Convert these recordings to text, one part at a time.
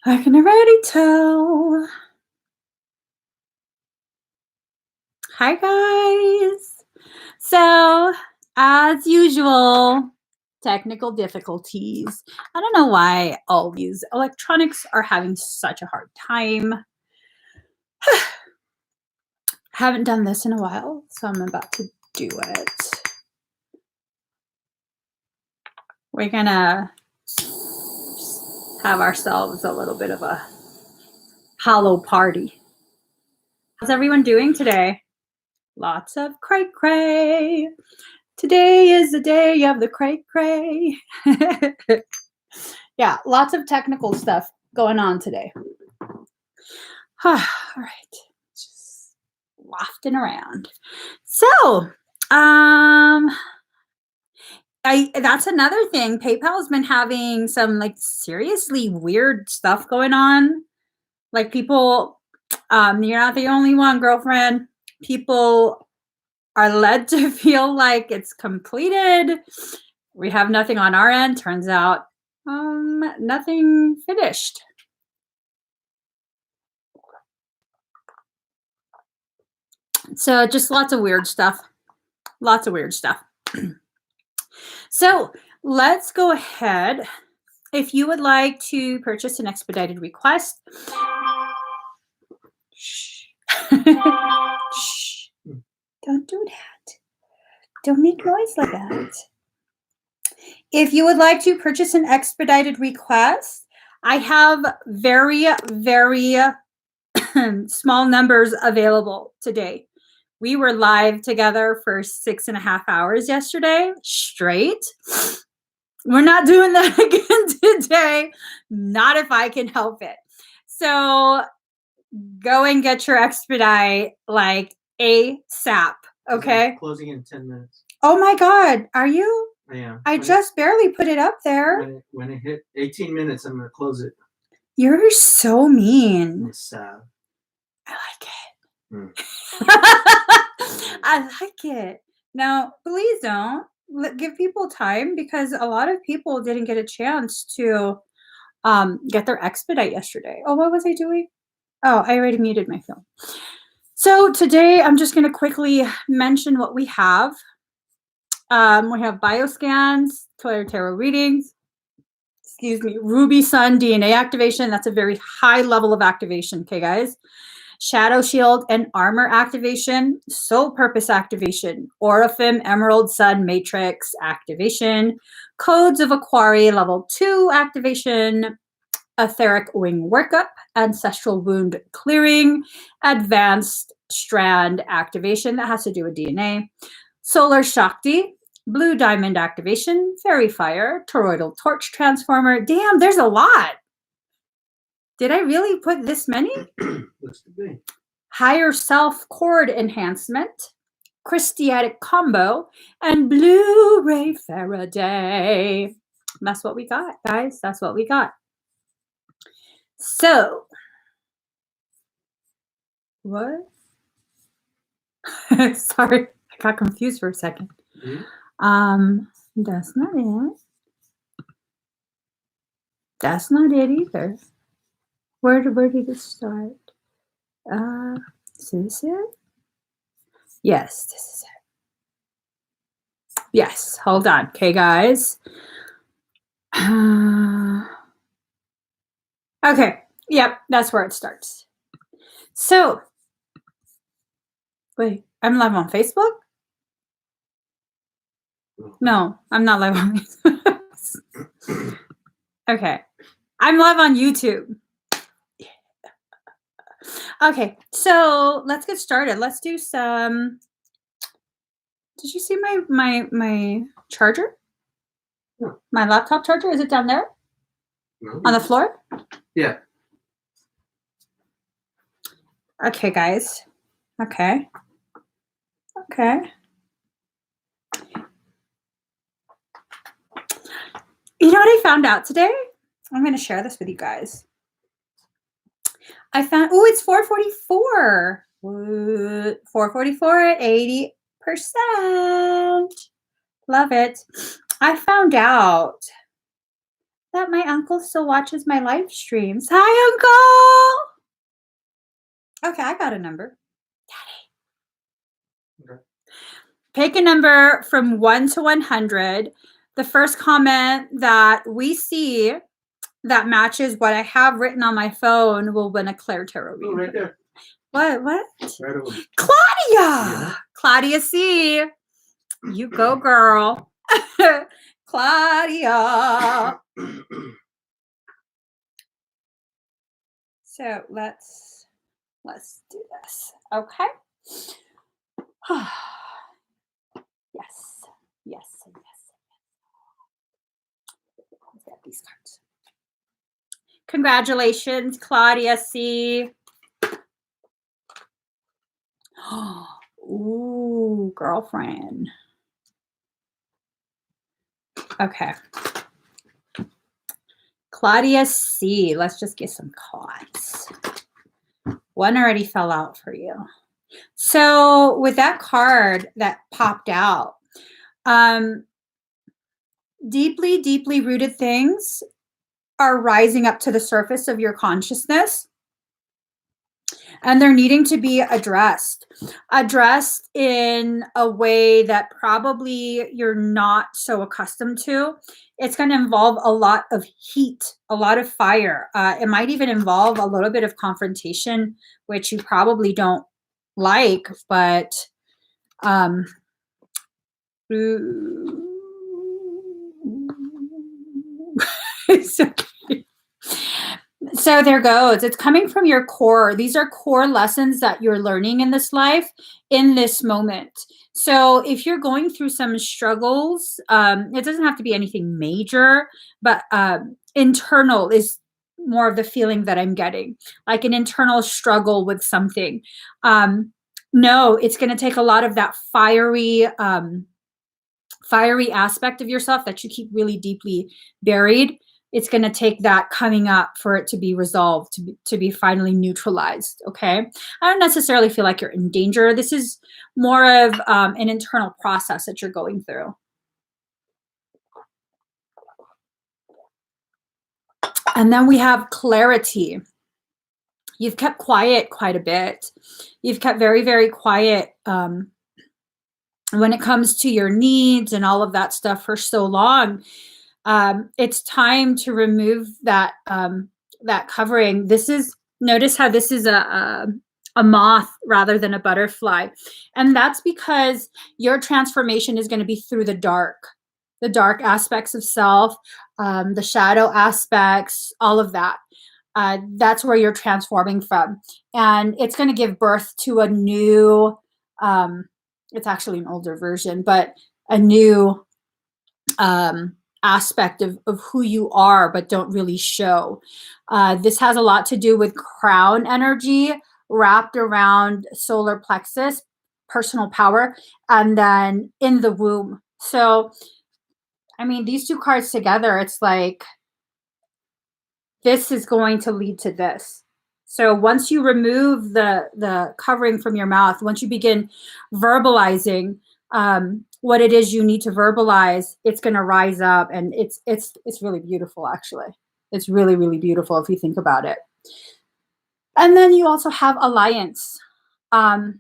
I can already tell. Hi, guys. So, as usual, technical difficulties. I don't know why all these electronics are having such a hard time. Haven't done this in a while, so I'm about to do it. We're gonna have ourselves a little bit of a hollow party. How's everyone doing today? Lots of cray cray. Today is the day of the cray cray. Yeah, lots of technical stuff going on today. All right, just wafting around. So, that's another thing. PayPal's been having some like seriously weird stuff going on. Like people, you're not the only one, girlfriend. People are led to feel like it's completed. We have nothing on our end. Turns out, nothing finished. So just lots of weird stuff. Lots of weird stuff. So let's go ahead. If you would like to purchase an expedited request, shh. Shh. Don't do that. Don't make noise like that. If you would like to purchase an expedited request, I have very, very small numbers available today. We were live together for 6.5 hours yesterday straight. We're not doing that again today. Not if I can help it. So go and get your expedite like ASAP. Okay. Closing in 10 minutes. Oh my God. Are you? Yeah. I just barely put it up there. When it hit 18 minutes, I'm going to close it. You're so mean. It's sad. I like it. Mm. I like it. Now, please don't give people time because a lot of people didn't get a chance to get their expedite yesterday. Oh, what was I doing? Oh, I already muted my film. So today I'm just going to quickly mention what we have. We have bioscans, tarot readings, Ruby Sun DNA activation. That's a very high level of activation. Okay, guys. Shadow Shield and Armor activation, Soul Purpose activation, Orifim Emerald Sun Matrix activation, Codes of Aquari Level 2 activation, Etheric Wing Workup, Ancestral Wound Clearing, Advanced Strand activation that has to do with DNA, Solar Shakti, Blue Diamond activation, Fairy Fire, Toroidal Torch Transformer. Damn, there's a lot. Did I really put this many? Looks to be. Higher Self Chord Enhancement, Christiatic Combo, and Blu-ray Faraday. That's what we got, guys. That's what we got. So, what? Sorry, I got confused for a second. Mm-hmm. That's not it. That's not it either. Where did it start? Is this it? Yes, this is it. Yes, hold on. Okay, guys. Okay, yep, that's where it starts. So, wait, I'm live on Facebook? No, I'm not live on Facebook. Okay, I'm live on YouTube. Okay, so let's get started. Let's do some. Did you see my charger? No. My laptop charger? Is it down there? No. On the floor? Yeah. Okay, guys. Okay. Okay. You know what I found out today? I'm going to share this with you guys. I found, oh, it's 444. 444 at 80%. Love it. I found out that my uncle still watches my live streams. Hi, uncle. Okay, I got a number. Okay. Pick a number from 1 to 100. The first comment that we see that matches what I have written on my phone will win a Claire Tarot reading. Oh, right there. What? Right over. Claudia! Yeah. Claudia C. You go, girl. Claudia. So let's do this. Okay. Yes. Let's get these cards. Congratulations, Claudia C. Ooh, girlfriend. Okay. Claudia C. Let's just get some cards. One already fell out for you. So with that card that popped out, deeply, deeply rooted things are rising up to the surface of your consciousness. And they're needing to be addressed in a way that probably you're not so accustomed to. It's going to involve a lot of heat, a lot of fire. It might even involve a little bit of confrontation, which you probably don't like, but so there goes. It's coming from your core. These are core lessons that you're learning in this life, in this moment. So if you're going through some struggles, it doesn't have to be anything major, but internal is more of the feeling that I'm getting, like an internal struggle with something. No, it's going to take a lot of that fiery aspect of yourself that you keep really deeply buried. It's going to take that coming up for it to be resolved, to be finally neutralized. Okay. I don't necessarily feel like you're in danger. This is more of an internal process that you're going through. And then we have clarity. You've kept quiet quite a bit. You've kept very, very quiet when it comes to your needs and all of that stuff for so long. It's time to remove that that covering. Notice how this is a moth rather than a butterfly, and that's because your transformation is going to be through the dark aspects of self, the shadow aspects, all of that. That's where you're transforming from, and it's going to give birth to a new. It's actually an older version, but a new aspect of who you are, but don't really show. This has a lot to do with crown energy wrapped around solar plexus, personal power, and then in the womb. So, I mean, these two cards together, it's like this is going to lead to this. So once you remove the covering from your mouth, once you begin verbalizing what it is you need to verbalize, it's going to rise up, and it's really beautiful. Actually, it's really, really beautiful if you think about it. And then you also have alliance. Why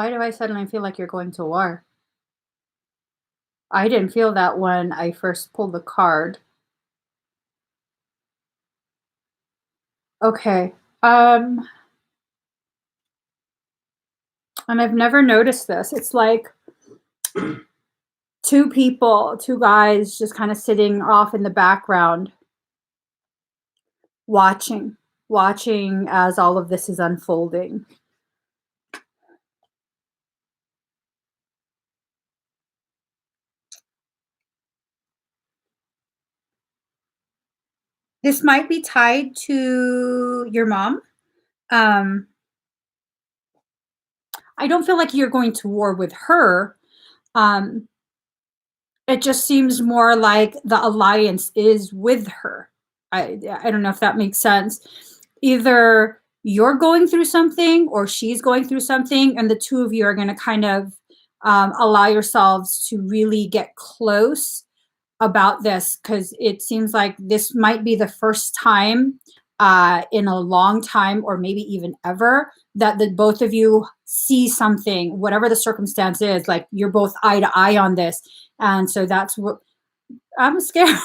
do I suddenly feel like you're going to war? I didn't feel that when I first pulled the card. Okay. And I've never noticed this. It's like two guys just kind of sitting off in the background, watching as all of this is unfolding. This might be tied to your mom. I don't feel like you're going to war with her. It just seems more like the alliance is with her. I don't know if that makes sense. Either you're going through something or she's going through something, and the two of you are going to kind of allow yourselves to really get close about this, because it seems like this might be the first time in a long time, or maybe even ever, that the both of you see something, whatever the circumstance is, like you're both eye to eye on this. And so that's what I'm scared.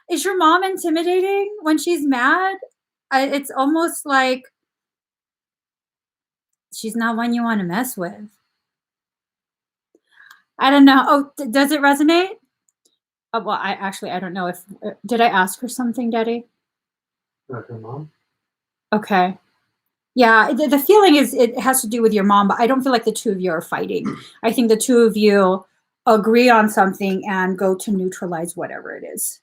Is your mom intimidating when she's mad? It's almost like she's not one you want to mess with. I don't know. Oh, does it resonate? Well, I don't know if, did I ask her something, Daddy? Like her mom? Okay. Yeah, the feeling is it has to do with your mom, but I don't feel like the two of you are fighting. I think the two of you agree on something and go to neutralize whatever it is.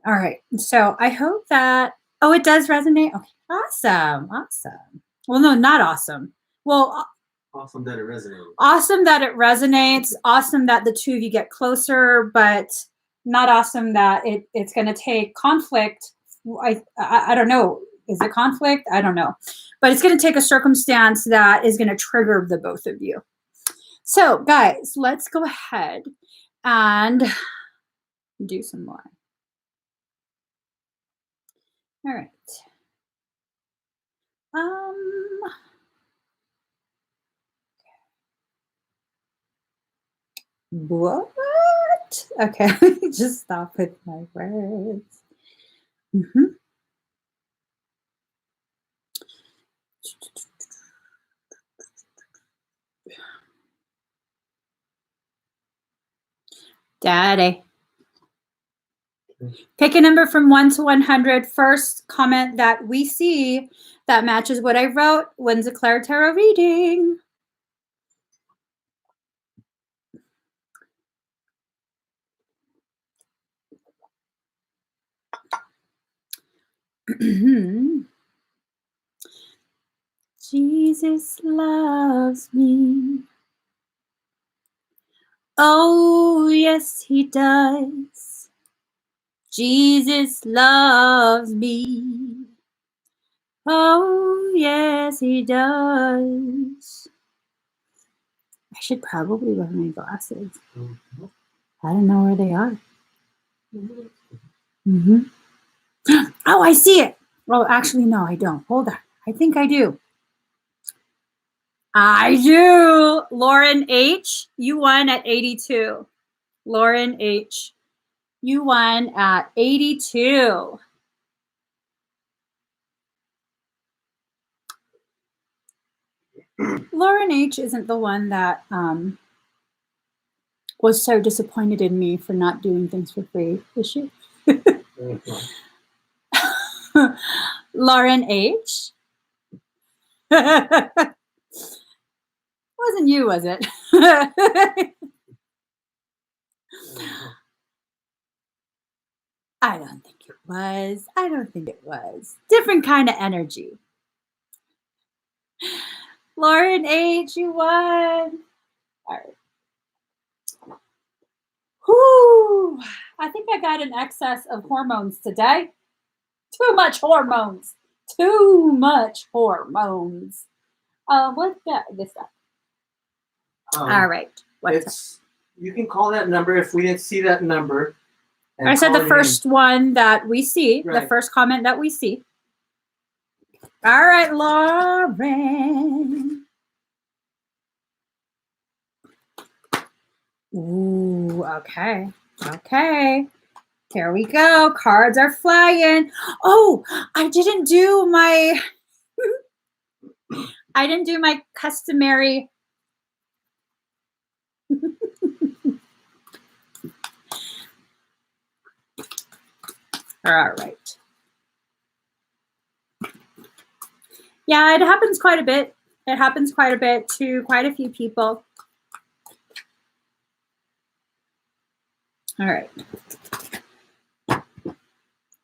All right. So I hope that, oh, it does resonate. Okay. Awesome. Awesome. Well, no, not awesome. Well, Awesome that it resonates. awesome that it resonates. Awesome that the two of you get closer, but not awesome that it's going to take conflict. I don't know. Is it conflict? I don't know. But it's going to take a circumstance that is going to trigger the both of you. So, guys, let's go ahead and do some more. All right. What? Okay, just stop with my words. Daddy. Pick a number from 1 to 100. First comment that we see that matches what I wrote wins a Claire Tarot reading. Jesus loves me. Oh, yes, he does. Jesus loves me. Oh, yes, he does. I should probably wear my glasses. I don't know where they are. Oh, I see it. Well, actually, no, I don't. Hold on. I think I do. I do. Lauren H., you won at 82. Lauren H., you won at 82. Lauren H. isn't the one that was so disappointed in me for not doing things for free, is she? Lauren H. Wasn't you, was it? I don't think it was. I don't think it was. Different kind of energy. Lauren H., you won. All right. Whew. I think I got an excess of hormones today. Too much hormones. Too much hormones. What's that? This stuff. All right. What's you can call that number if we didn't see that number. I said the first one that we see, right. The first comment that we see. All right, Lauren. Ooh, okay. Okay. Here we go. Cards are flying. Oh, I didn't do my customary All right. Yeah, it happens quite a bit. It happens quite a bit to quite a few people. All right.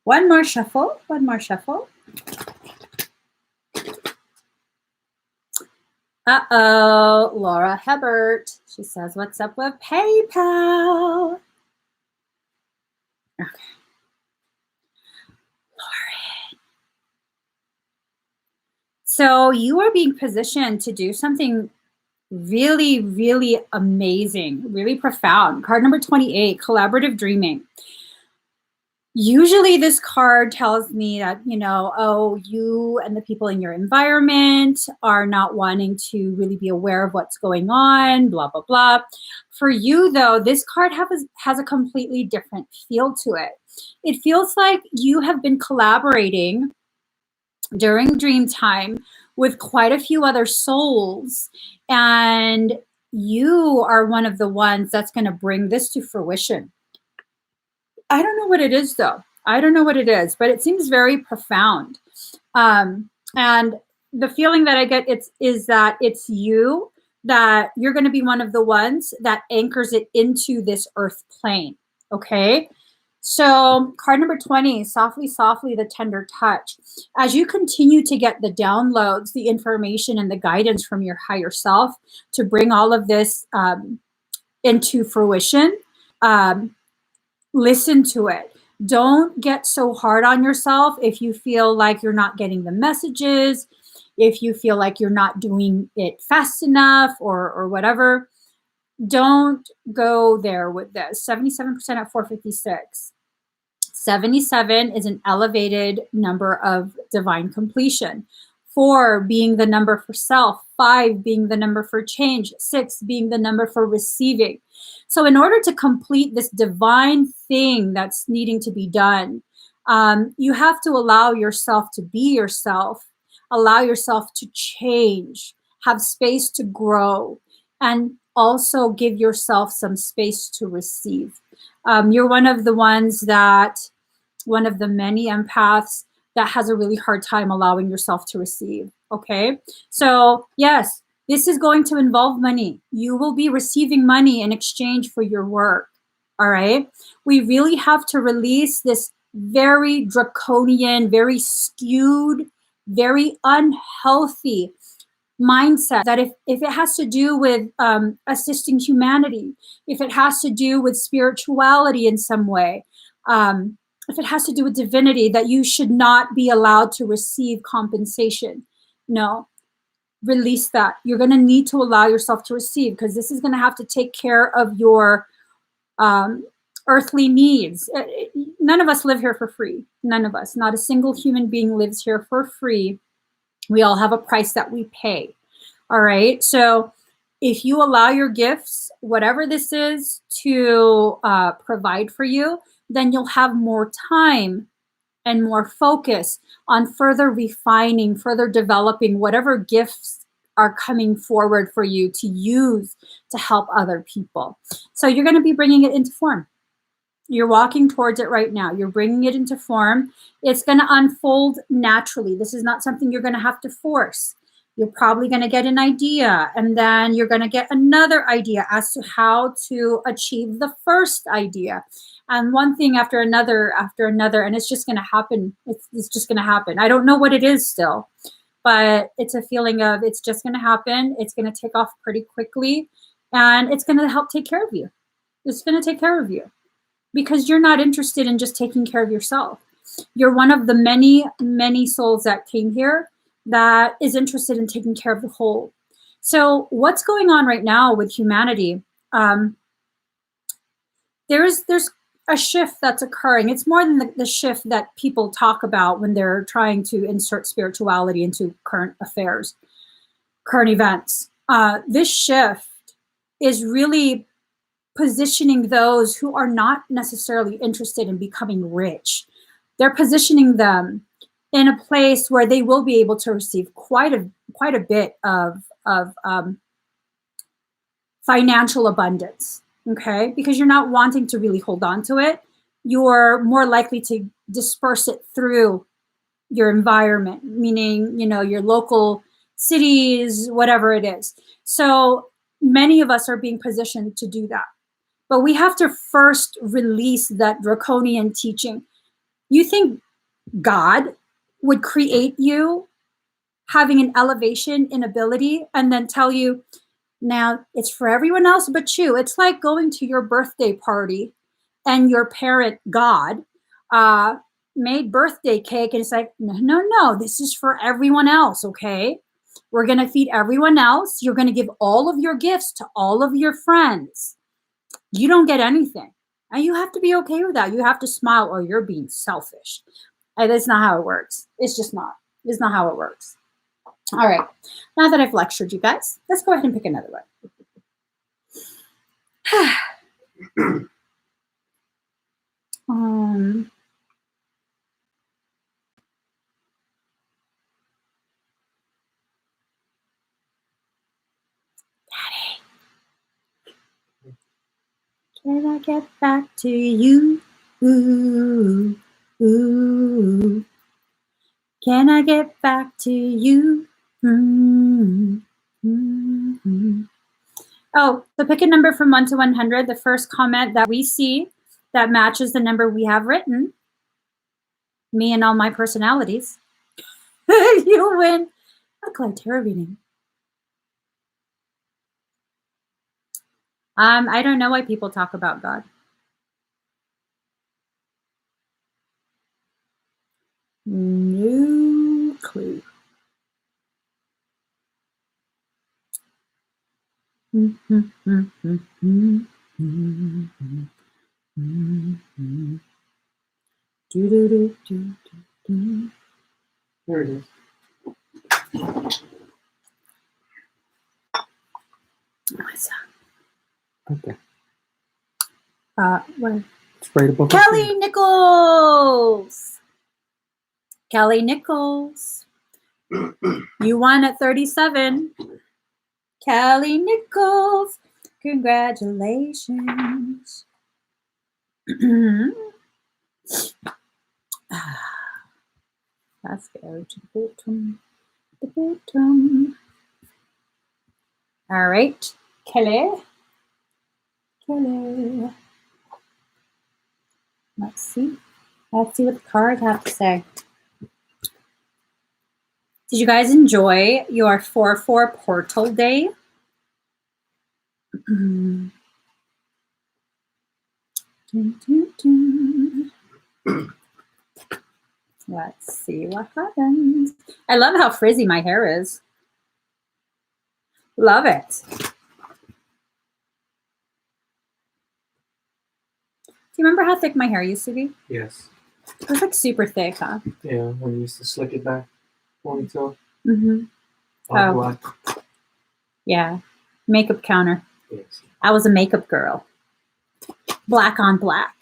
One more shuffle. One more shuffle. Uh-oh, Laura Hebert. She says, what's up with PayPal? Okay. Lauren. So you are being positioned to do something Really, really amazing, really profound. Card number 28, collaborative dreaming. Usually this card tells me that, oh, you and the people in your environment are not wanting to really be aware of what's going on, blah, blah, blah. For you, though, this card has a completely different feel to it. It feels like you have been collaborating during dream time with quite a few other souls, and you are one of the ones that's going to bring this to fruition. I don't know what it is, though. I don't know what it is, but it seems very profound. And the feeling that I get is that it's you, that you're going to be one of the ones that anchors it into this earth plane. Okay. So card number 20, softly, softly, the tender touch. As you continue to get the downloads, the information and the guidance from your higher self to bring all of this into fruition, listen to it. Don't get so hard on yourself if you feel like you're not getting the messages, if you feel like you're not doing it fast enough or whatever. Don't go there with this. 77% at 456. 77 is an elevated number of divine completion. 4 being the number for self, 5 being the number for change, 6 being the number for receiving. So in order to complete this divine thing that's needing to be done, you have to allow yourself to be yourself, allow yourself to change, have space to grow, and also give yourself some space to receive. You're one of the many empaths that has a really hard time allowing yourself to receive. Okay. So yes, this is going to involve money. You will be receiving money in exchange for your work. All right. We really have to release this very draconian, very skewed, very unhealthy mindset that if it has to do with assisting humanity, if it has to do with spirituality in some way, if it has to do with divinity, that you should not be allowed to receive compensation. No, release that. You're going to need to allow yourself to receive, because this is going to have to take care of your earthly needs. None of us live here for free. None of us. Not a single human being lives here for free. We all have a price that we pay. All right. So if you allow your gifts, whatever this is, to provide for you, then you'll have more time and more focus on further refining, further developing whatever gifts are coming forward for you to use to help other people. So you're going to be bringing it into form. You're walking towards it right now. You're bringing it into form. It's going to unfold naturally. This is not something you're going to have to force. You're probably going to get an idea, and then you're going to get another idea as to how to achieve the first idea. And one thing after another, and it's just going to happen. It's just going to happen. I don't know what it is still, but it's a feeling of it's just going to happen. It's going to take off pretty quickly, and it's going to help take care of you. It's going to take care of you, because you're not interested in just taking care of yourself. You're one of the many, many souls that came here that is interested in taking care of the whole. So what's going on right now with humanity? There's a shift that's occurring. It's more than the shift that people talk about when they're trying to insert spirituality into current affairs, current events. This shift is really positioning those who are not necessarily interested in becoming rich. They're positioning them in a place where they will be able to receive quite a bit of financial abundance. Okay, because you're not wanting to really hold on to it. You're more likely to disperse it through your environment, meaning, your local cities, whatever it is. So many of us are being positioned to do that. But we have to first release that draconian teaching. You think God would create you having an elevation in ability and then tell you, now it's for everyone else but you? It's like going to your birthday party and your parent, God, made birthday cake, and it's like, no, this is for everyone else, okay? We're going to feed everyone else. You're going to give all of your gifts to all of your friends. You don't get anything. And you have to be okay with that. You have to smile or you're being selfish. And that's not how it works. It's just not. It's not how it works. All right. Now that I've lectured you guys, let's go ahead and pick another one. Can I get back to you? Ooh, ooh. Can I get back to you? Oh, so pick a number from 1 to 100. The first comment that we see that matches the number we have written, me and all my personalities, you win a Clyde Tarot reading. I don't know why people talk about God. No clue. There it is. What's that? Okay. Where? It's right above. Kelly Nichols. Kelly Nichols. You won at 37. Kelly Nichols. Congratulations. Let's go to the bottom. The bottom. All right. Kelly. Kelly. Let's see. Let's see what the cards have to say. Did you guys enjoy your 4/4 portal day? Let's see what happens. I love how frizzy my hair is. Love it. Do you remember how thick my hair used to be? Yes. It was like super thick, huh? Yeah, when you used to slick it back, ponytail. Mm-hmm. All black. Yeah. Makeup counter. Yes. I was a makeup girl. Black on black.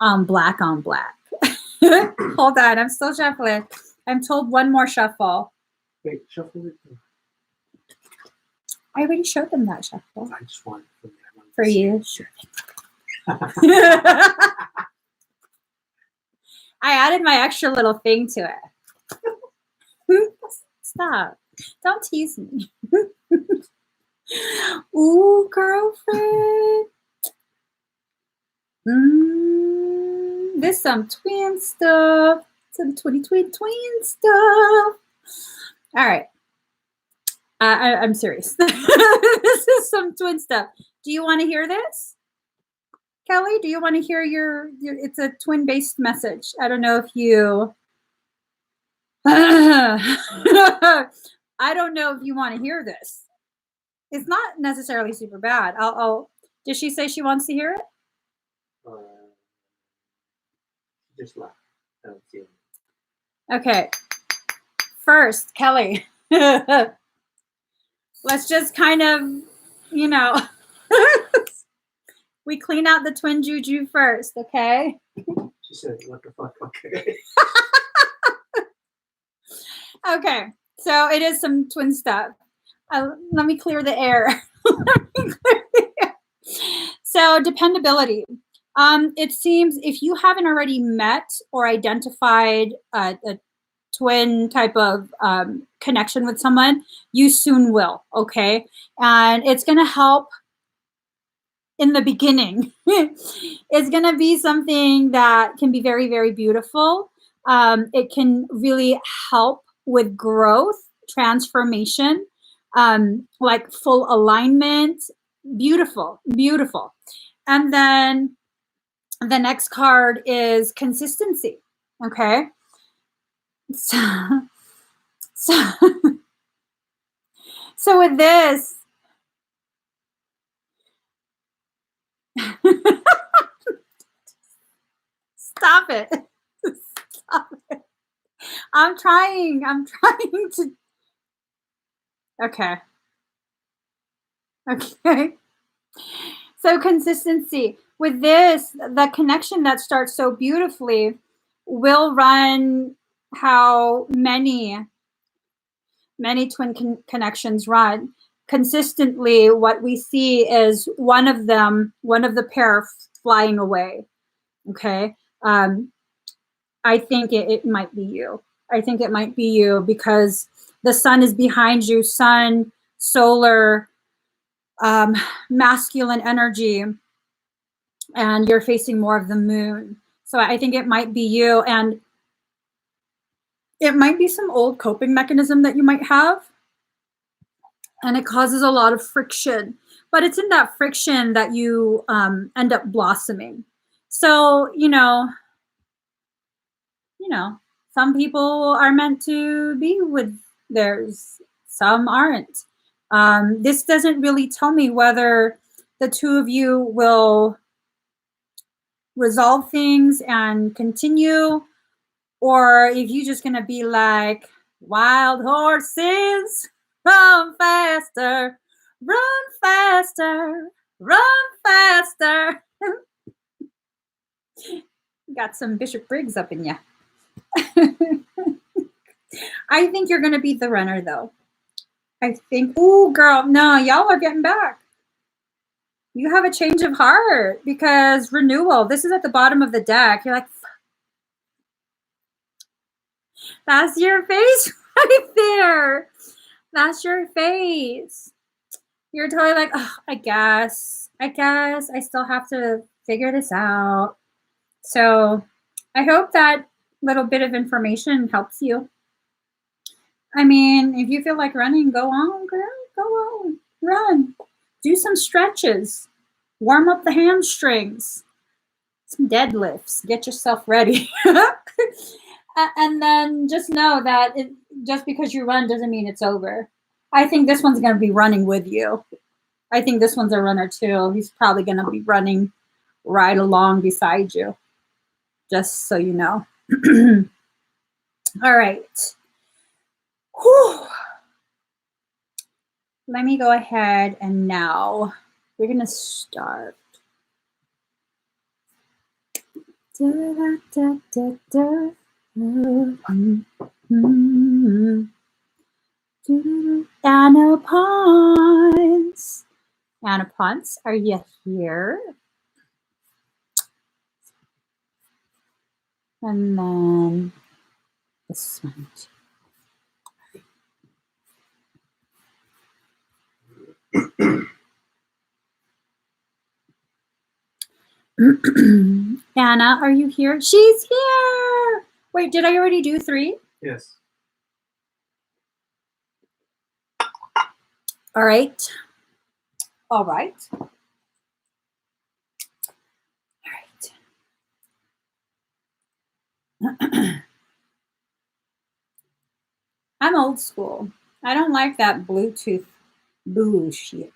Black on black. Hold on, I'm still shuffling. I'm told one more shuffle. Wait, shuffle it. I already showed them that shuffle. I just want it for you. Sure. I added my extra little thing to it. Stop. Don't tease me. Ooh, girlfriend. This some twin stuff. Some twin stuff. All right. I'm serious. This is some twin stuff. Do you want to hear this? Kelly, do you want to hear your it's a twin-based message. I don't know if you I don't know if you want to hear this. It's not necessarily super bad. I'll did she say she wants to hear it? Just laugh. I don't see it. Okay. First, Kelly. Let's just kind of, we clean out the twin juju first, okay? She said, what the fuck? Okay. Okay, so it is some twin stuff. Let me clear the air. So dependability. It seems if you haven't already met or identified a twin type of connection with someone, you soon will, okay? And it's going to help in the beginning. It's going to be something that can be very, very beautiful. It can really help with growth, transformation, like full alignment. Beautiful, beautiful. And then the next card is consistency, okay? So So with this, stop it. Stop it. I'm trying to. Okay. Okay. So consistency. With this, the connection that starts so beautifully will run how many twin connections run. Consistently, what we see is one of the pair flying away. Okay. I think it might be you. I think it might be you because the sun is behind you, sun, solar, um, masculine energy, and you're facing more of the moon. So I think it might be you, and it might be some old coping mechanism that you might have, and it causes a lot of friction. But it's in that friction that you end up blossoming. So some people are meant to be with theirs, some aren't. This doesn't really tell me whether the two of you will resolve things and continue, or if you're just gonna be like wild horses, run faster, run faster, run faster. Got some Bishop Briggs up in you. I think you're gonna be the runner though. I think, oh girl, no, y'all are getting back. You have a change of heart because renewal. This is at the bottom of the deck. You're like, that's your face right there. That's your face. You're totally like, oh, I guess I still have to figure this out. So I hope that little bit of information helps you. I mean, if you feel like running, go on, girl. Go on. Run. Do some stretches. Warm up the hamstrings. Some deadlifts. Get yourself ready. And then just know that just because you run doesn't mean it's over. I think this one's going to be running with you. I think this one's a runner too. He's probably going to be running right along beside you, just so you know. All right. Whew. Let me go ahead and now we're going to start. Anna Ponce. Anna Ponce, are you here? And then this one too. Anna, are you here? She's here. Wait, did I already do 3? Yes. All right. All right. All right. I'm old school. I don't like that Bluetooth bullshit.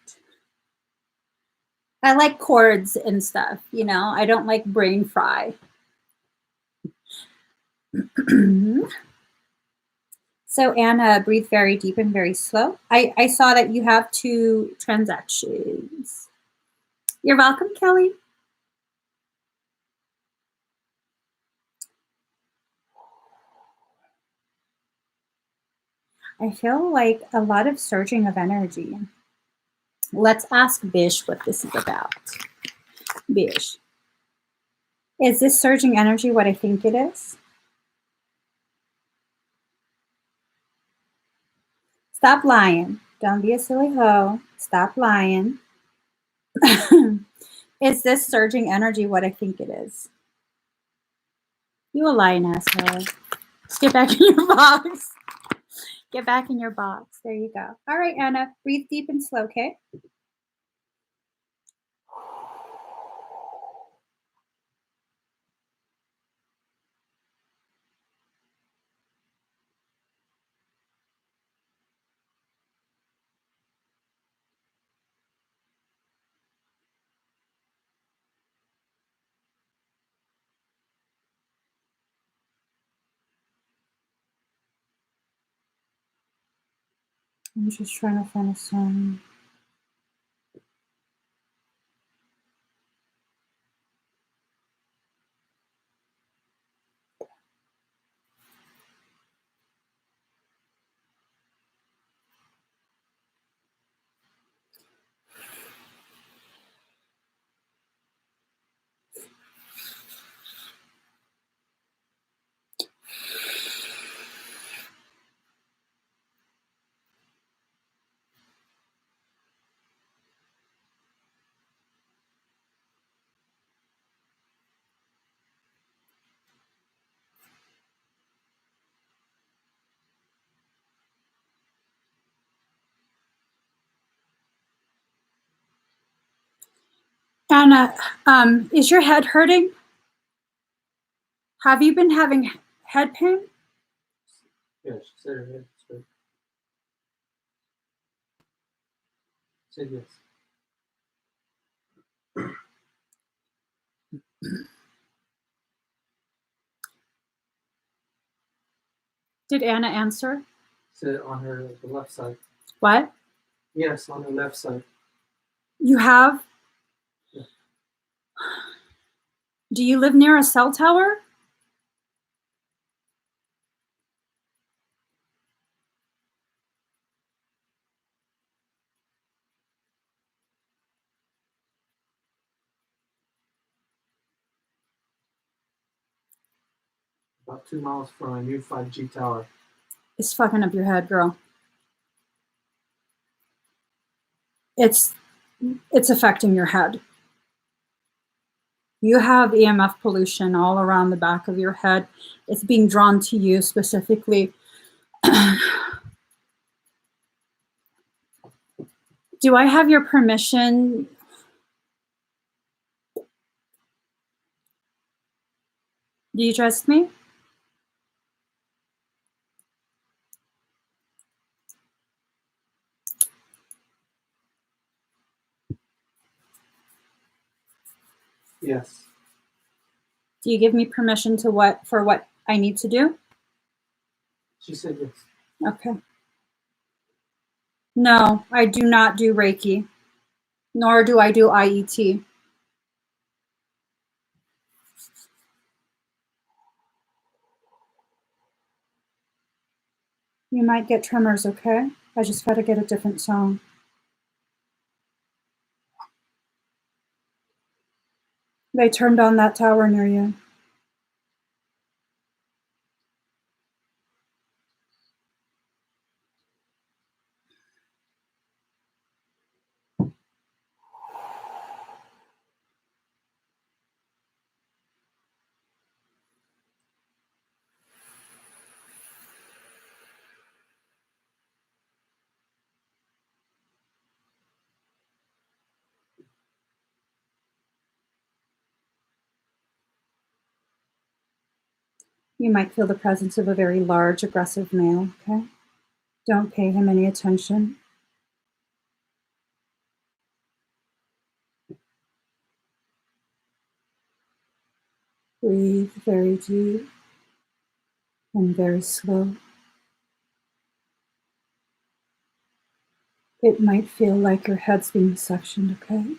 I like chords and stuff, I don't like brain fry. So Anna, breathe very deep and very slow. I saw that you have 2 transactions. You're welcome, Kelly. I feel like a lot of surging of energy. Let's ask Bish what this is about. Bish, is this surging energy what I think it is? Stop lying. Don't be a silly hoe. Stop lying. Is this surging energy what I think it is? You a lying asshole. Just get back in your box. Get back in your box. There you go. All right, Anna, breathe deep and slow, okay? I'm just trying to find a song. Anna, is your head hurting? Have you been having head pain? Yeah, she said her head. Said yes. Did Anna answer? Said on the left side. What? Yes, on the left side. You have? Yeah. Do you live near a cell tower? About 2 miles from a new 5G tower. It's fucking up your head, girl. It's affecting your head. You have EMF pollution all around the back of your head. It's being drawn to you specifically. Do I have your permission? Do you trust me? Yes. Do you give me permission to what I need to do? She said yes. Okay. No, I do not do Reiki, nor do I do IET. You might get tremors, okay? I just gotta get a different song. They turned on that tower near you. You might feel the presence of a very large, aggressive male, okay? Don't pay him any attention. Breathe very deep and very slow. It might feel like your head's being suctioned, okay?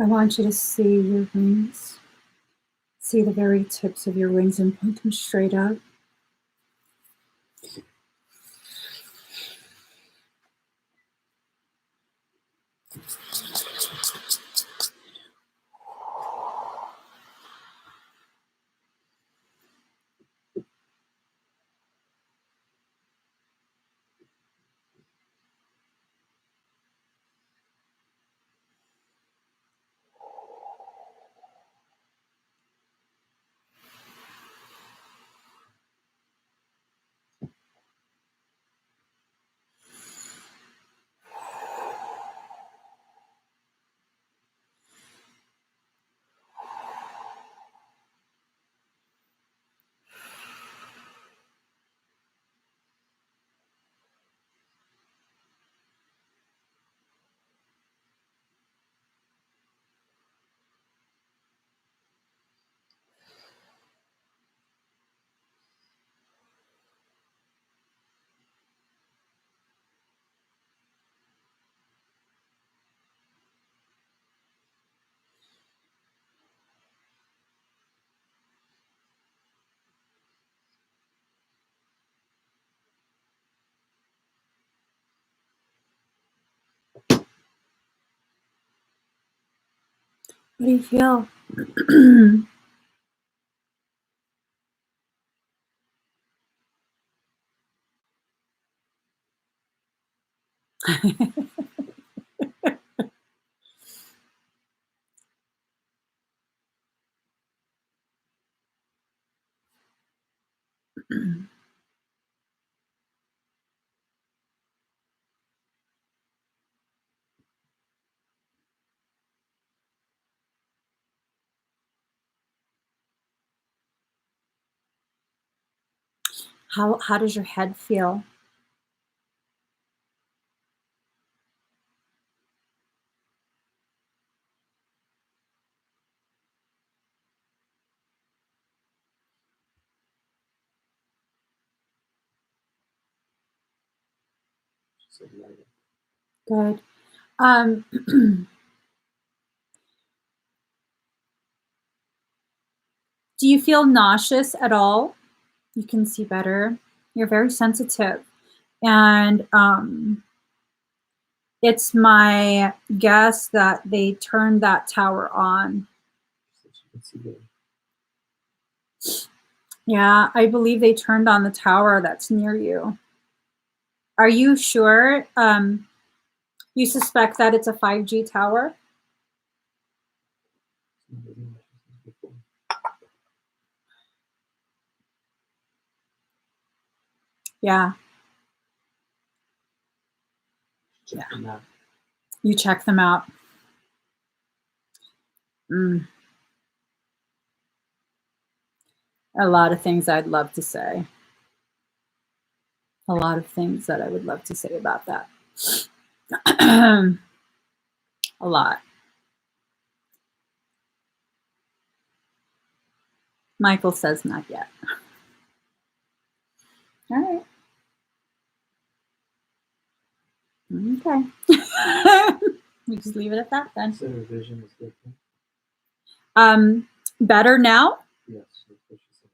I want you to see your wings. See the very tips of your wings and point them straight up. What do you feel? How does your head feel? Good. Do you feel nauseous at all? You can see better. You're very sensitive. And it's my guess that they turned that tower on. Yeah, I believe they turned on the tower that's near you. Are you sure? You suspect that it's a 5G tower? Yeah. Yeah. You check them out. A lot of things I'd love to say. A lot of things that I would love to say about that. A lot. Michael says not yet. All right. Okay. We just leave it at that then. So her vision is different. Better now? Yes, that's what she said.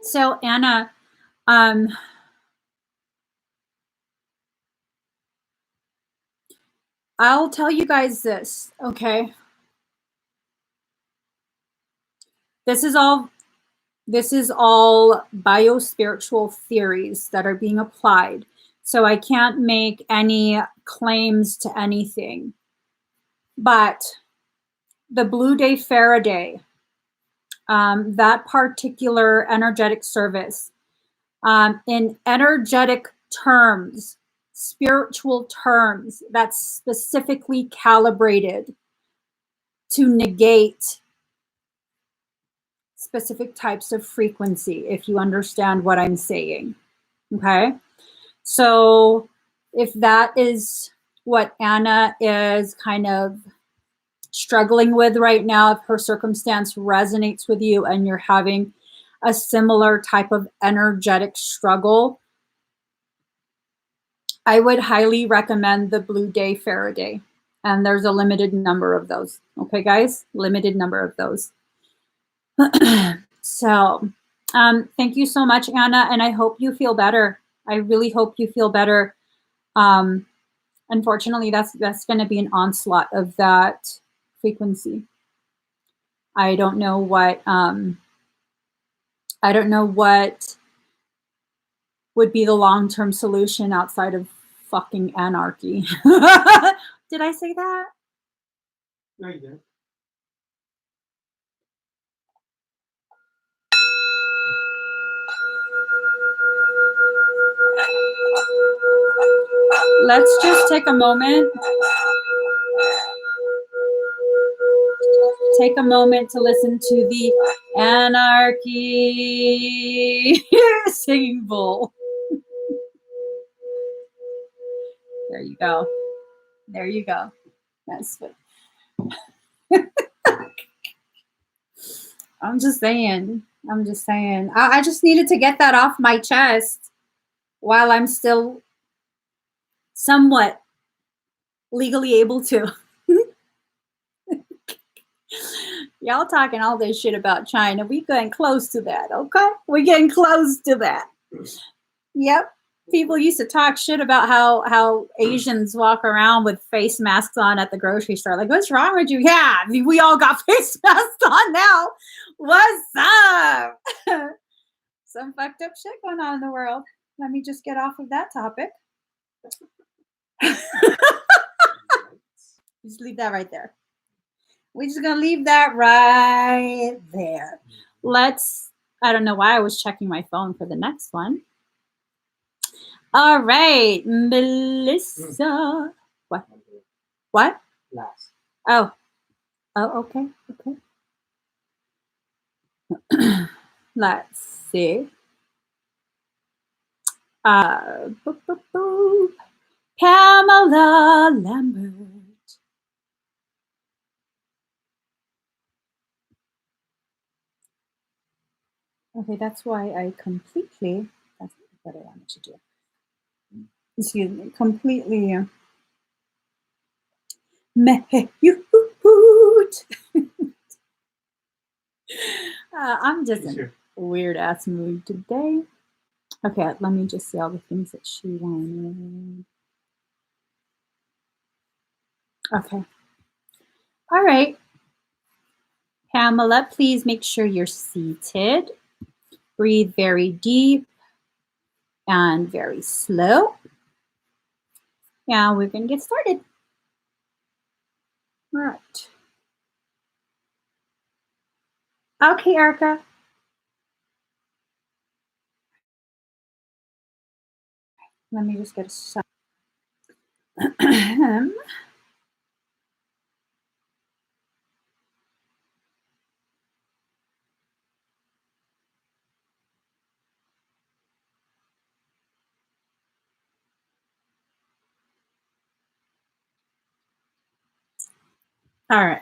So Anna, I'll tell you guys this, okay? This is all biospiritual theories that are being applied. So I can't make any claims to anything. But the Blue Day Faraday, that particular energetic service, in energetic terms, spiritual terms, that's specifically calibrated to negate specific types of frequency, if you understand what I'm saying. Okay? So if that is what Anna is kind of struggling with right now, if her circumstance resonates with you and you're having a similar type of energetic struggle, I would highly recommend the Blue Day Faraday And there's a limited number of those. Okay, guys? Limited number of those. So, thank you so much, Anna, and I hope you feel better. I really hope you feel better. Unfortunately, that's going to be an onslaught of that frequency. I don't know what would be the long-term solution outside of fucking anarchy. Did I say that? No, you didn't. Let's just take a moment. Take a moment to listen to the anarchy singing bowl. There you go. There you go. That's what. I'm just saying. I just needed to get that off my chest while I'm still somewhat legally able to. Y'all talking all this shit about China. We getting close to that, okay? We're getting close to that. Yep. People used to talk shit about how Asians walk around with face masks on at the grocery store. Like, what's wrong with you? Yeah, we all got face masks on now. What's up? Some fucked up shit going on in the world. Let me just get off of that topic. Just leave that right there. We're just going to leave that right there. I don't know why I was checking my phone for the next one. All right, Melissa. What? What? Last. Oh, okay. Let's see. Pamela Lambert. Okay, that's why that's what I wanted to do. Excuse me, completely I'm just in a weird ass mood today. Okay, let me just see all the things that she wanted. Okay. All right. Pamela, please make sure you're seated. Breathe very deep and very slow. And we're going to get started. All right. Okay, Erica. Let me just get a shot. All right.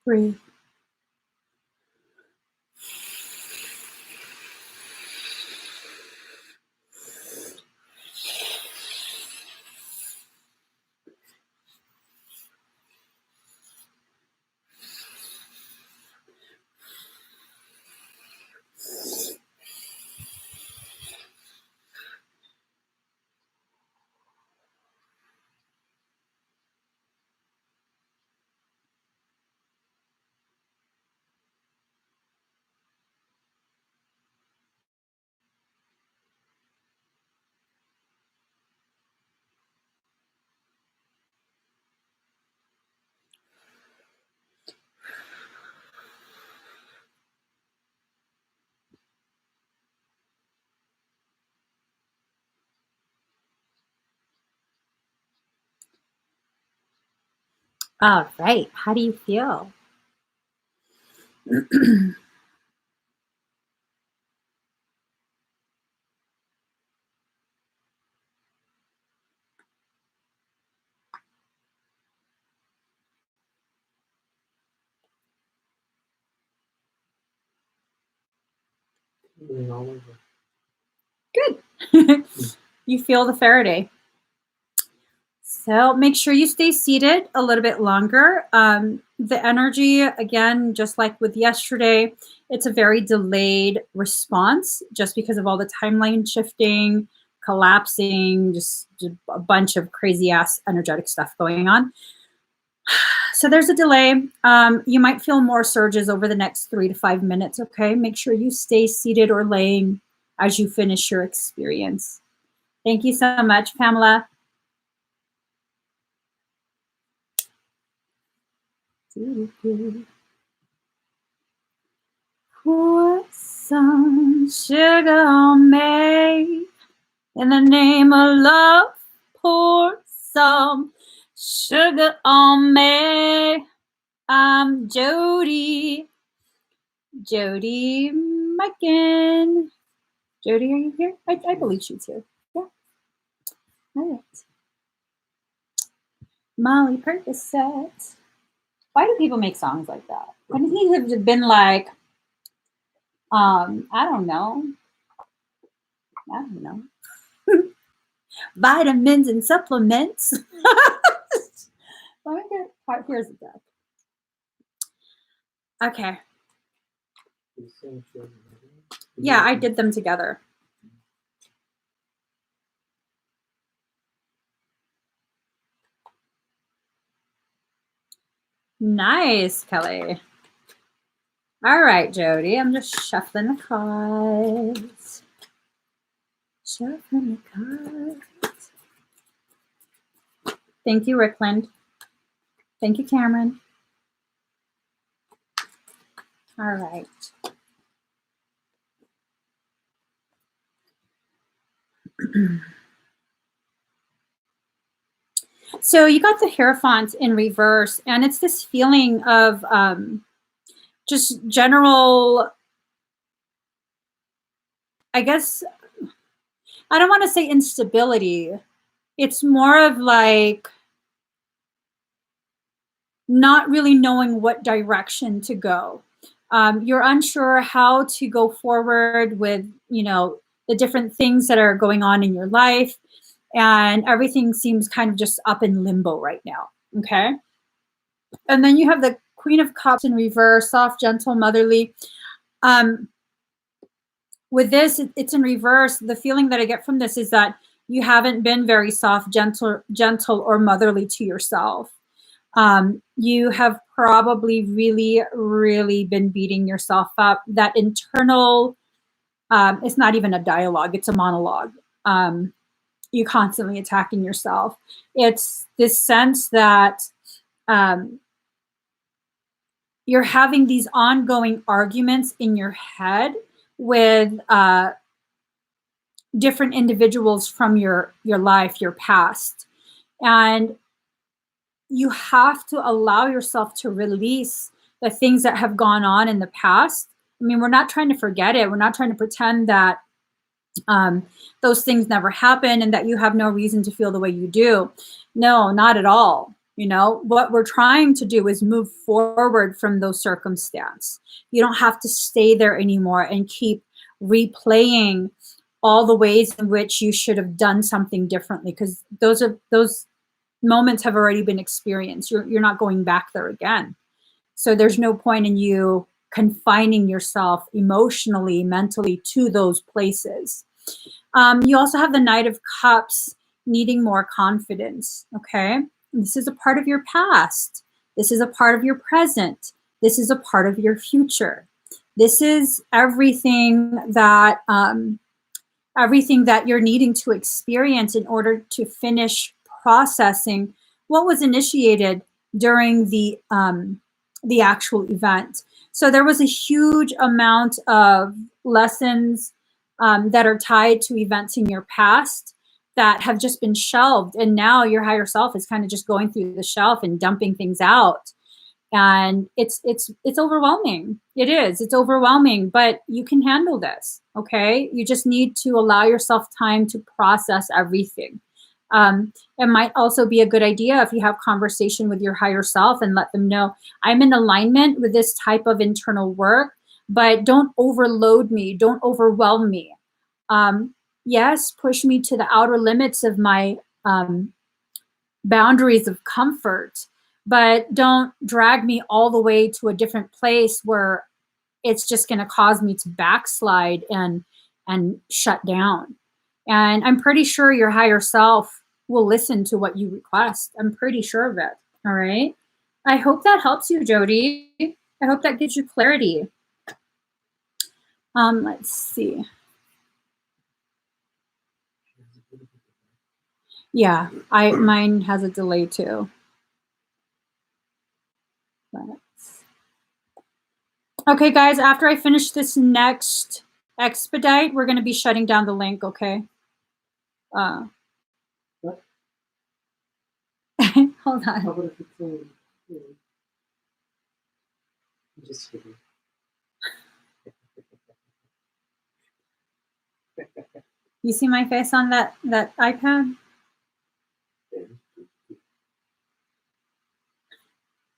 Breathe. All right. How do you feel? Good. You feel the Faraday. So make sure you stay seated a little bit longer. The energy, again, just like with yesterday, it's a very delayed response just because of all the timeline shifting, collapsing, just a bunch of crazy ass energetic stuff going on. So there's a delay. You might feel more surges over the next 3 to 5 minutes, okay? Make sure you stay seated or laying as you finish your experience. Thank you so much, Pamela. Pour some sugar on me. In the name of love, pour some sugar on me. I'm Jody. Jody Mikan. Jody, are you here? I believe she's here. Yeah. All right. Molly Percocet. Why do people make songs like that? Couldn't he have been like, I don't know. Vitamins and supplements. Let me get part. Here's the deck. Okay. Yeah, I did them together. Nice, Kelly. All right, Jody. I'm just shuffling the cards. Shuffling the cards. Thank you, Rickland. Thank you, Cameron. All right. So you got the Hierophant in reverse, and it's this feeling of just general, I guess, I don't want to say instability. It's more of like not really knowing what direction to go. You're unsure how to go forward with, the different things that are going on in your life, and everything seems kind of just up in limbo right now. Okay. And then you have the Queen of Cups in reverse, soft, gentle, motherly. With this, it's in reverse. The feeling that I get from this is that you haven't been very soft, gentle, or motherly to yourself. You have probably really, really been beating yourself up. That internal, it's not even a dialogue, it's a monologue. You're constantly attacking yourself. It's this sense that you're having these ongoing arguments in your head with different individuals from your life, your past. And you have to allow yourself to release the things that have gone on in the past. I mean, we're not trying to forget it. We're not trying to pretend that those things never happened and that you have no reason to feel the way you do. No, not at all. You know, what we're trying to do is move forward from those circumstances. You don't have to stay there anymore and keep replaying all the ways in which you should have done something differently, because those moments have already been experienced. You're not going back there again. So there's no point in you confining yourself emotionally, mentally to those places. You also have the Knight of Cups, needing more confidence, okay? This is a part of your past. This is a part of your present. This is a part of your future. This is everything that you're needing to experience in order to finish processing what was initiated during the actual event. So there was a huge amount of lessons that are tied to events in your past that have just been shelved. And now your higher self is kind of just going through the shelf and dumping things out. And it's overwhelming. It is. It's overwhelming, but you can handle this, okay? You just need to allow yourself time to process everything. It might also be a good idea if you have conversation with your higher self and let them know, I'm in alignment with this type of internal work, but don't overload me. Don't overwhelm me. Yes, push me to the outer limits of my boundaries of comfort, but don't drag me all the way to a different place where it's just going to cause me to backslide and shut down. And I'm pretty sure your higher self will listen to what you request. I'm pretty sure of it. All right. I hope that helps you, Jody. I hope that gives you clarity. Let's see. Yeah, mine has a delay too. Okay, guys, after I finish this next expedite, we're going to be shutting down the link, okay? Hold on. Just kidding. You see my face on that iPad?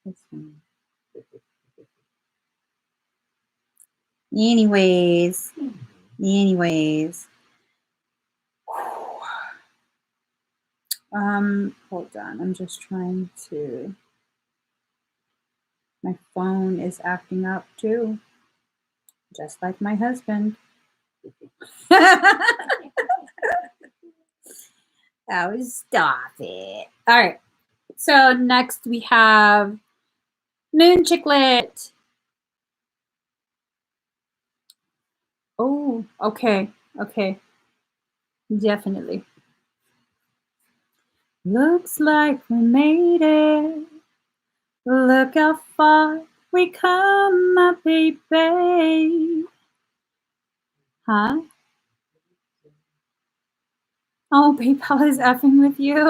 That's fine. Anyways. Hold on. I'm just trying to. My phone is acting up too, just like my husband. Oh, stop it. All right. So next we have Moon Chicklet. Oh, okay. Okay. Definitely. Looks like we made it. Look how far we come, my baby. Huh? Oh, PayPal is effing with you.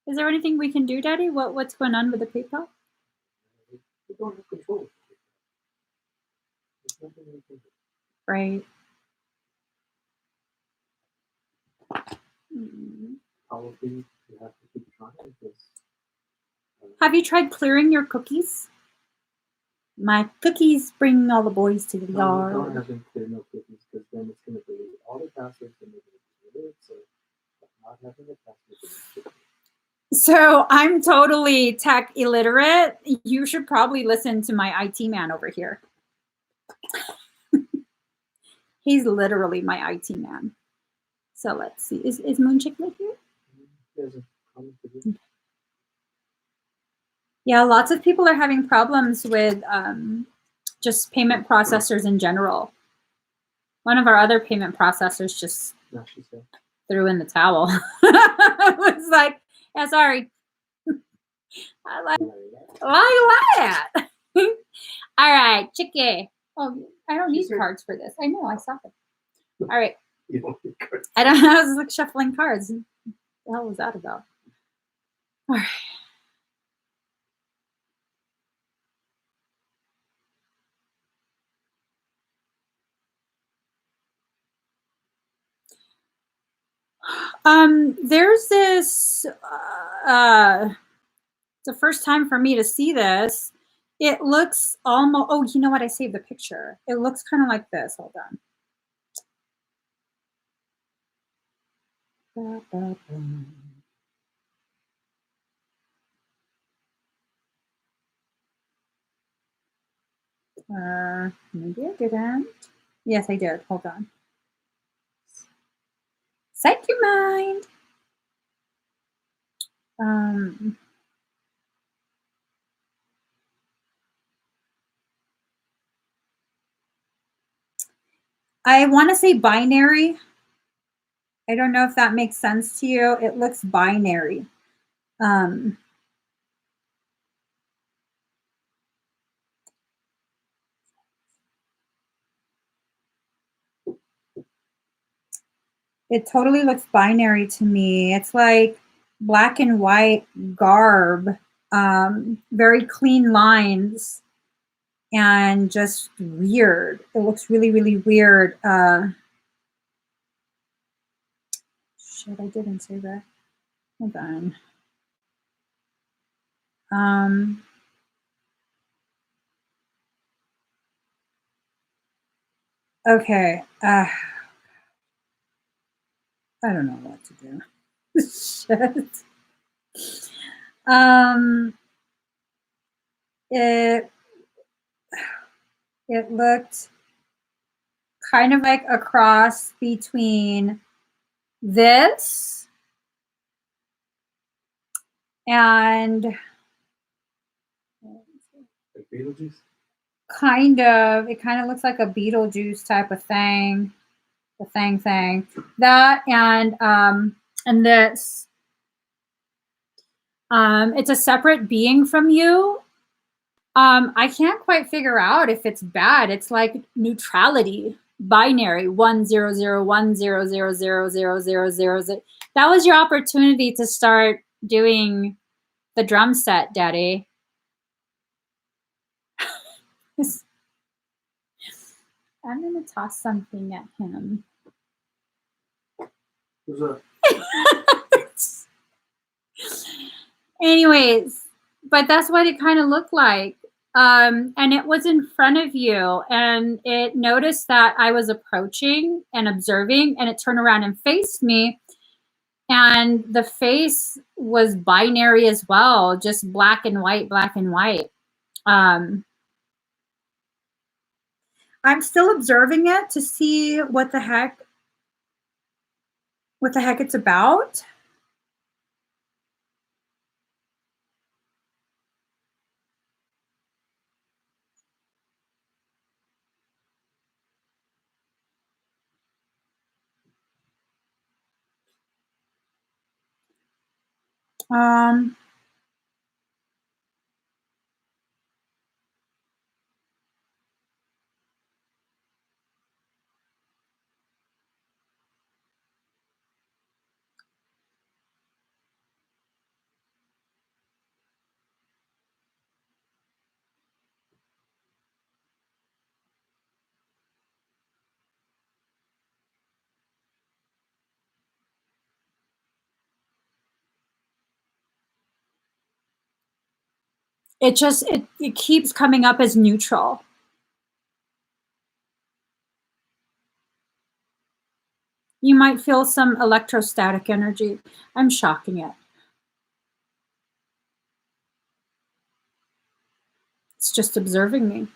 Is there anything we can do, Daddy? What's going on with the PayPal? We don't have control. Right. Probably you have to keep trying because. Have you tried clearing your cookies? My cookies bring all the boys to the yard. No, don't have them clear no cookies because then it's going to delete all the passwords and they're going to delete it. So not having the password. So I'm totally tech illiterate. You should probably listen to my IT man over here. He's literally my IT man. So let's see. Is Moon Chicklet here? There's a comment for you. Yeah, lots of people are having problems with just payment processors in general. One of our other payment processors just threw in the towel. It's like, yeah, sorry. I like that. All right, Chicky. Oh, I don't need cards for this. I know, I saw it. All right. You don't need cards. I was like shuffling cards. What the hell was that about? All right. There's this, it's the first time for me to see this. It looks almost, oh, you know what? I saved the picture. It looks kind of like this. Hold on. Maybe I didn't. Yes, I did. Hold on. Psych your mind. Um, I want to say binary. I don't know if that makes sense to you. It looks binary. Um, it totally looks binary to me. It's like black and white garb, very clean lines, and just weird. It looks really, really weird. Shit, I didn't say that. Hold on. Okay. I don't know what to do. Shit. Um, it it looked kind of like a cross between this and Like Beetlejuice? it kind of looks like a Beetlejuice type of thing. The thing. That and this. It's a separate being from you. I can't quite figure out if it's bad. It's like neutrality, binary, 10010000000. That was your opportunity to start doing the drum set, Daddy. I'm gonna toss something at him. Who's up? Anyways, but that's what it kind of looked like. And it was in front of you, and it noticed that I was approaching and observing, and it turned around and faced me. And the face was binary as well, just black and white, black and white. I'm still observing it to see what the heck it's about. It keeps coming up as neutral. You might feel some electrostatic energy. I'm shocking it. It's just observing me.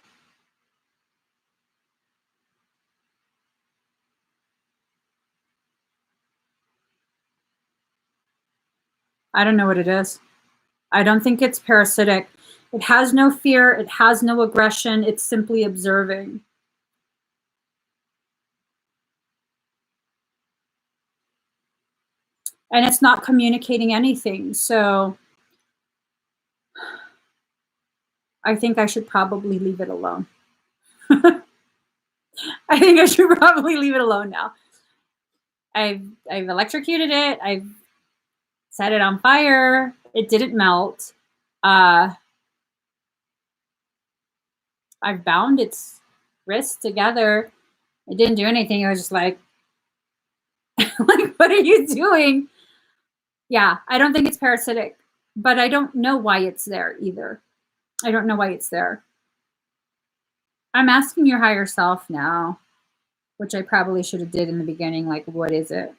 I don't know what it is. I don't think it's parasitic. It has no fear. It has no aggression. It's simply observing. And it's not communicating anything. So I think I should probably leave it alone. I think I should probably leave it alone now. I've electrocuted it. I've set it on fire. It didn't melt. I've bound its wrists together. It didn't do anything. It was just like, Like, what are you doing? Yeah, I don't think it's parasitic, but I don't know why it's there either. I don't know why it's there. I'm asking your higher self now, which I probably should have did in the beginning. Like, what is it?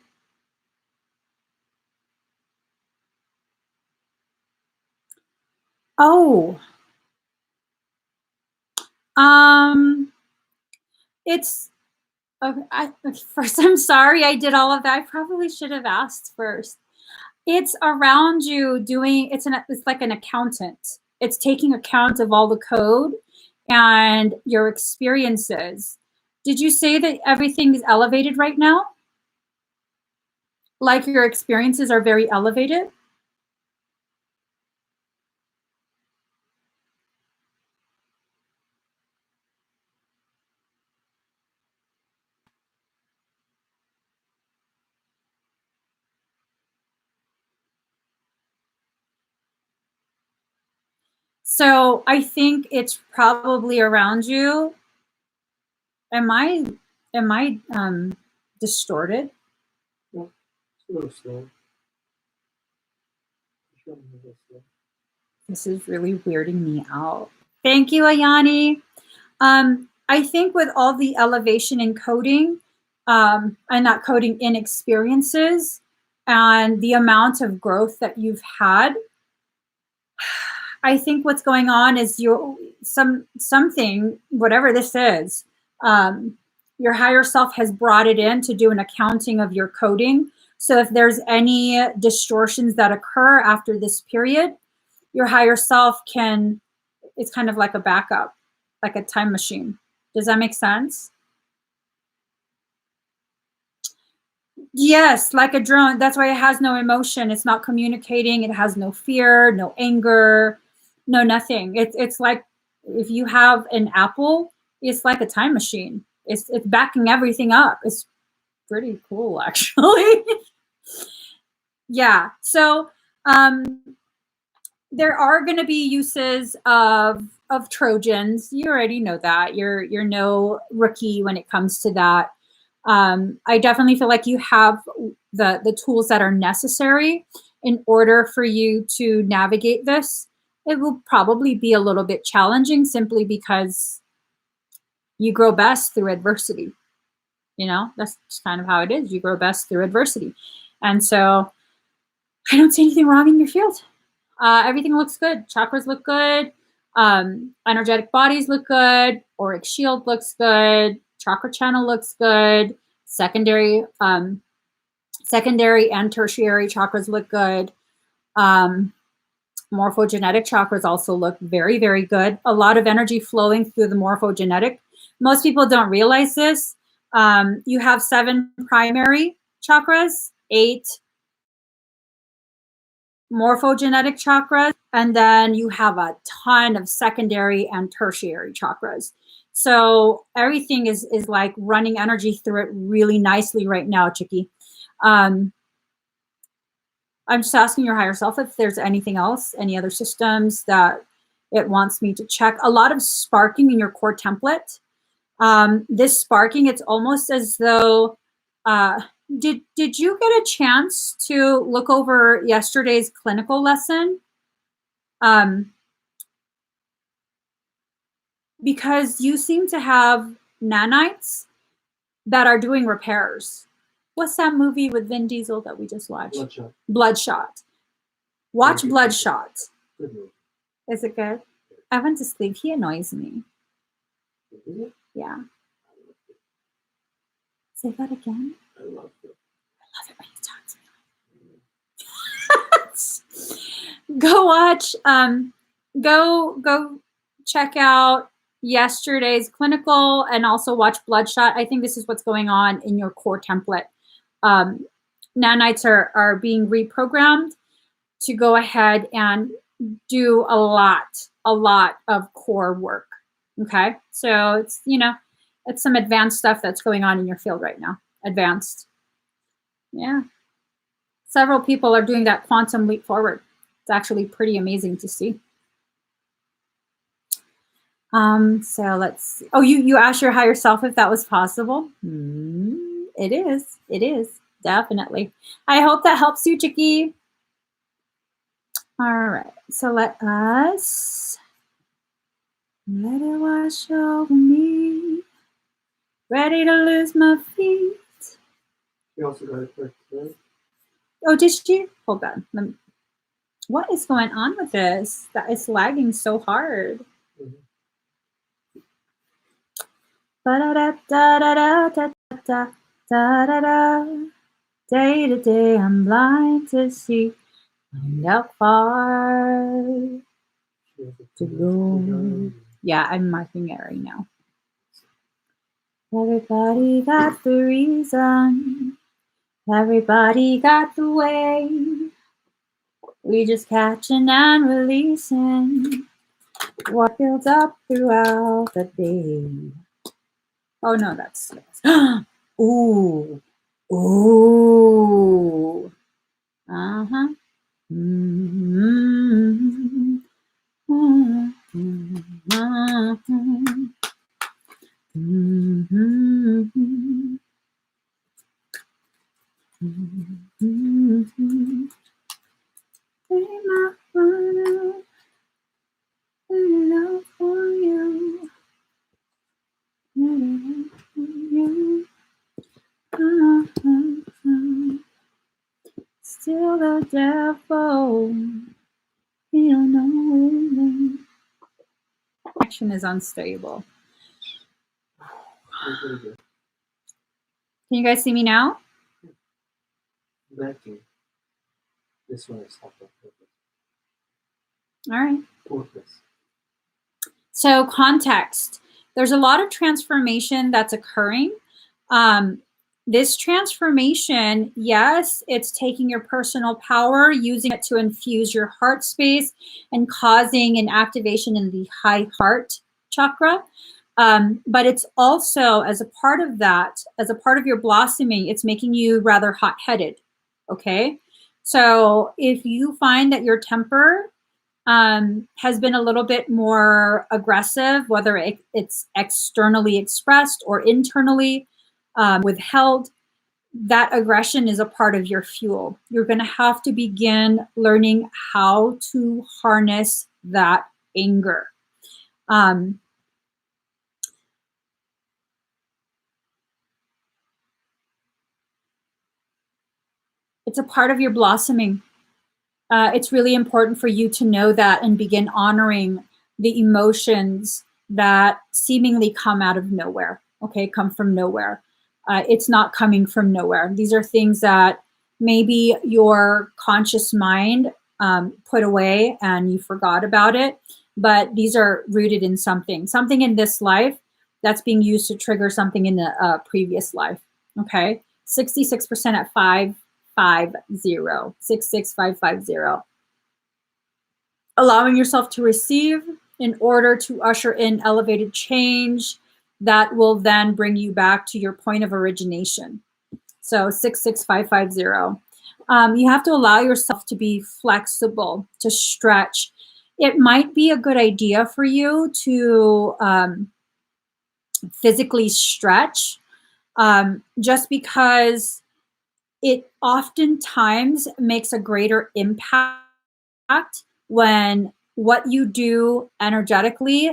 Oh, um, it's okay. First, I'm sorry I did all of that. I probably should have asked first. It's around you doing. It's like an accountant. It's taking account of all the code and your experiences. Did you say that everything is elevated right now? Like your experiences are very elevated? So I think it's probably around you. Am I distorted? No, it's a little slow. It's running a little slow. This is really weirding me out. Thank you, Ayani. I think with all the elevation in coding, and not coding in experiences, and the amount of growth that you've had, I think what's going on is something, whatever this is, your higher self has brought it in to do an accounting of your coding. So if there's any distortions that occur after this period, your higher self can, it's kind of like a backup, like a time machine. Does that make sense? Yes, like a drone. That's why it has no emotion. It's not communicating. It has no fear, no anger, no nothing. It's like if you have an Apple, it's like a time machine. It's backing everything up. It's pretty cool, actually. Yeah. So um, there are going to be uses of Trojans. You already know that. You're no rookie when it comes to that. I definitely feel like you have the tools that are necessary in order for you to navigate this. It will probably be a little bit challenging simply because you grow best through adversity. You know, that's just kind of how it is. You grow best through adversity. And so I don't see anything wrong in your field. Everything looks good. Chakras look good. Energetic bodies look good. Auric shield looks good. Chakra channel looks good. Secondary and tertiary chakras look good. Morphogenetic chakras also look very, very good. A lot of energy flowing through the morphogenetic. Most people don't realize this. You have 7 primary chakras, 8 morphogenetic chakras, and then you have a ton of secondary and tertiary chakras. So everything is like running energy through it really nicely right now, Chicky. I'm just asking your higher self if there's anything else, any other systems that it wants me to check. A lot of sparking in your core template. This sparking, it's almost as though did you get a chance to look over yesterday's clinical lesson? Because you seem to have nanites that are doing repairs. What's that movie with Vin Diesel that we just watched? Bloodshot. Bloodshot. Watch Good Bloodshot. movie. Is it good? I went to sleep. He annoys me. Is it? Yeah. Say that again. I love it. I love it when you talk to me. Go watch. Go check out yesterday's clinical and also watch Bloodshot. I think this is what's going on in your core template. Nanites are being reprogrammed to go ahead and do a lot of core work. Okay, so it's it's some advanced stuff that's going on in your field right now. Advanced, yeah. Several people are doing that quantum leap forward. It's actually pretty amazing to see. So let's see. Oh, you asked your higher self if that was possible. It is. It is. Definitely. I hope that helps you, Chicky. All right, so let it wash over me. Ready to lose my feet. You also got it correct today. Oh, did she? Hold on. What is going on with this? That is lagging so hard. Day to day, I'm blind to see. Find out far to go. Yeah, I'm marking it right now. Everybody got the reason. Everybody got the way. We just catching and releasing what builds up throughout the day. Oh no, that's ooh, ooh, uh-huh. Mm-hmm. Mm-hmm. Mm-hmm. Mm-hmm. Love for you. Still the devil. You know. Action is unstable. Can you guys see me now? Vacuum. This one is hot on purpose. All right. Purpose. So context. There's a lot of transformation that's occurring. This transformation, yes, it's taking your personal power, using it to infuse your heart space and causing an activation in the high heart chakra. But it's also, as a part of that, as a part of your blossoming, it's making you rather hot-headed, okay? So if you find that your temper has been a little bit more aggressive, whether it's externally expressed or internally withheld, that aggression is a part of your fuel. You're going to have to begin learning how to harness that anger. It's a part of your blossoming. It's really important for you to know that and begin honoring the emotions that seemingly come out of nowhere, okay, come from nowhere. It's not coming from nowhere. These are things that maybe your conscious mind put away and you forgot about it, but these are rooted in something in this life that's being used to trigger something in the previous life, okay? 66% at 66550. Allowing yourself to receive in order to usher in elevated change that will then bring you back to your point of origination. So 66550. You have to allow yourself to be flexible, to stretch. It might be a good idea for you to physically stretch just because it oftentimes makes a greater impact when what you do energetically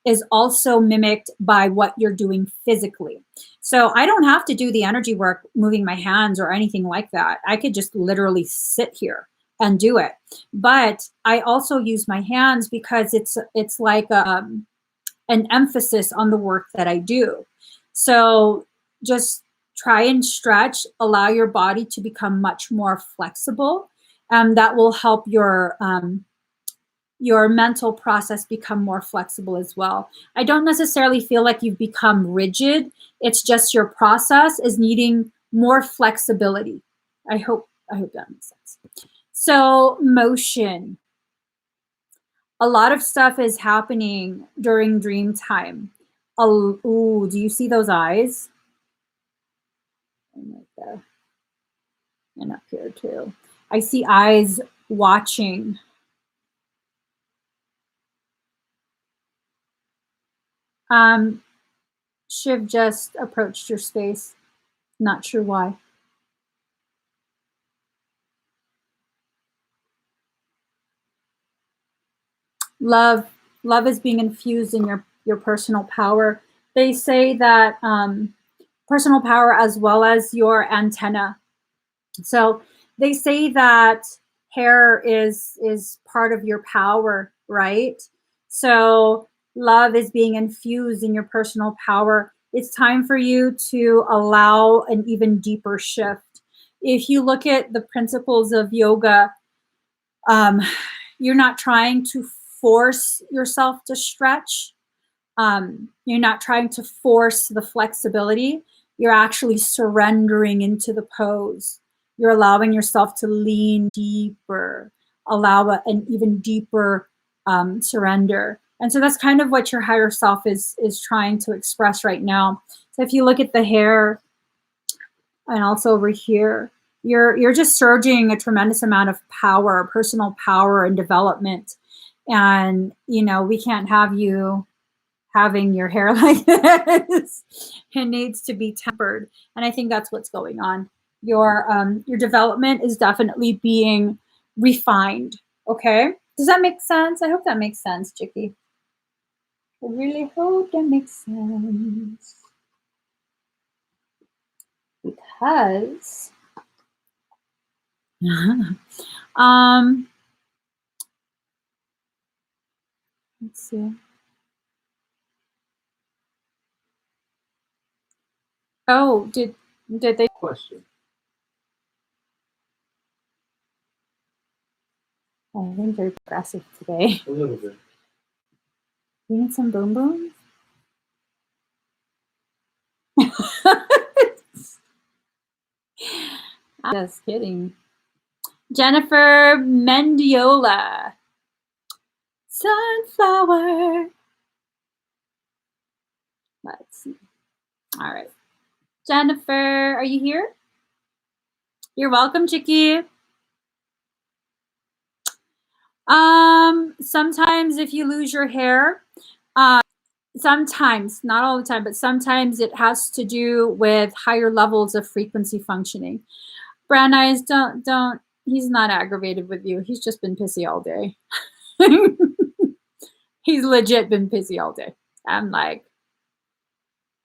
is also mimicked by what you're doing physically. So I don't have to do the energy work moving my hands or anything like that. I could just literally sit here and do it. But I also use my hands because it's like an emphasis on the work that I do. So just try and stretch, allow your body to become much more flexible. That will help your mental process become more flexible as well. I don't necessarily feel like you've become rigid. It's just your process is needing more flexibility. I hope that makes sense. So motion. A lot of stuff is happening during dream time. Ooh, do you see those eyes? And right there. And up here too. I see eyes watching. Shiv just approached your space. Not sure why. Love, love is being infused in your personal power. They say that personal power as well as your antenna. So they say that hair is part of your power, right? So love is being infused in your personal power. It's time for you to allow an even deeper shift. If you look at the principles of yoga, um, you're not trying to force yourself to stretch. You're not trying to force the flexibility. You're actually surrendering into the pose. You're allowing yourself to lean deeper, allow an even deeper surrender. And so that's kind of what your higher self is trying to express right now. So if you look at the hair and also over here, you're just surging a tremendous amount of power, personal power and development. And we can't have you having your hair like this. It needs to be tempered. And I think that's what's going on. Your development is definitely being refined. Okay. Does that make sense? I hope that makes sense, Chicky. I really hope that makes sense. Because let's see. Oh, did they Question. Oh, I've been very aggressive today. A little bit. You need some boom boom? Just kidding. Jennifer Mendiola. Sunflower. Let's see. All right. Jennifer, are you here? You're welcome, Chicky. Sometimes if you lose your hair, sometimes, not all the time, but sometimes it has to do with higher levels of frequency functioning. Brown eyes, don't, he's not aggravated with you. He's just been pissy all day. He's legit been pissy all day. I'm like,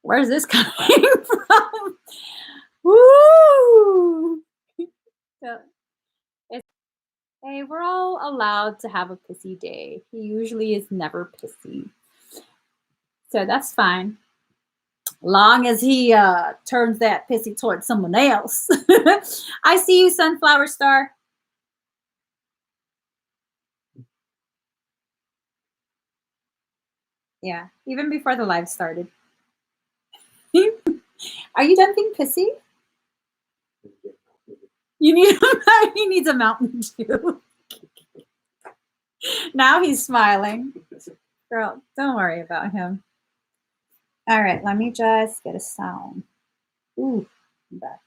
where's this coming from? Woo! So, hey, we're all allowed to have a pissy day. He usually is never pissy. So that's fine. Long as he turns that pissy towards someone else. I see you, Sunflower Star. Yeah, even before the live started. Are you done being pissy? You need he needs a Mountain Dew. Now he's smiling. Girl, don't worry about him. All right, let me just get a sound. Ooh, I'm back.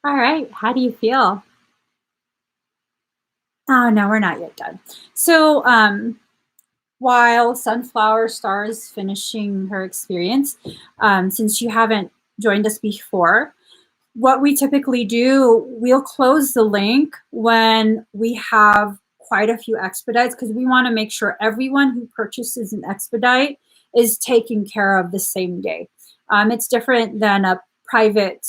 All right. How do you feel? Oh, no, we're not yet done. So, while Sunflower Star is finishing her experience, since you haven't joined us before, what we typically do, we'll close the link when we have quite a few expedites because we want to make sure everyone who purchases an expedite is taken care of the same day. It's different than a private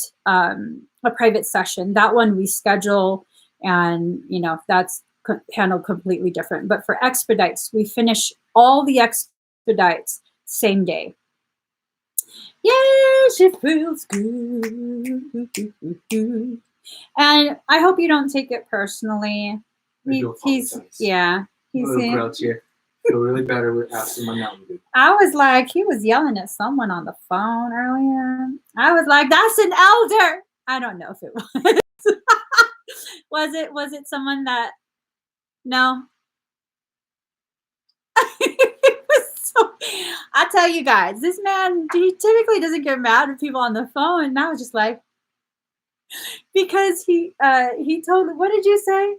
session. That one we schedule, and that's handled completely different. But for expedites, we finish all the expedites same day. Yes, it feels good. And I hope you don't take it personally. He's yeah. He's a little grouchy. Feel really better with asking my Mountain Dew. I was like, he was yelling at someone on the phone earlier. I was like, that's an elder. I don't know if it was. Was it someone that no? I tell you guys, this man, he typically doesn't get mad at people on the phone. And I was just like, because he told, what did you say?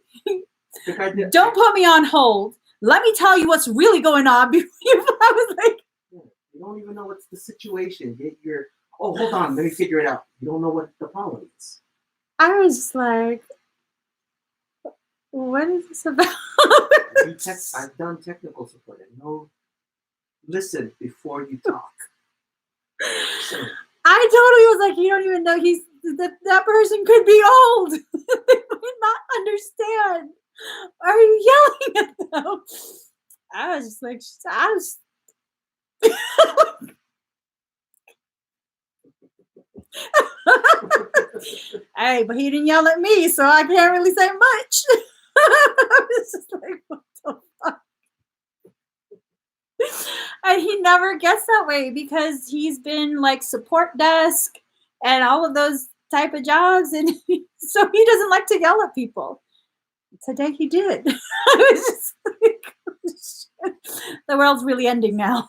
Don't put me on hold. Let me tell you what's really going on. I was like, you don't even know what's the situation. Hold on, let me figure it out. You don't know what the problem is. I was just like, what is this about? I've done technical support. I know. Listen before you talk. So. I totally was like, you don't even know that person could be old. They might not understand. Are you yelling at them? I was just like, hey, but he didn't yell at me, so I can't really say much. I was just like, what the fuck? And he never gets that way because he's been like support desk and all of those type of jobs, and so he doesn't like to yell at people. Today he did. I was just like, oh, the world's really ending now.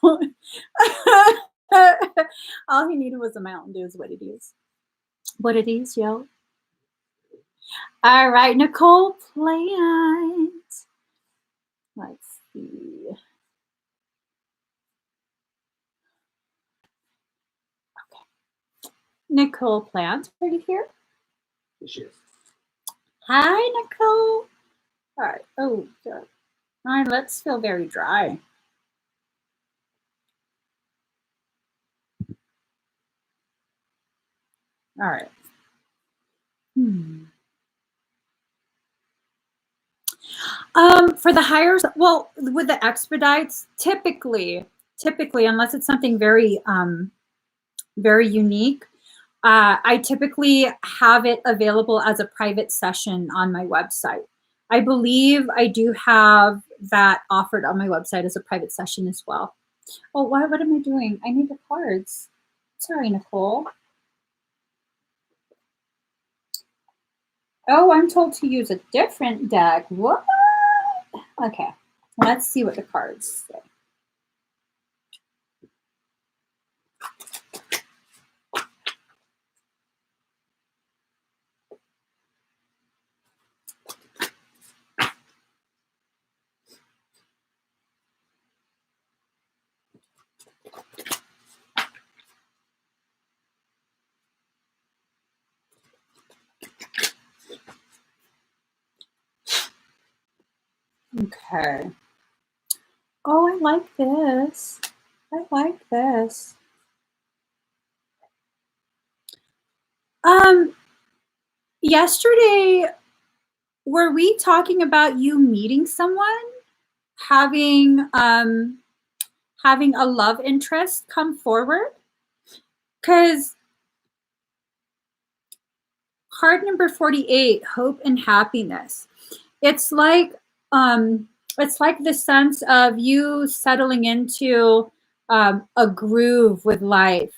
All he needed was a Mountain Dew is what it is. What it is, yo. All right, Nicole Plant. Let's see. Okay. Nicole Plant, are you here? She is. Hi, Nicole. All right. Oh, God. My lips feel very dry. All right. For the hires, well, with the expedites, typically, unless it's something very, very unique, I typically have it available as a private session on my website. I believe I do have that offered on my website as a private session as well. Oh, what am I doing? I need the cards. Sorry, Nicole. Oh, I'm told to use a different deck. What? Okay, let's see what the cards say. Okay. Oh, I like this. I like this. Yesterday, were we talking about you meeting someone, having a love interest come forward? Because card number 48, hope and happiness. It's like the sense of you settling into a groove with life.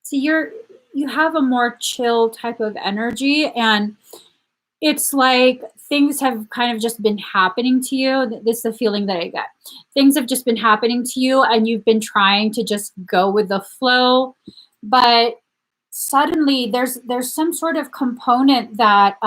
So you have a more chill type of energy, and it's like things have kind of just been happening to you. This is the feeling that I get. Things have just been happening to you, and you've been trying to just go with the flow, but suddenly there's some sort of component that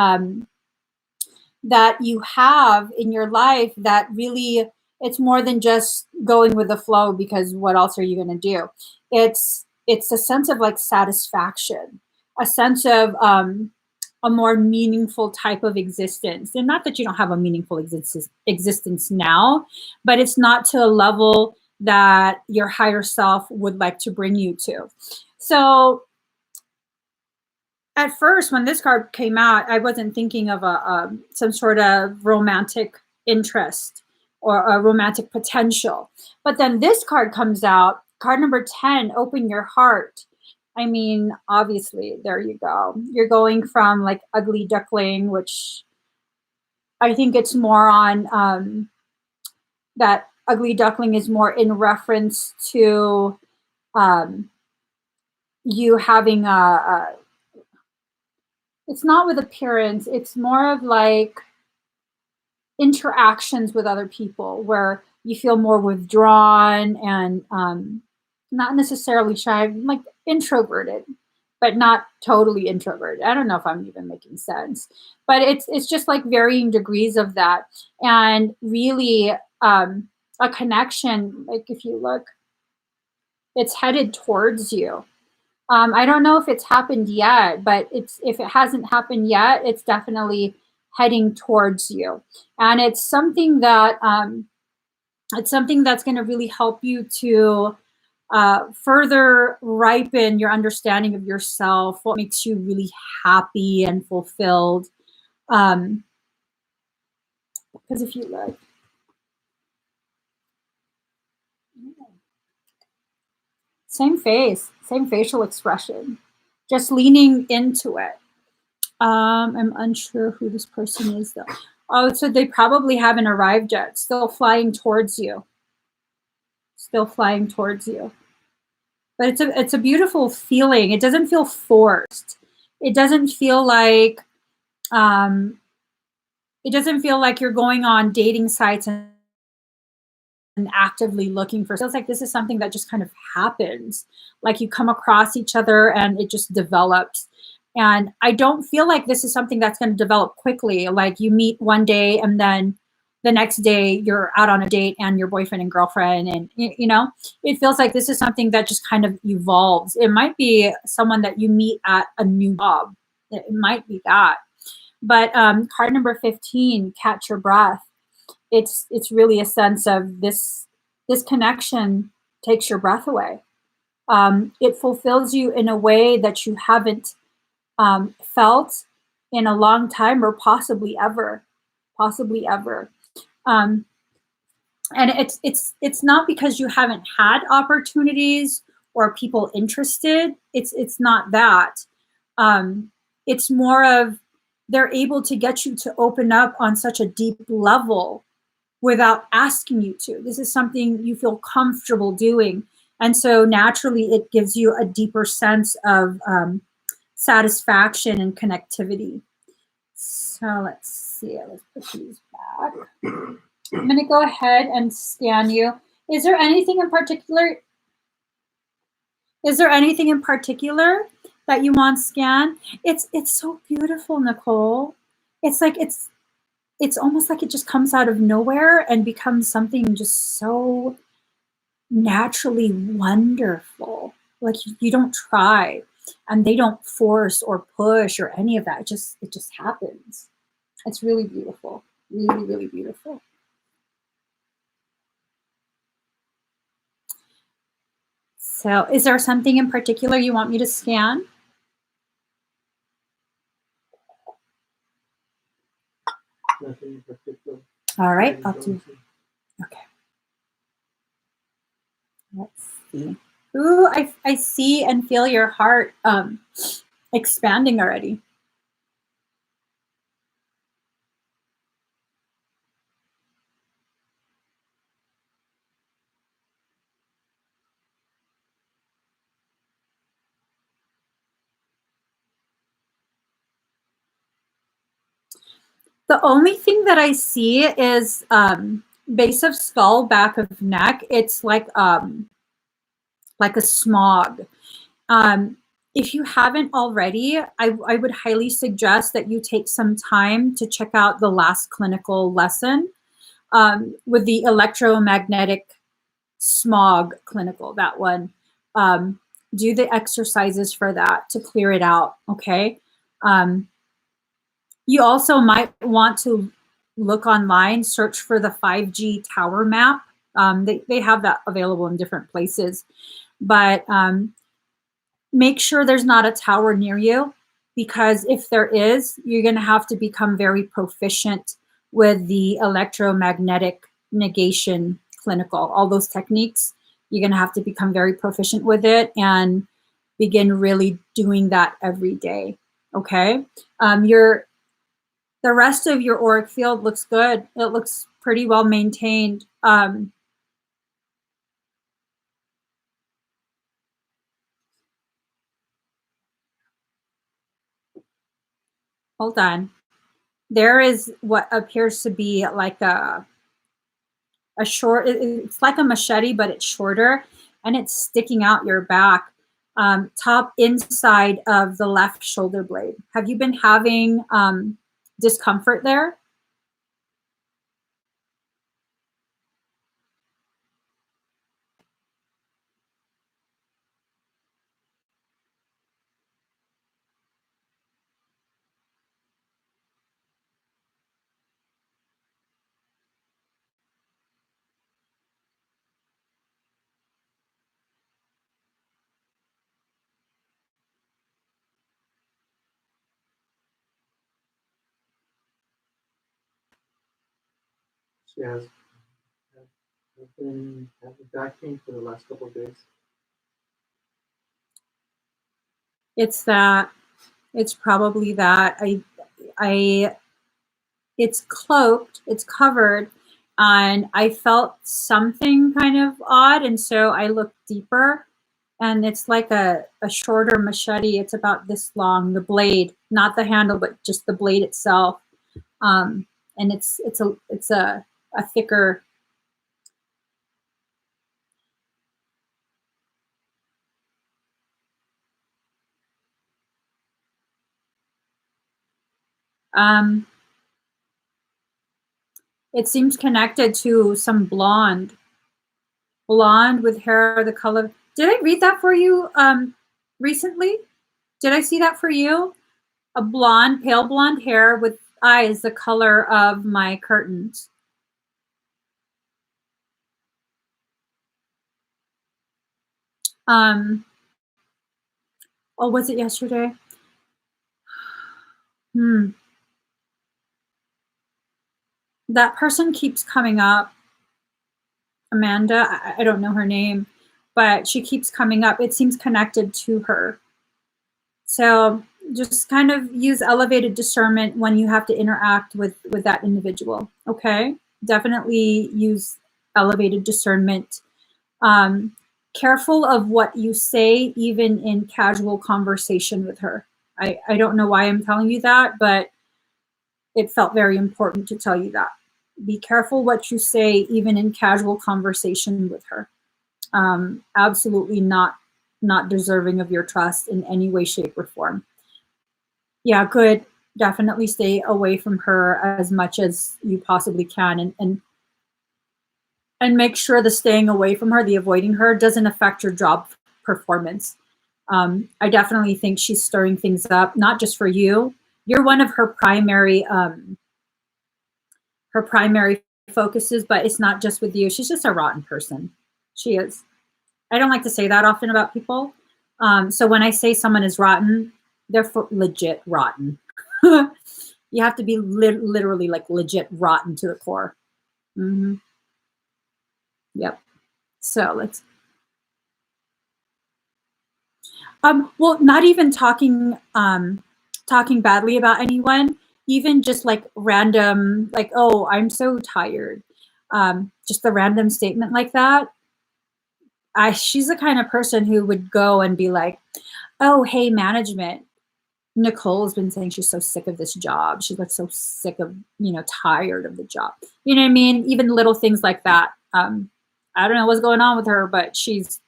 that you have in your life that really, it's more than just going with the flow, because what else are you going to do? It's a sense of like satisfaction, a sense of a more meaningful type of existence. And not that you don't have a meaningful existence now, but it's not to a level that your higher self would like to bring you to. So at first, when this card came out, I wasn't thinking of a some sort of romantic interest or a romantic potential. But then this card comes out, card number 10, open your heart. I mean, obviously, there you go. You're going from like ugly duckling, which I think it's more on that ugly duckling is more in reference to um, you having a, it's not with appearance, it's more of like interactions with other people where you feel more withdrawn and not necessarily shy, like introverted, but not totally introverted. I don't know if I'm even making sense, but it's just like varying degrees of that, and really a connection. Like if you look, it's headed towards you. I don't know if it's happened yet, but if it hasn't happened yet, it's definitely heading towards you, and it's something that's going to really help you to further ripen your understanding of yourself, what makes you really happy and fulfilled. Because if you look, same face, same facial expression, just leaning into it. I'm unsure who this person is though. Oh, so they probably haven't arrived yet. Still flying towards you. Still flying towards you. But it's a beautiful feeling. It doesn't feel forced. It doesn't feel like um, you're going on dating sites and actively looking for. It feels like this is something that just kind of happens. Like you come across each other and it just develops. And I don't feel like this is something that's going to develop quickly. Like you meet one day and then the next day you're out on a date and your boyfriend and girlfriend. And, you know, it feels like this is something that just kind of evolves. It might be someone that you meet at a new job. It might be that. But card number 15, catch your breath. It's really a sense of this connection takes your breath away. It fulfills you in a way that you haven't felt in a long time, or possibly ever, possibly ever. Um, and it's not because you haven't had opportunities or people interested. It's not that. It's more of they're able to get you to open up on such a deep level without asking you to. This is something you feel comfortable doing. And so naturally, it gives you a deeper sense of satisfaction and connectivity. So let's see. Let's put these back. I'm going to go ahead and scan you. Is there anything in particular? Is there anything in particular that you want scanned? It's so beautiful, Nicole. It's like it's almost like it just comes out of nowhere and becomes something just so naturally wonderful. Like you don't try and they don't force or push or any of that. It just happens. It's really beautiful. Really, really beautiful. So is there something in particular you want me to scan? Nothing in particular. All right, I'll do. Okay. Let's see. Ooh, I see and feel your heart expanding already. The only thing that I see is base of skull, back of neck. It's like a smog. Um, If you haven't already, I would highly suggest that you take some time to check out the last clinical lesson with the electromagnetic smog clinical, that one. Um, do the exercises for that to clear it out, okay? Um, you also might want to look online, search for the 5G tower map. They have that available in different places, but make sure there's not a tower near you, because if there is, you're going to have to become very proficient with the electromagnetic negation clinical, all those techniques. You're going to have to become very proficient with it and begin really doing that every day. Okay. Your The rest of your auric field looks good. It looks pretty well maintained. Hold on. There is what appears to be like a short, it's like a machete, but it's shorter and it's sticking out your back, top inside of the left shoulder blade. Have you been having discomfort there? She has. I've been having back pain for the last couple of days. It's that. It's probably that. I, it's cloaked, it's covered, and I felt something kind of odd, and so I looked deeper, and it's like a shorter machete. It's about this long, the blade, not the handle, but just the blade itself. And it's a thicker. Um, it seems connected to some blonde with hair the color. Did I read that for you recently? Did I see that for you? A blonde, pale blonde hair with eyes the color of my curtains. Um, oh, was it yesterday? Hmm. That person keeps coming up. Amanda, I don't know her name, but she keeps coming up. It seems connected to her. So just kind of use elevated discernment when you have to interact with that individual. Okay, definitely use elevated discernment. Um, Careful of what you say, even in casual conversation with her. I don't know why I'm telling you that, but it felt very important to tell you that. Be careful what you say, even in casual conversation with her. Absolutely not deserving of your trust in any way, shape, or form. Yeah, good. Definitely stay away from her as much as you possibly can, and make sure the staying away from her, the avoiding her, doesn't affect your job performance. I definitely think she's stirring things up, not just for you. You're one of her primary focuses, but it's not just with you. She's just a rotten person. She is. I don't like to say that often about people. So when I say someone is rotten, they're legit rotten. You have to be literally like legit rotten to the core. Hmm. Yep. So let's. Well, not even talking badly about anyone, even just like random, like, oh, I'm so tired. Just a random statement like that. She's the kind of person who would go and be like, oh, hey, management. Nicole's been saying she's so sick of this job. She's like so sick of, tired of the job. You know what I mean? Even little things like that. I don't know what's going on with her, but she's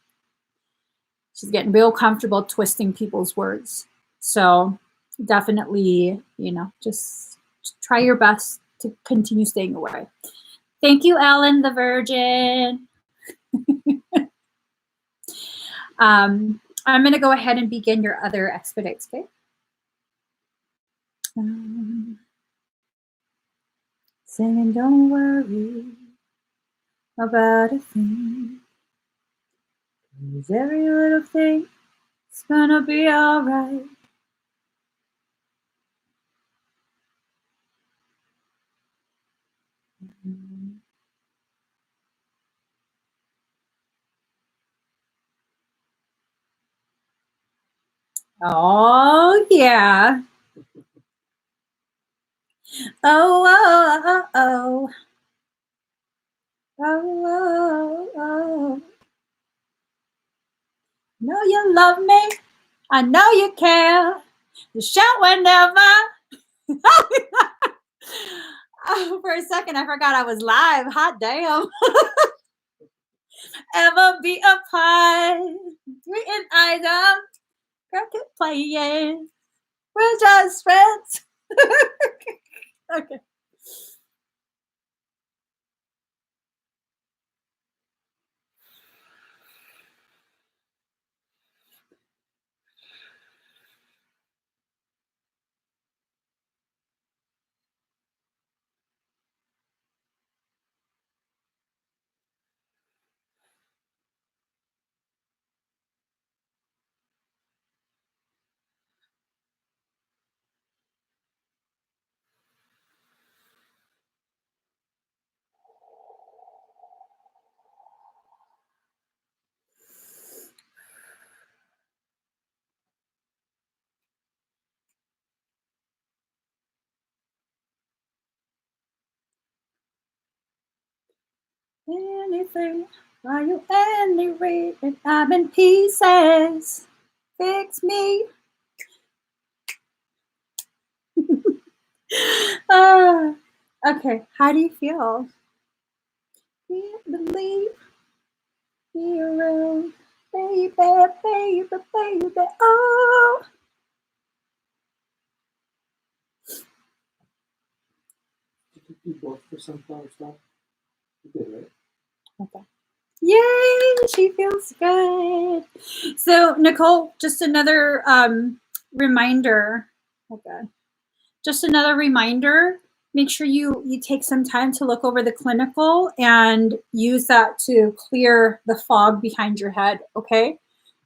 She's getting real comfortable twisting people's words. So definitely, just try your best to continue staying away. Thank you, Ellen the Virgin. I'm going to go ahead and begin your other expedites, okay? Saying don't worry about a thing, 'cause every little thing is gonna be alright. Oh yeah. Oh, oh, oh, oh, oh, oh. Know you love me. I know you care. You shout whenever. Oh, for a second, I forgot I was live. Hot damn. Ever be apart? We an item. Girl, keep playing. We're just friends. Okay. Anything while you any read and I'm in pieces. Fix me. Okay, how do you feel? Can't believe you're around, baby, baby, baby. Oh. Did you do both for sunflower stuff? You did, right? Okay. Yay, she feels good. So, Nicole, just another reminder. Okay. Just another reminder. Make sure you take some time to look over the clinical and use that to clear the fog behind your head, okay?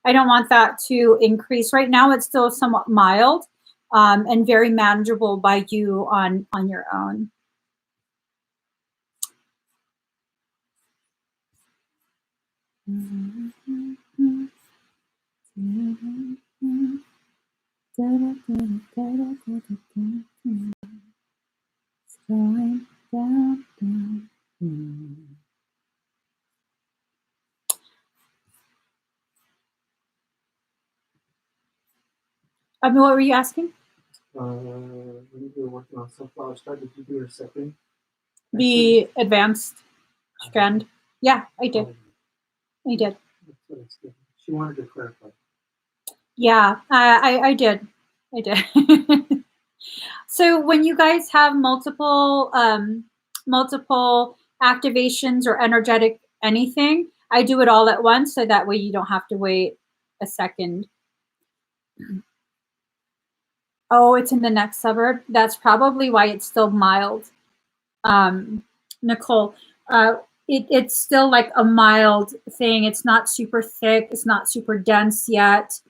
I don't want that to increase. Right now, it's still somewhat mild and very manageable by you on your own. Going down, down. What were you asking? When you were working on sunflower star, did you do her second? The advanced strand. Yeah, I did. I did. She wanted to clarify. Yeah, I did. I did. So when you guys have multiple activations or energetic anything, I do it all at once, so that way you don't have to wait a second. Oh, it's in the next suburb. That's probably why it's still mild. Nicole, it's still like a mild thing. It's not super thick. It's not super dense yet.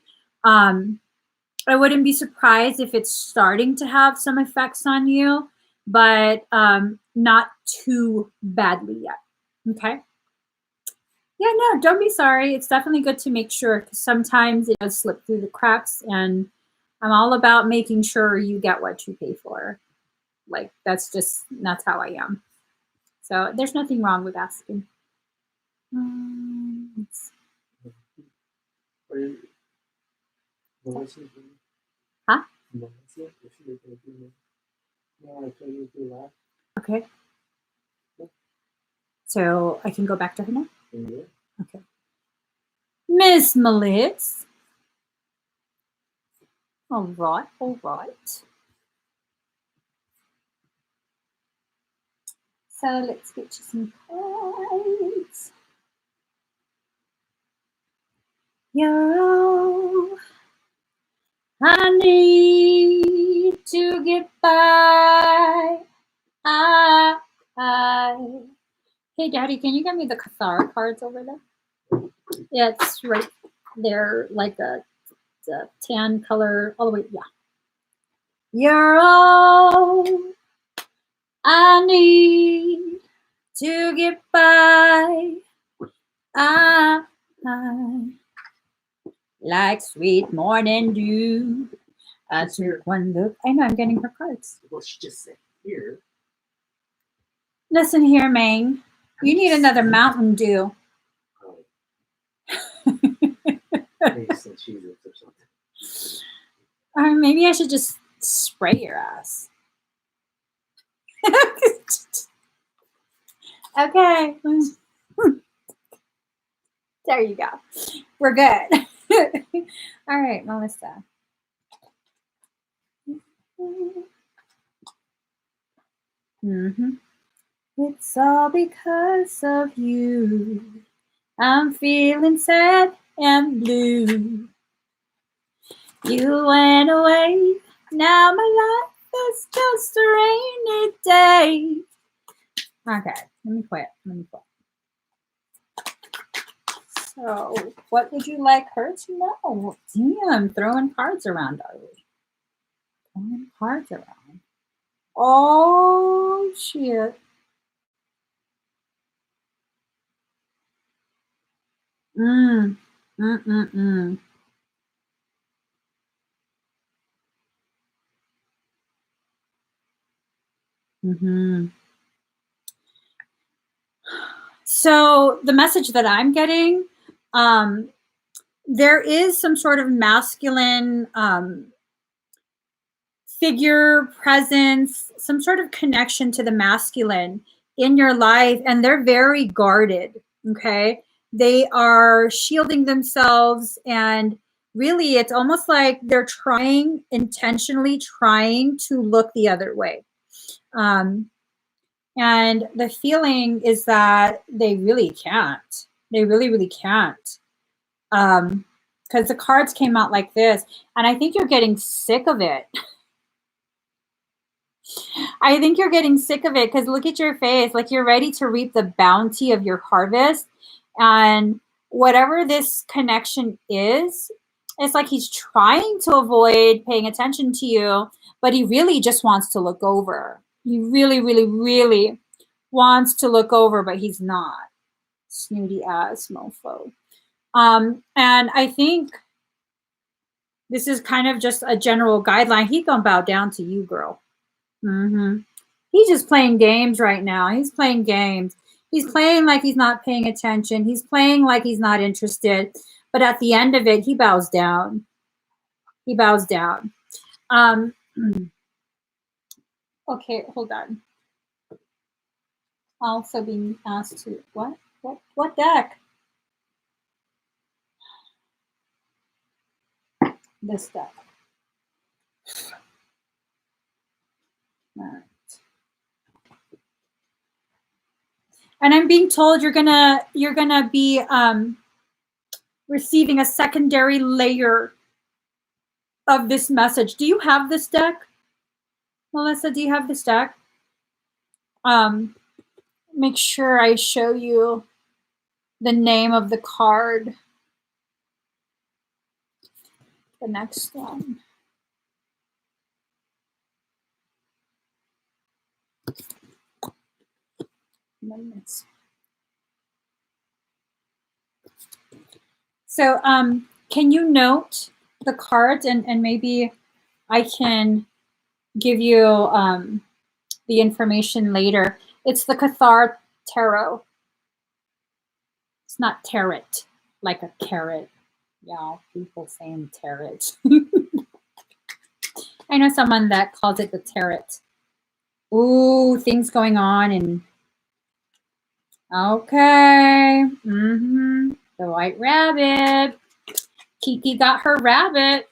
I wouldn't be surprised if it's starting to have some effects on you, but not too badly yet. Okay. Yeah, no, don't be sorry. It's definitely good to make sure, because sometimes it does slip through the cracks, and I'm all about making sure you get what you pay for. Like, that's how I am. So there's nothing wrong with asking. Huh? Okay. So I can go back to her now? Yeah. Okay. Miss Melissa. All right, all right. So let's get you some cards. Yo, I need to get by. Hey, Daddy, can you get me the Cathar cards over there? Yeah, it's right there, like a tan color, all the way, yeah. You're all I need to get by. I like sweet morning dew. I took one look. I know, I'm getting her cards. Well, she just said here. Listen here, Mang. You need another Mountain Dew. Oh. Maybe some Cheez-Its or something. Or maybe I should just spray your ass. Okay. There you go. We're good. All right, Melissa. It's all because of you. I'm feeling sad and blue. You went away. Now my life is just a rainy day. Okay, let me quit. So, what would you like her to know? Damn, throwing cards around, are we? Throwing cards around. Oh, shit. So the message that I'm getting, there is some sort of masculine figure, presence, some sort of connection to the masculine in your life, and they're very guarded, okay? They are shielding themselves, and really it's almost like they're intentionally trying to look the other way. And the feeling is that they really can't. They really, really can't. Because the cards came out like this, and I think you're getting sick of it. I think you're getting sick of it because look at your face. Like you're ready to reap the bounty of your harvest. And whatever this connection is, it's like he's trying to avoid paying attention to you, but he really just wants to look over. He really, really, really wants to look over, but he's not. Snooty ass mofo. And I think this is kind of just a general guideline. He gonna bow down to you, girl. He's just playing games right now. He's playing games. He's playing like he's not paying attention. He's playing like he's not interested. But at the end of it, he bows down. He bows down. Okay, hold on. Also being asked to what deck? This deck. All right. And I'm being told you're gonna be receiving a secondary layer of this message. Do you have this deck? Melissa, do you have this deck? Make sure I show you the name of the card. The next one. So can you note the cards and maybe I can give you the information later. It's the Cathar Tarot. It's not tarot, like a carrot. Yeah, people saying tarot. I know someone that calls it the tarot. Ooh, things going on and okay. The white rabbit. Kiki got her rabbit.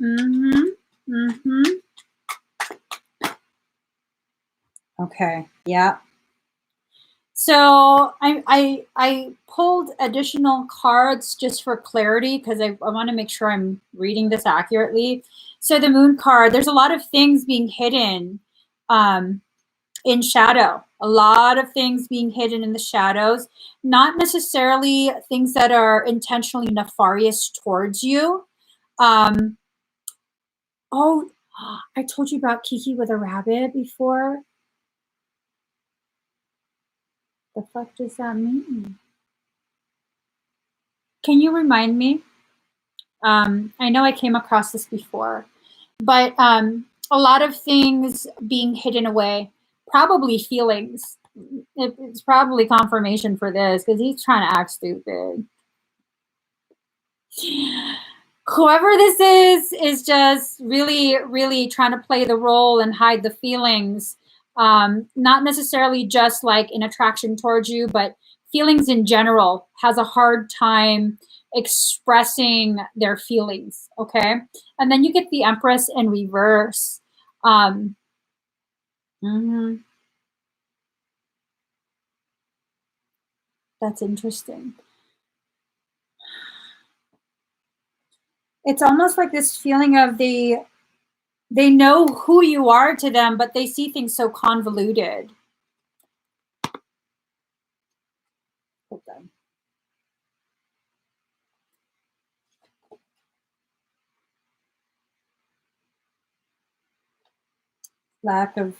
Okay, yeah. So I pulled additional cards just for clarity because I want to make sure I'm reading this accurately. So the moon card, there's a lot of things being hidden in shadow. A lot of things being hidden in the shadows, not necessarily things that are intentionally nefarious towards you. Oh, I told you about Kiki with a rabbit before. The fuck does that mean? Can you remind me? I know I came across this before, but a lot of things being hidden away, probably feelings. It's probably confirmation for this because he's trying to act stupid. Whoever this is just really, really trying to play the role and hide the feelings. Not necessarily just like an attraction towards you, but feelings in general, has a hard time expressing their feelings, okay? And then you get the Empress in reverse. That's interesting. It's almost like this feeling of they know who you are to them, but they see things so convoluted. Okay. Lack of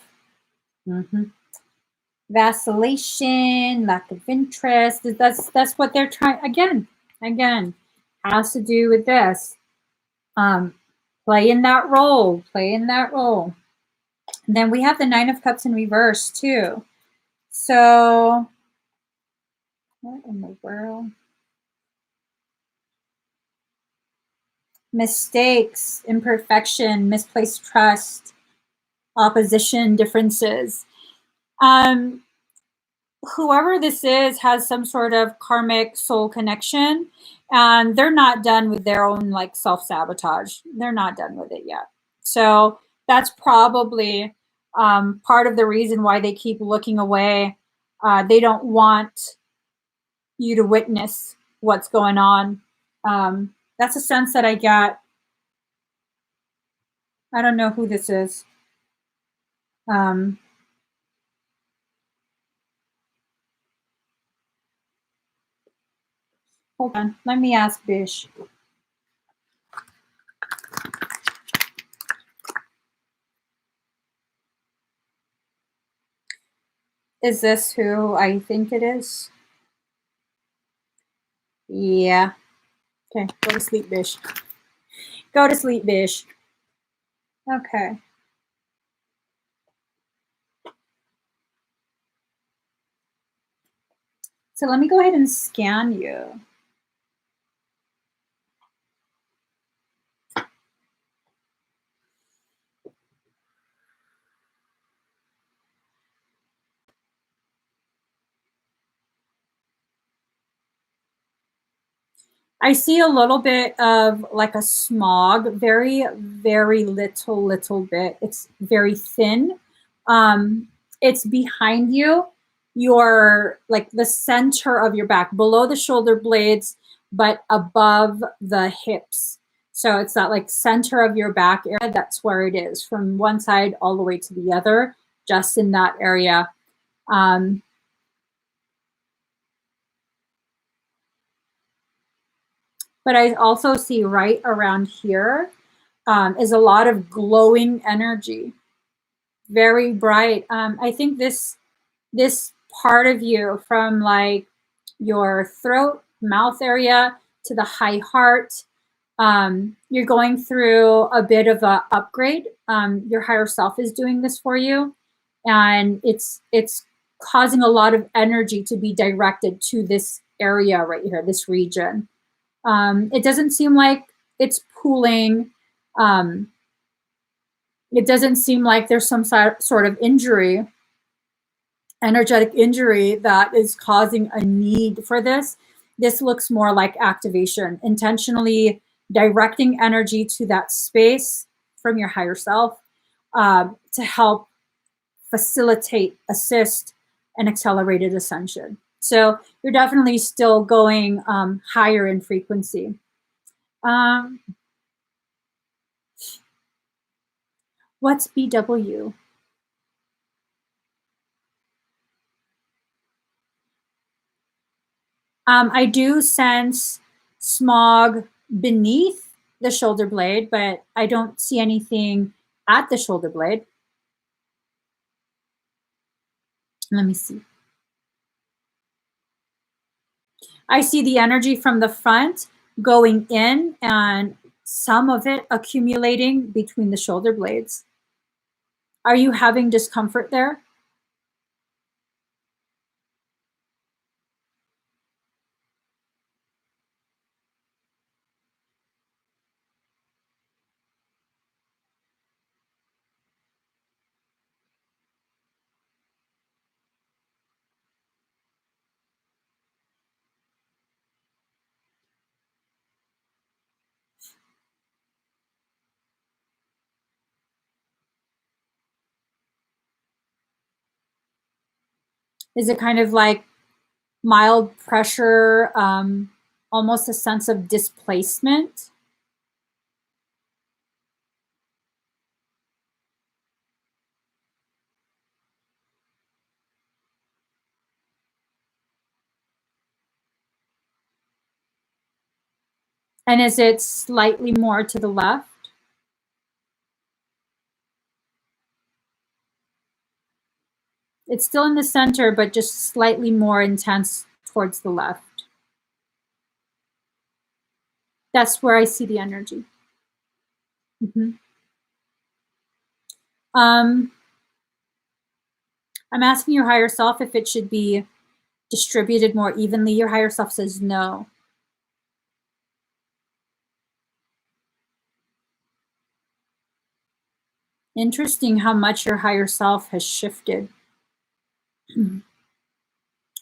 vacillation, lack of interest. That's what they're trying. Again, has to do with this. Play in that role. And then we have the Nine of Cups in reverse too. So, what in the world? Mistakes, imperfection, misplaced trust, opposition, differences. Whoever this is has some sort of karmic soul connection, and they're not done with their own like self-sabotage. They're not done with it yet. So that's probably part of the reason why they keep looking away. They don't want you to witness what's going on. That's a sense that I get. I don't know who this is. Hold on, let me ask Bish. Is this who I think it is? Yeah. Okay, go to sleep, Bish. Go to sleep, Bish. Okay. So let me go ahead and scan you. I see a little bit of like a smog, very, very little bit. It's very thin. It's behind you. You're like the center of your back, below the shoulder blades, but above the hips. So it's that like center of your back area. That's where it is, from one side all the way to the other, just in that area. But I also see right around here is a lot of glowing energy, very bright. I think this part of you, from like your throat, mouth area to the high heart, you're going through a bit of a upgrade. Your higher self is doing this for you, and it's causing a lot of energy to be directed to this area right here, this region. It doesn't seem like it's pooling. It doesn't seem like there's some sort of injury, energetic injury, that is causing a need for this. This looks more like activation, intentionally directing energy to that space from your higher self to help facilitate, assist, and accelerated ascension. So you're definitely still going higher in frequency. What's BW? I do sense smog beneath the shoulder blade, but I don't see anything at the shoulder blade. Let me see. I see the energy from the front going in and some of it accumulating between the shoulder blades. Are you having discomfort there? Is it kind of like mild pressure, almost a sense of displacement? And is it slightly more to the left? It's still in the center, but just slightly more intense towards the left. That's where I see the energy. Mm-hmm. I'm asking your higher self if it should be distributed more evenly. Your higher self says no. Interesting how much your higher self has shifted.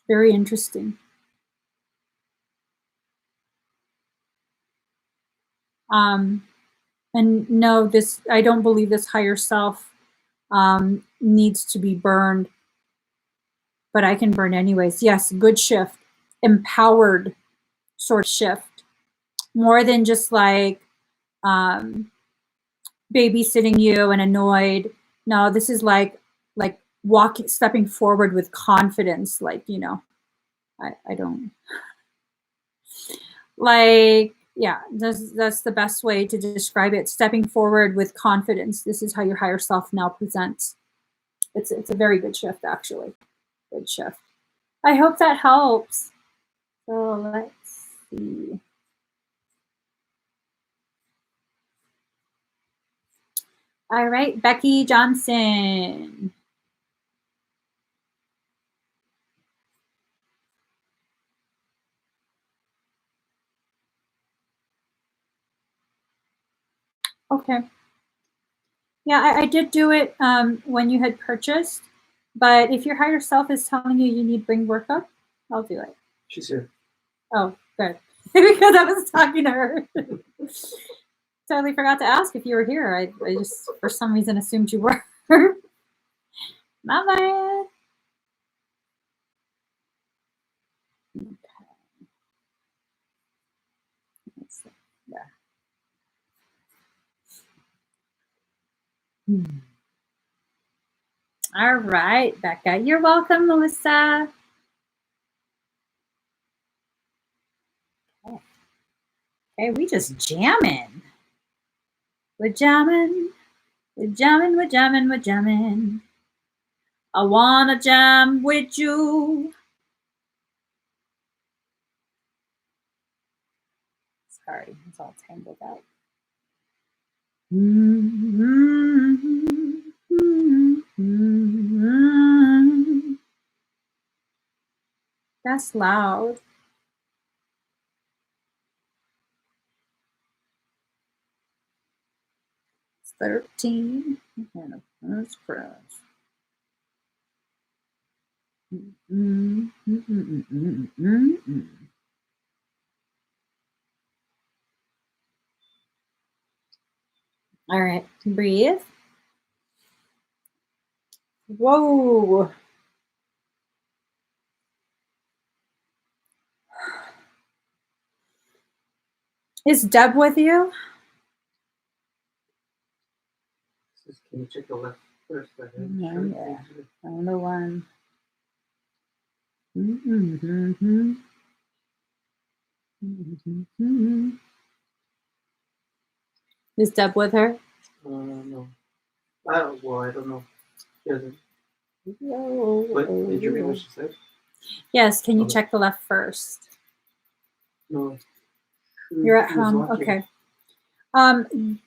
Very interesting. And no, I don't believe this higher self needs to be burned, but I can burn anyways. Yes, good shift, empowered sort of shift, more than just like babysitting you and annoyed. No, this is like stepping forward with confidence. Like, you know, I don't like, yeah, that's the best way to describe it. Stepping forward with confidence. This is how your higher self now presents. It's a very good shift, actually. Good shift. I hope that helps. So let's see. All right, Becky Johnson. Okay. Yeah, I did do it when you had purchased, but if your higher self is telling you you need bring work up, I'll do it. She's here. Oh, good. Because I was talking to her. Totally forgot to ask if you were here. I just, for some reason, assumed you were. My bad. Okay. Let's see. There. All right, Becca. You're welcome, Melissa. Okay, we just jamming. We're jamming. We're jamming, we're jamming, we're jamming. I wanna jam with you. Sorry, it's all tangled up. That's loud. It's 13 and a first press. All right, breathe. Whoa. Is Deb with you? Can you check the left first? I have Yeah. On the one. Mm-hmm. Mm-hmm. Is Deb with her? No. I don't know. She hasn't. Whoa. What did you read what she said? Yes, can you Okay. check the left first? No. You're at home? Okay.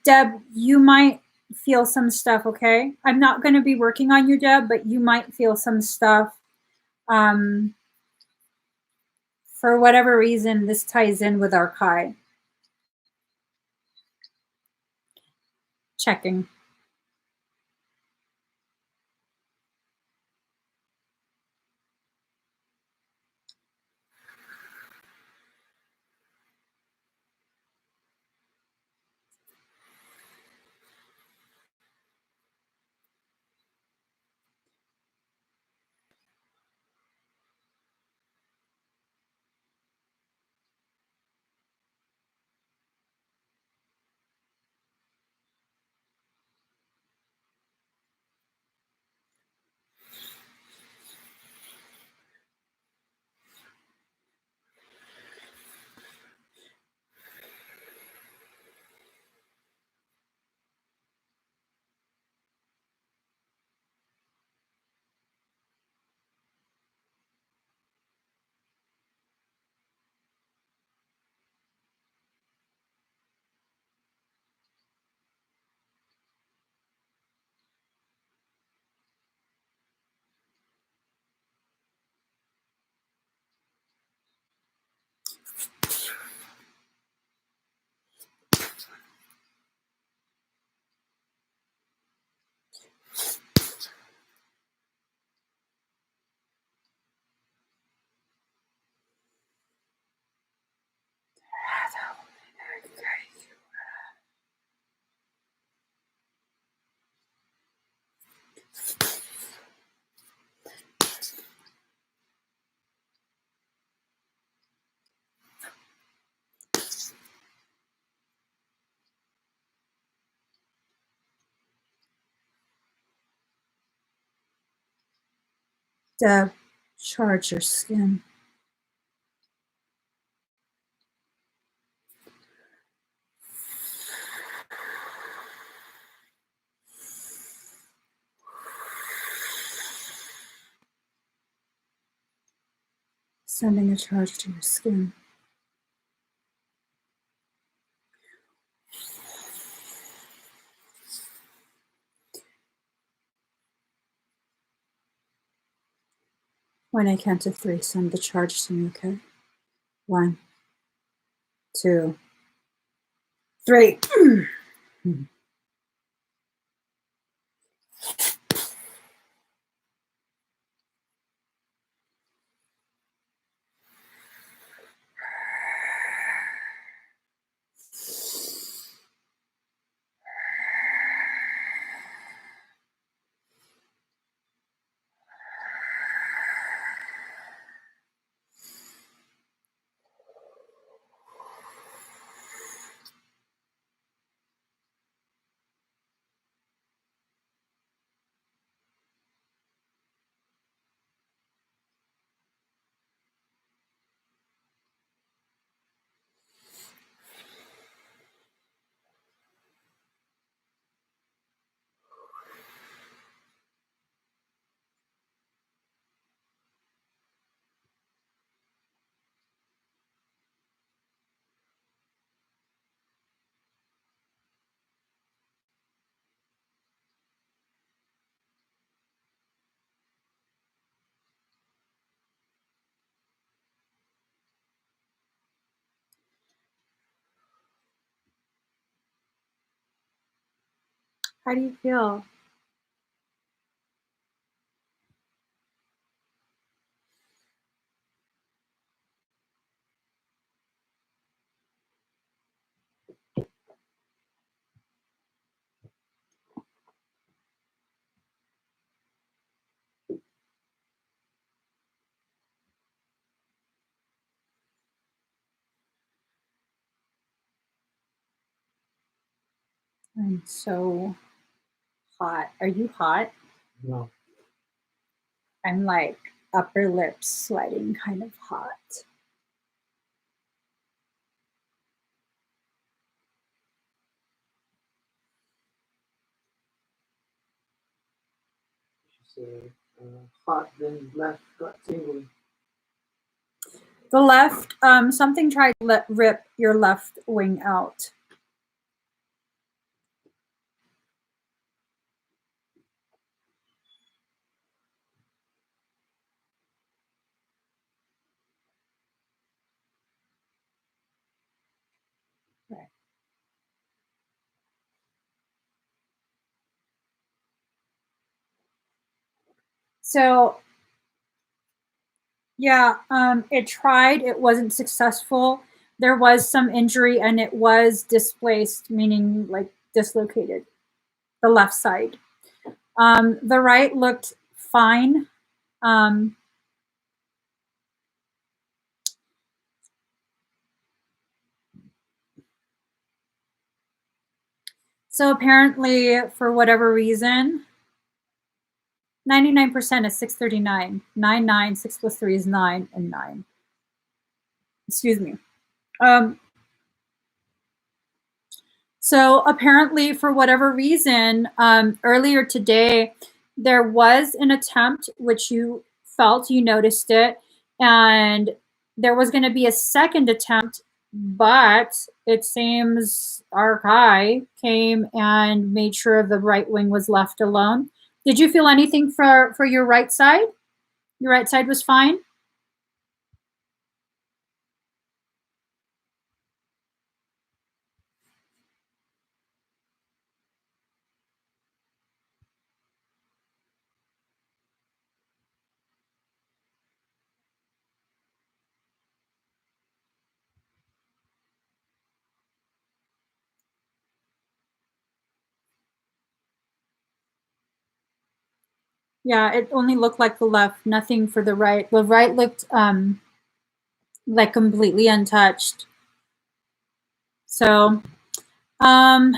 Deb, you might feel some stuff, okay? I'm not going to be working on you, Deb, but you might feel some stuff. For whatever reason, this ties in with our Kai. Checking. Deb, charge your skin. Sending a charge to your skin. When I count to 3, send the charge to me, okay? 1, 2, 3. How do you feel? I'm so hot. Are you hot? No. I'm like upper lip sweating kind of hot. She said, hot, then left, got tingly. The left, something tried to rip your left wing out. Right. So yeah, it tried, it wasn't successful. There was some injury and it was displaced, meaning like dislocated, the left side. The right looked fine. Um, so apparently, for whatever reason, 99% is 639. 9, 6 plus 3 is 9, and 9. Excuse me. Um, So apparently, for whatever reason, earlier today, there was an attempt which you felt, you noticed it, and there was going to be a second attempt, but it seems our guy came and made sure the right wing was left alone. Did you feel anything for your right side? Your right side was fine? Yeah, it only looked like the left, nothing for the right. The right looked like completely untouched. So, um,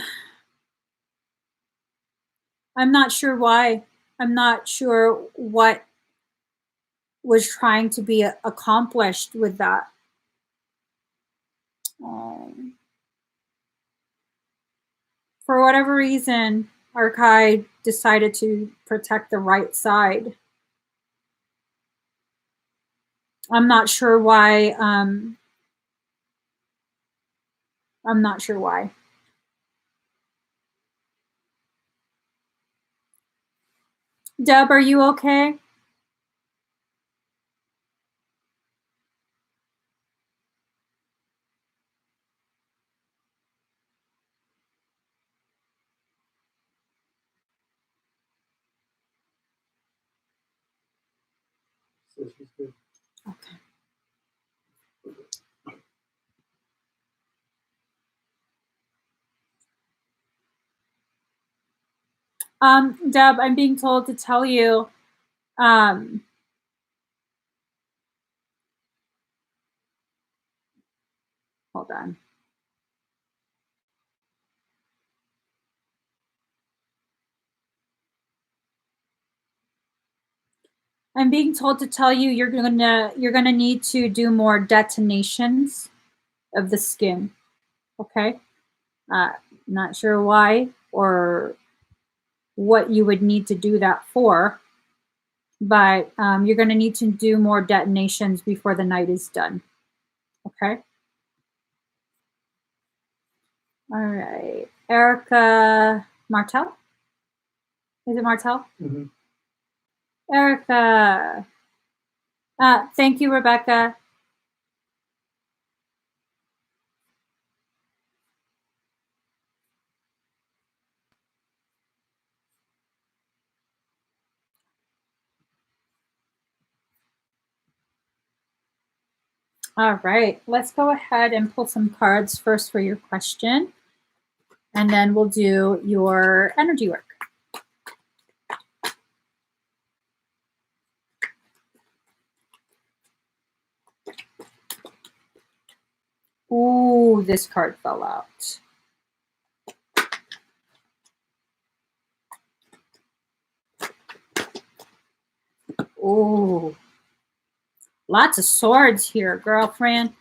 I'm not sure why. I'm not sure what was trying to be accomplished with that. Um, for whatever reason, Arkai decided to protect the right side. I'm not sure why. I'm not sure why. Deb, are you okay? So she's good. Okay. Deb, I'm being told to tell you, um, hold on. I'm being told to tell you you're gonna need to do more detonations of the skin. Okay. Not sure why or what you would need to do that for, but you're going to need to do more detonations before the night is done. Okay. All right. Erica Martel. Is it Martel? Mm-hmm. Erica. Thank you, Rebecca. All right. Let's go ahead and pull some cards first for your question, and then we'll do your energy work. Ooh, this card fell out. Oh, lots of swords here, girlfriend.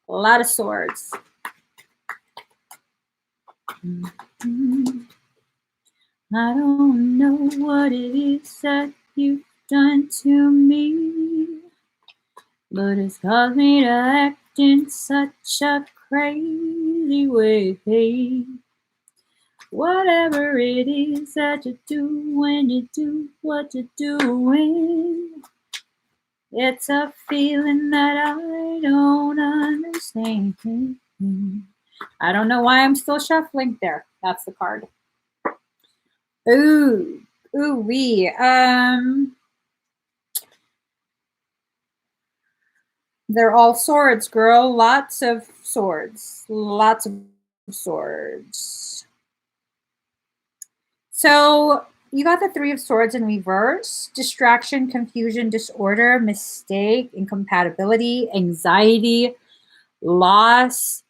A lot of swords. I don't know what it is that you've done to me, but it's caused me to act in such a crazy way. Whatever it is that you do when you do what you're doing, it's a feeling that I don't understand. I don't know why I'm still shuffling. There, that's the card. Ooh, ooh wee. They're all swords, girl. Lots of swords. Lots of swords. So you got the Three of Swords in reverse. Distraction, confusion, disorder, mistake, incompatibility, anxiety, loss.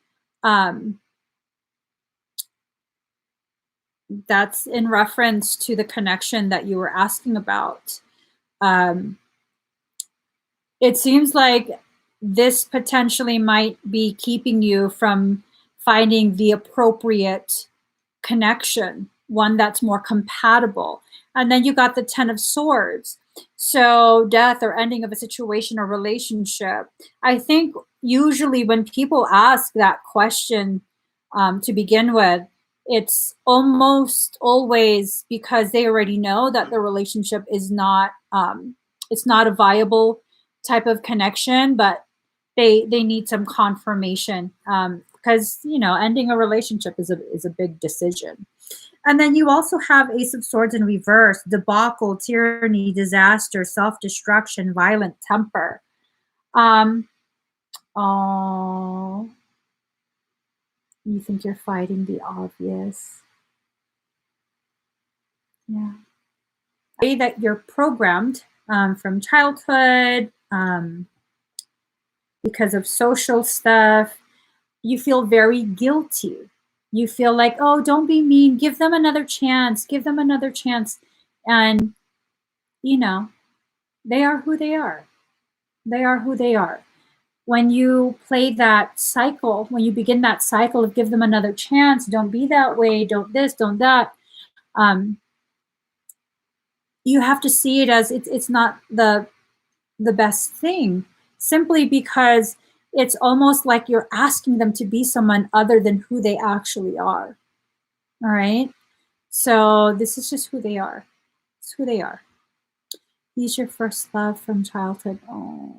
That's in reference to the connection that you were asking about. It seems like this potentially might be keeping you from finding the appropriate connection, one that's more compatible. And then you got the Ten of Swords. So death or ending of a situation or relationship. I think usually when people ask that question to begin with, it's almost always because they already know that the relationship is not it's not a viable type of connection, but they need some confirmation because ending a relationship is a big decision. And then you also have Ace of Swords in reverse: debacle, tyranny, disaster, self-destruction, violent temper. Oh, you think you're fighting the obvious. Yeah. The way that you're programmed from childhood, because of social stuff, you feel very guilty. You feel like, oh, don't be mean. Give them another chance. Give them another chance. And, they are who they are. They are who they are. When you play that cycle, when you begin that cycle of give them another chance, don't be that way, don't this, don't that, you have to see it as it's not the best thing, simply because it's almost like you're asking them to be someone other than who they actually are. All right. So this is just who they are. It's who they are. He's your first love from childhood. Oh.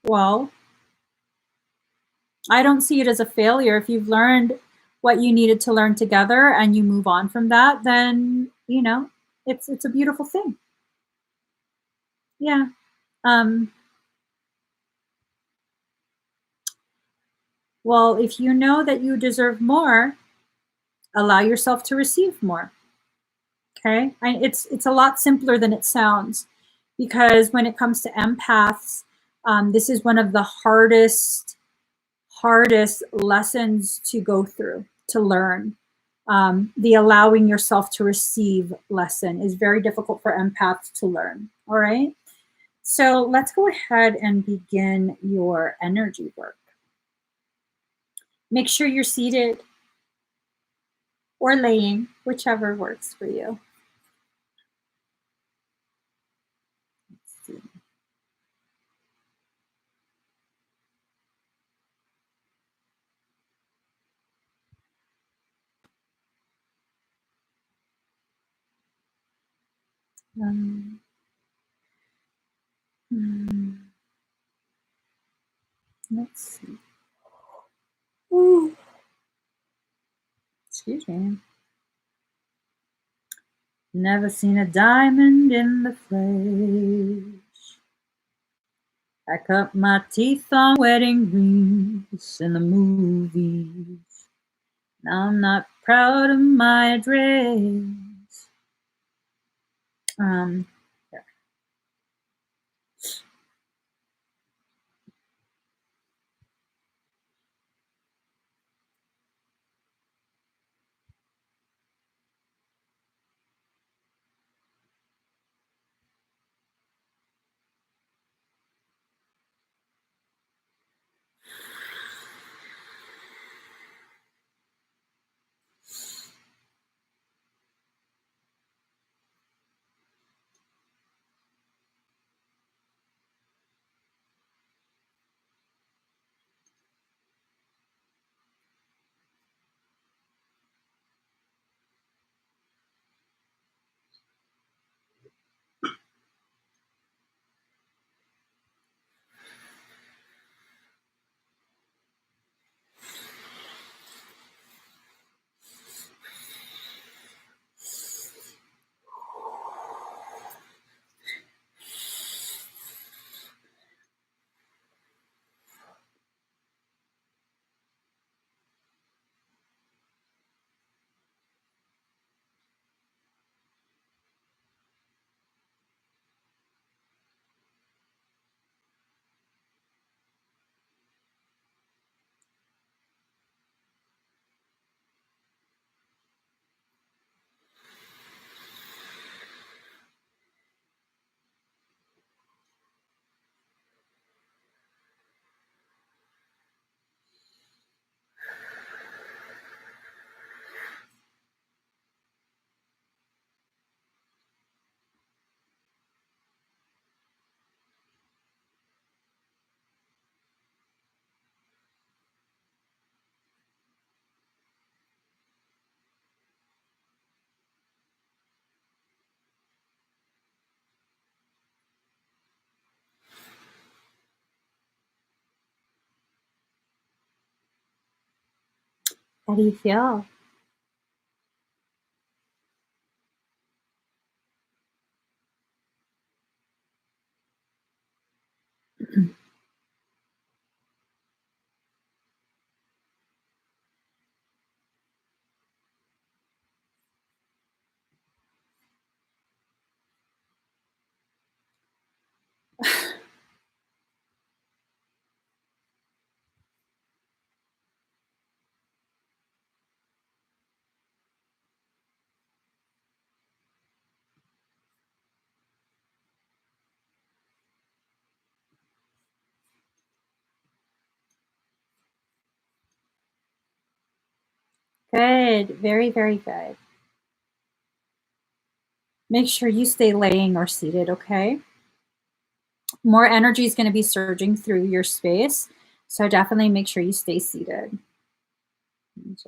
Well, I don't see it as a failure. If you've learned what you needed to learn together and you move on from that, then, it's a beautiful thing. Yeah. Well, if you know that you deserve more, allow yourself to receive more. Okay. It's a lot simpler than it sounds, because when it comes to empaths, this is one of the hardest lessons to go through, to learn. The allowing yourself to receive lesson is very difficult for empaths to learn. All right. So let's go ahead and begin your energy work. Make sure you're seated or laying, whichever works for you. Let's see. Let's see. Ooh. Excuse me. Never seen a diamond in the flesh. I cut my teeth on wedding rings in the movies. Now I'm not proud of my address. Here. How do you feel? Good. Very, very good. Make sure you stay laying or seated, okay? More energy is going to be surging through your space. So definitely make sure you stay seated. Just,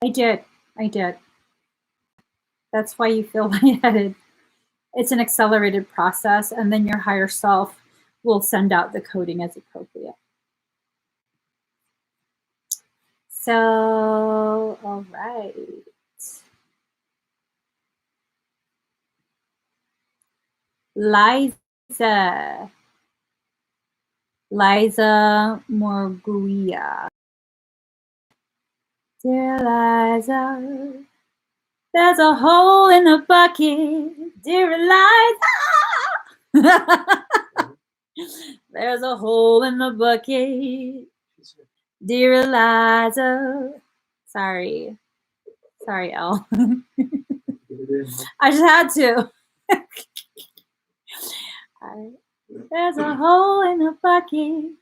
I did. I did. That's why you feel lightheaded. It's an accelerated process, and then your higher self will send out the coding as appropriate. So, all right. Liza. Liza Morguia. Dear Liza, there's a hole in the bucket. Dear Eliza. There's a hole in the bucket. Dear Eliza. Sorry. Sorry, Elle. I just had to. There's a hole in the bucket.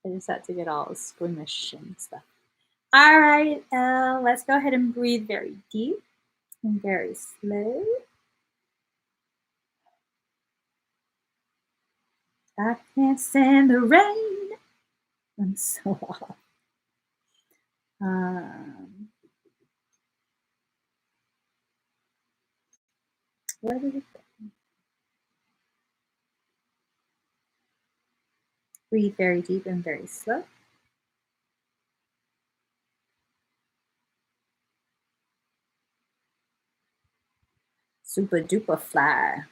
I just had to get all squeamish and stuff. All right, Elle, let's go ahead and breathe very deep and very slow. I can't stand the rain. I'm so off. Where did it go? Breathe very deep and very slow. Super duper fly.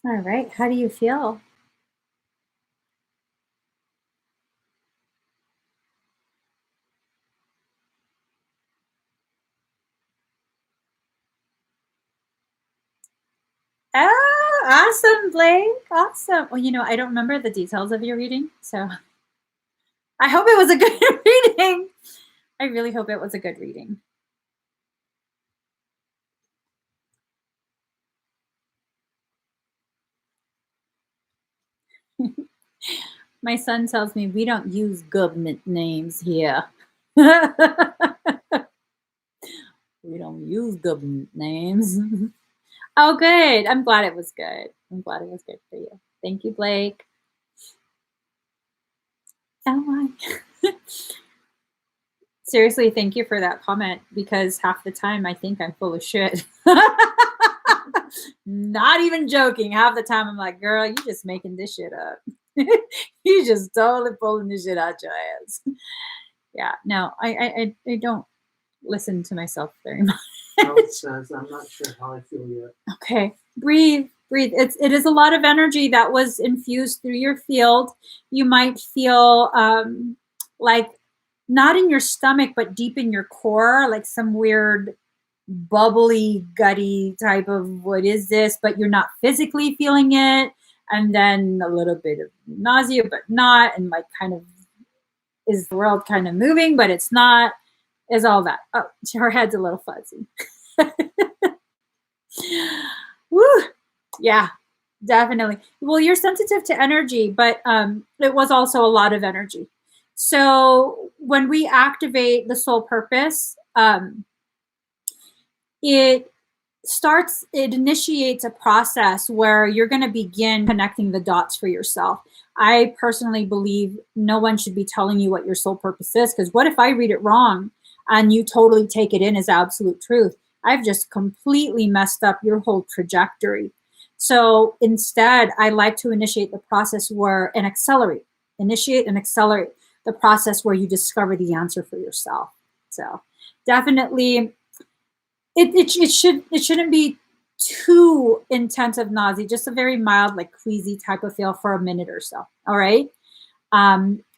All right, how do you feel? Oh, awesome, Blake. Awesome. Well, I don't remember the details of your reading, so I hope it was a good reading. I really hope it was a good reading. My son tells me we don't use government names here. We don't use government names. Oh, good. I'm glad it was good. I'm glad it was good for you. Thank you, Blake. Oh my. Seriously, thank you for that comment because half the time I think I'm full of shit. Not even joking. Half the time I'm like, girl, you just making this shit up. You just totally pulling this shit out your ass. Yeah, no, I don't listen to myself very much. No, it says, I'm not sure how I feel yet. Okay, breathe, breathe. It is a lot of energy that was infused through your field. You might feel like not in your stomach, but deep in your core, like some weird bubbly, gutty type of what is this, but you're not physically feeling it. And then a little bit of nausea, but not, and like kind of is the world kind of moving, but it's not, is all that. Oh, her head's a little fuzzy. Woo! Yeah, definitely. Well, you're sensitive to energy, but it was also a lot of energy. So when we activate the soul purpose, it initiates a process where you're going to begin connecting the dots for yourself. I personally believe no one should be telling you what your soul purpose is, because what if I read it wrong and you totally take it in as absolute truth? I've just completely messed up your whole trajectory. So instead, I like to initiate the process initiate and accelerate the process where you discover the answer for yourself. So definitely it shouldn't be too intense of nausea, just a very mild, like queasy type of feel for a minute or so. All right.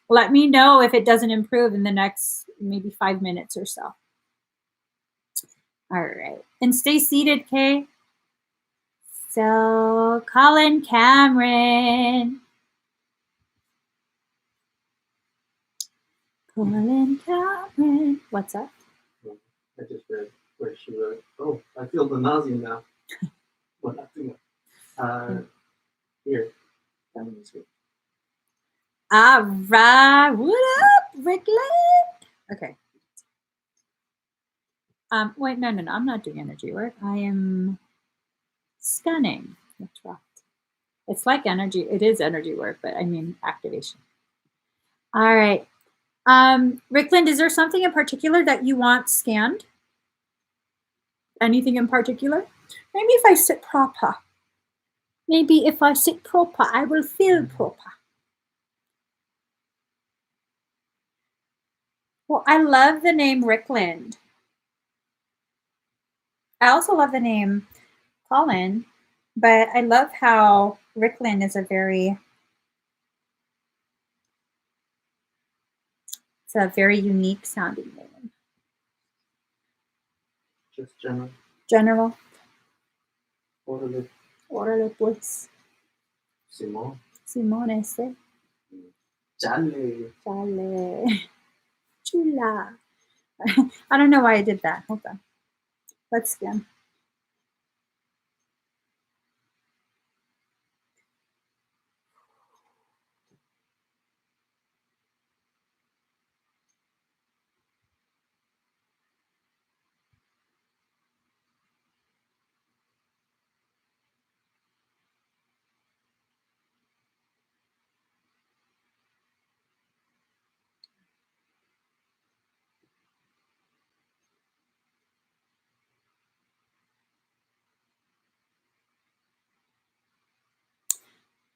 Let me know if it doesn't improve in the next maybe 5 minutes or so. All right. And stay seated, Kay. So, Colin Cameron. Colin Cameron. What's up? I just read where she wrote, oh, I feel the nausea now. Well, not too much. Here. All right. What up, Rickland? Okay. Wait, no. I'm not doing energy work. I am scanning. That's right. It's like energy. It is energy work, but I mean activation. All right. Rickland, is there something in particular that you want scanned? Anything in particular? Maybe if I sit proper. Maybe if I sit proper, I will feel proper. Well, I love the name Rickland. I also love the name Colin, but I love how Rickland is it's a very unique sounding name. Just general. General. Órale. Órale pues. Simón. Simón ese. Chale. Chale. Chula. I don't know why I did that. Hold on. Let's scan.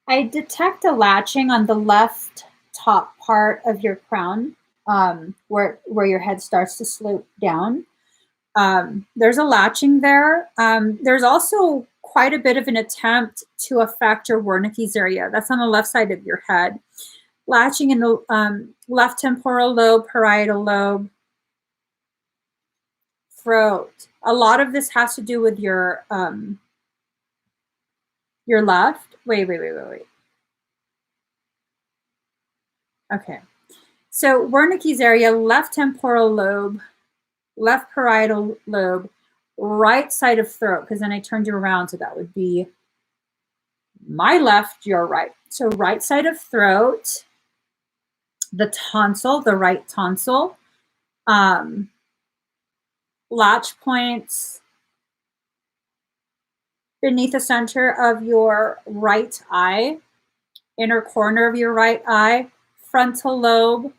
I detect a latching on the left top part of your crown, where your head starts to slope down. There's a latching there. There's also quite a bit of an attempt to affect your Wernicke's area. That's on the left side of your head. Latching in the left temporal lobe, parietal lobe, throat. A lot of this has to do with your left. Wait. Okay. So Wernicke's area, left temporal lobe, left parietal lobe, right side of throat, because then I turned you around, so that would be My left, your right. So right side of throat, the tonsil, the right tonsil, latch points beneath the center of your right eye, inner corner of your right eye, frontal lobe,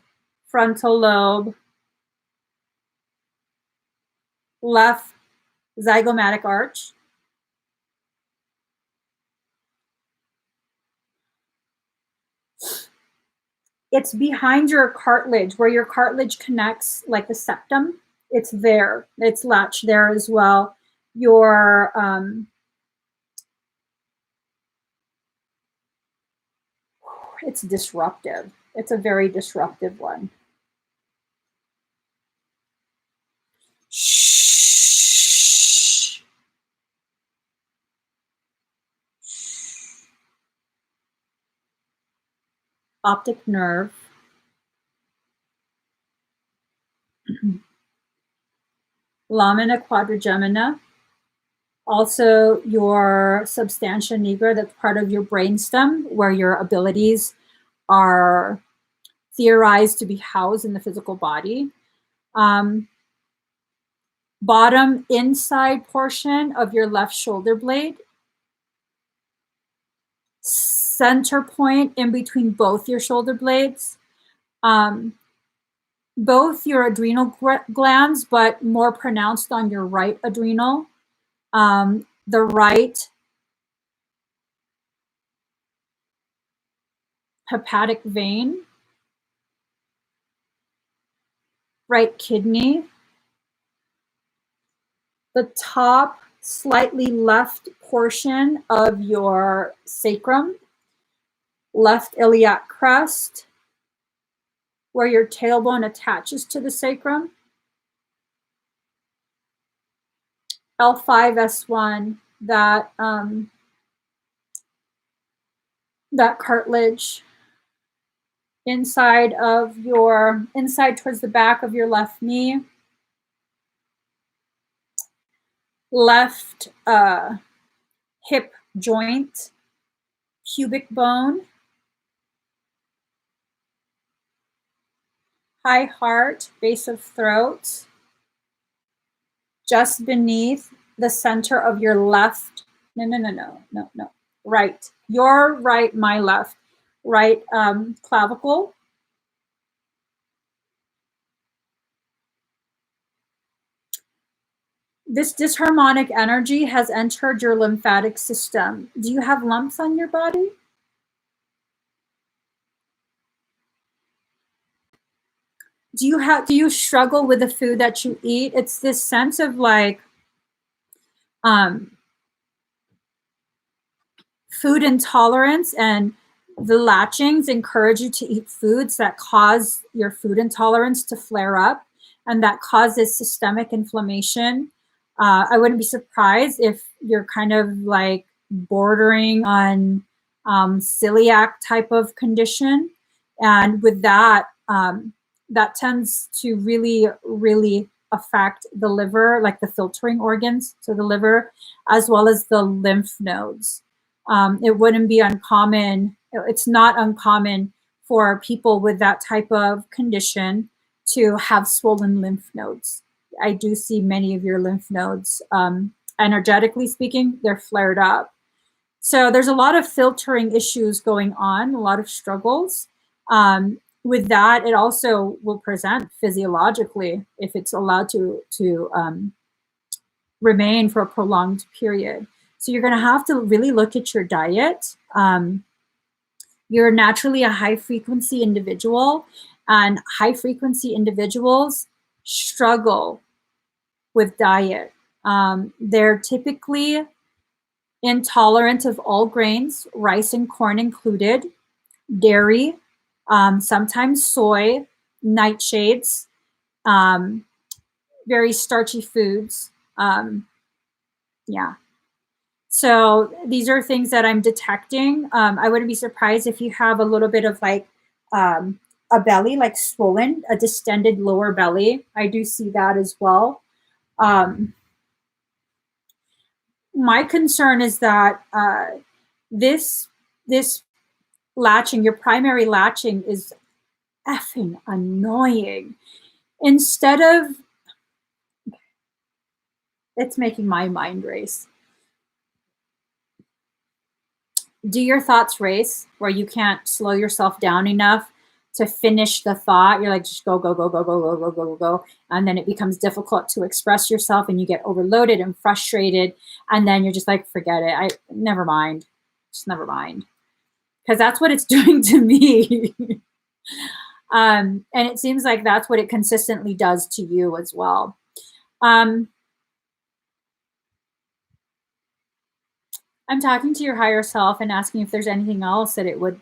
left zygomatic arch. It's behind your cartilage, where your cartilage connects, like the septum. It's there. It's latched there as well. Your it's disruptive. It's a very disruptive one. Shh. Optic nerve. Lamina quadrigemina. Also your substantia nigra, that's part of your brainstem, where your abilities are theorized to be housed in the physical body. Bottom inside portion of your left shoulder blade. Center point in between both your shoulder blades. Both your adrenal glands, but more pronounced on your right adrenal. The right hepatic vein, right kidney, the top slightly left portion of your sacrum, left iliac crest, where your tailbone attaches to the sacrum, L5S1, that cartilage inside towards the back of your left knee, left hip joint, pubic bone, high heart, base of throat, just beneath the center of your left, right, your right, my left, right clavicle. This disharmonic energy has entered your lymphatic system. Do you have lumps on your body? Do you struggle with the food that you eat? It's this sense of like food intolerance, and the latchings encourage you to eat foods that cause your food intolerance to flare up, and that causes systemic inflammation. I wouldn't be surprised if you're kind of like bordering on celiac type of condition. And with that, that tends to really, really affect the liver, like the filtering organs, so the liver, as well as the lymph nodes. It wouldn't be uncommon, it's not uncommon for people with that type of condition to have swollen lymph nodes. I do see many of your lymph nodes, energetically speaking, they're flared up. So there's a lot of filtering issues going on, a lot of struggles. With that, it also will present physiologically if it's allowed to remain for a prolonged period. So you're going to have to really look at your diet. You're naturally a high frequency individual, and high frequency individuals struggle with diet. They're typically intolerant of all grains, rice and corn included, dairy, sometimes soy, nightshades, very starchy foods. Yeah. So these are things that I'm detecting. I wouldn't be surprised if you have a little bit of like a belly, like swollen, a distended lower belly. I do see that as well. My concern is that this latching, your primary latching, is effing annoying. Instead of, it's making my mind race. Do your thoughts race where you can't slow yourself down enough to finish the thought? You're like, just go, go, go, go, go, go, go, go, go, go. And then it becomes difficult to express yourself and you get overloaded and frustrated. And then you're just like, forget it. Never mind. Just never mind. Because that's what it's doing to me. And it seems like that's what it consistently does to you as well. I'm talking to your higher self and asking if there's anything else that it would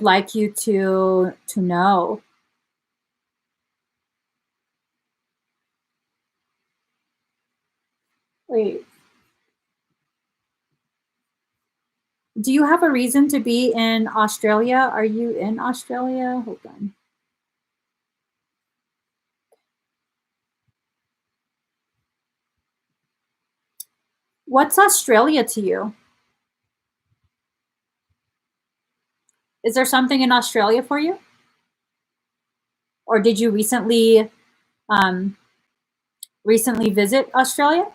like you to know. Wait. Do you have a reason to be in Australia? Are you in Australia? Hold on. What's Australia to you? Is there something in Australia for you? Or did you recently visit Australia?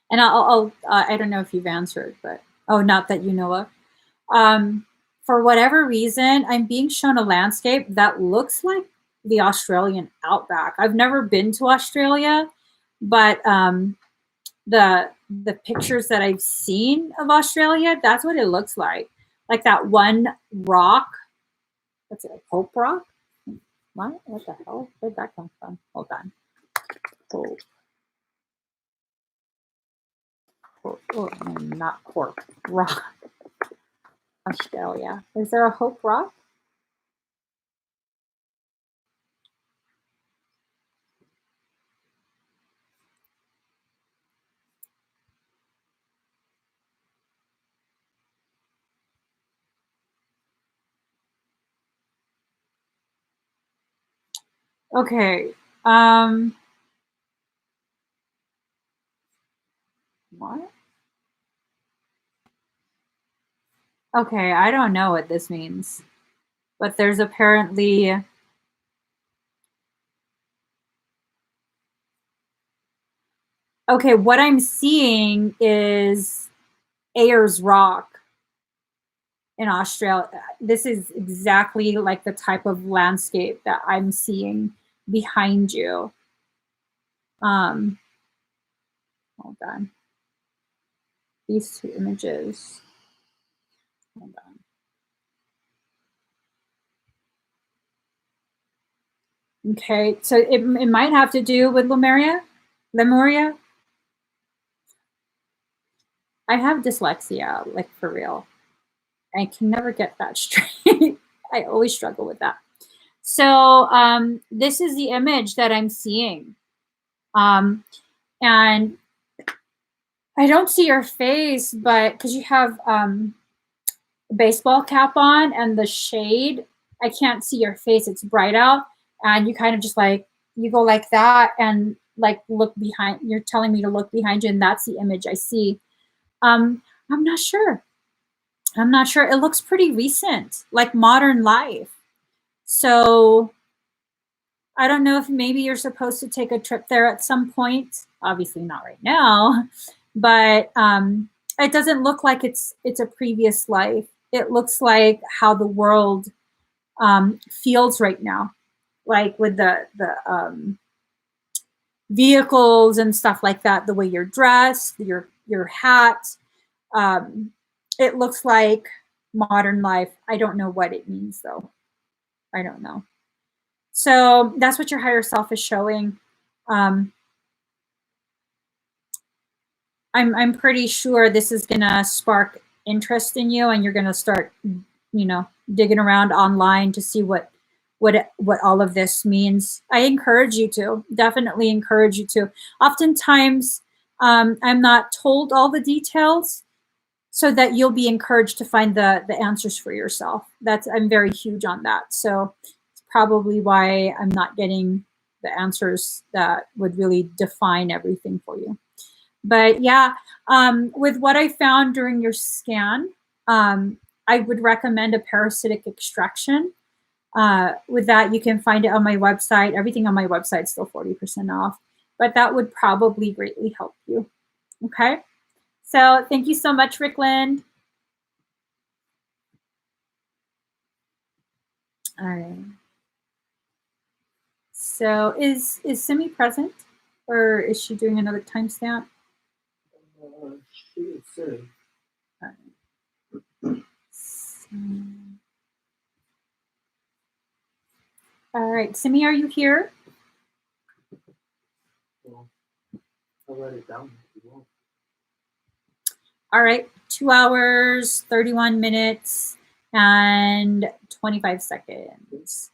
And I don't know if you've answered, but not that you know of. For whatever reason, I'm being shown a landscape that looks like the Australian outback. I've never been to Australia, but the pictures that I've seen of Australia, that's what it looks like. Like that one rock. What's it? Hope Rock? What? What the hell? Where'd that come from? Hold on. Hope. Not Cork. Rock. Australia. Is there a Hope Rock? Okay. What? Okay, I don't know what this means. But there's apparently okay, what I'm seeing is Ayers Rock in Australia. This is exactly like the type of landscape that I'm seeing behind you. Hold on. These two images. Hold on. Okay, so it might have to do with Lemuria. Lemuria. I have dyslexia, like for real. I can never get that straight. I always struggle with that. So this is the image that I'm seeing. And I don't see your face, but because you have a baseball cap on and the shade, I can't see your face. It's bright out. And you kind of just like, you go like that and like look behind. You're telling me to look behind you, and that's the image I see. I'm not sure. I'm not sure. It looks pretty recent, like modern life. So I don't know if maybe you're supposed to take a trip there at some point. Obviously not right now, but it doesn't look like it's a previous life. It looks like how the world feels right now, like with the vehicles and stuff like that. The way you're dressed, your hat. It looks like modern life. I don't know what it means though. I don't know. So that's what your higher self is showing. I'm pretty sure this is gonna spark interest in you, and you're gonna start, digging around online to see what what all of this means. I encourage you to, definitely encourage you to. Oftentimes, I'm not told all the details, so that you'll be encouraged to find the answers for yourself. I'm very huge on that. So it's probably why I'm not getting the answers that would really define everything for you. But yeah, with what I found during your scan, I would recommend a parasitic extraction. With that, you can find it on my website. Everything on my website is still 40% off, but that would probably greatly help you. Okay. So thank you so much, Rickland. All right. So is Simi present, or is she doing another timestamp? She would say. All right. All right, Simi, are you here? Well, I'll write it down if you want. All right, 2 hours, 31 minutes, and 25 seconds.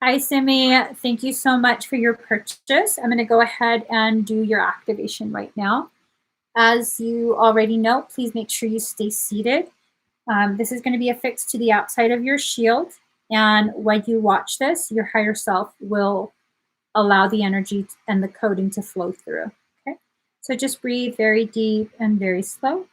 Hi, Simi. Thank you so much for your purchase. I'm going to go ahead and do your activation right now. As you already know, please make sure you stay seated. This is going to be affixed to the outside of your shield. And when you watch this, your higher self will allow the energy and the coding to flow through. Okay. So just breathe very deep and very slow.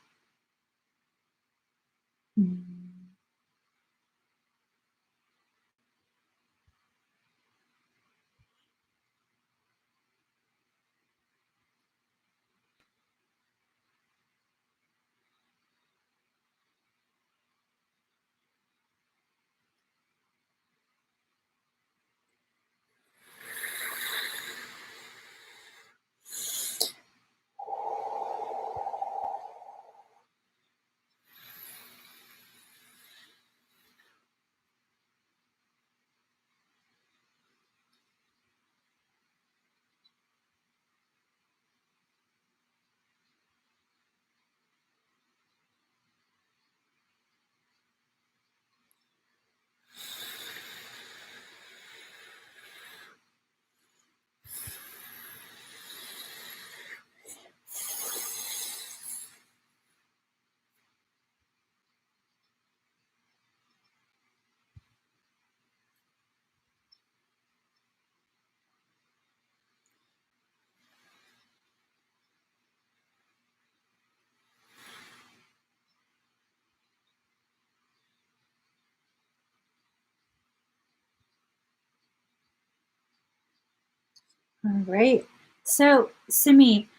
All right. So, Simi,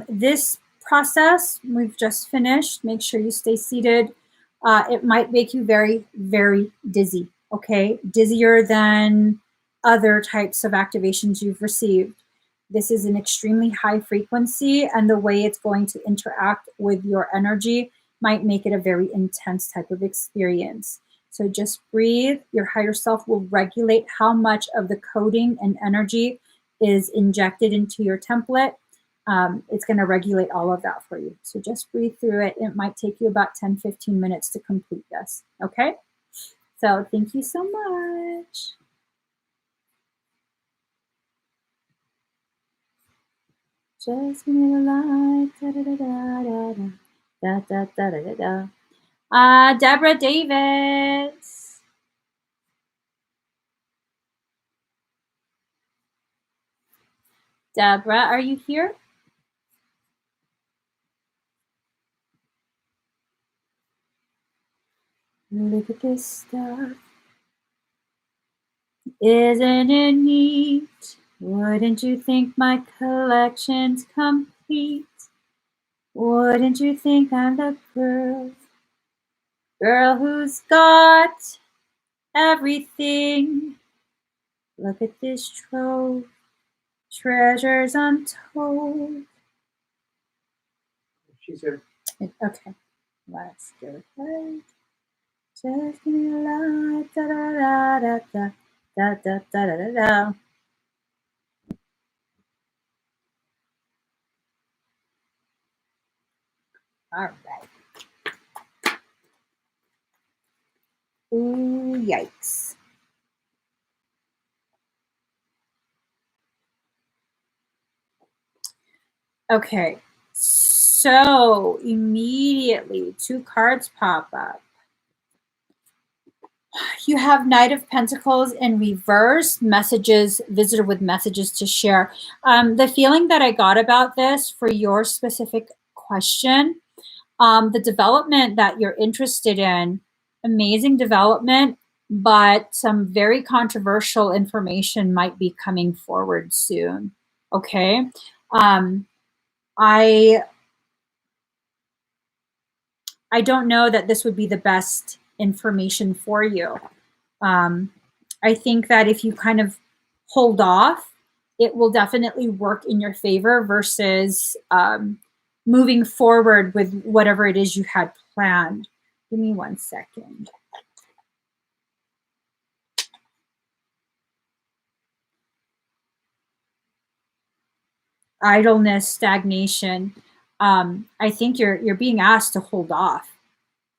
this process we've just finished. Make sure you stay seated. It might make you very, very dizzy. Okay, dizzier than other types of activations you've received. This is an extremely high frequency, and the way it's going to interact with your energy might make it a very intense type of experience. So just breathe. Your higher self will regulate how much of the coding and energy is injected into your template. It's going to regulate all of that for you. So just breathe through it. It might take you about 10-15 minutes to complete this. Okay? So thank you so much. Just give me the light. Da, da, da, da, da, da, da, da, da, da. Deborah Davis. Deborah, are you here? Look at this stuff. Isn't it neat? Wouldn't you think my collection's complete? Wouldn't you think I'm the girl who's got everything? Look at this trove, treasures untold. She's here. Okay, let's go ahead. Just give me a light, da da da da da da da da da da. All right. Ooh, yikes. Okay, so immediately 2 cards pop up. You have Knight of Pentacles in reverse, messages, visitor with messages to share. The feeling that I got about this for your specific question, the development that you're interested in, amazing development, but some very controversial information might be coming forward soon. Okay. I don't know that this would be the best information for you. I think that if you kind of hold off, it will definitely work in your favor versus moving forward with whatever it is you had planned. Give me 1 second. Idleness, stagnation. I think you're being asked to hold off.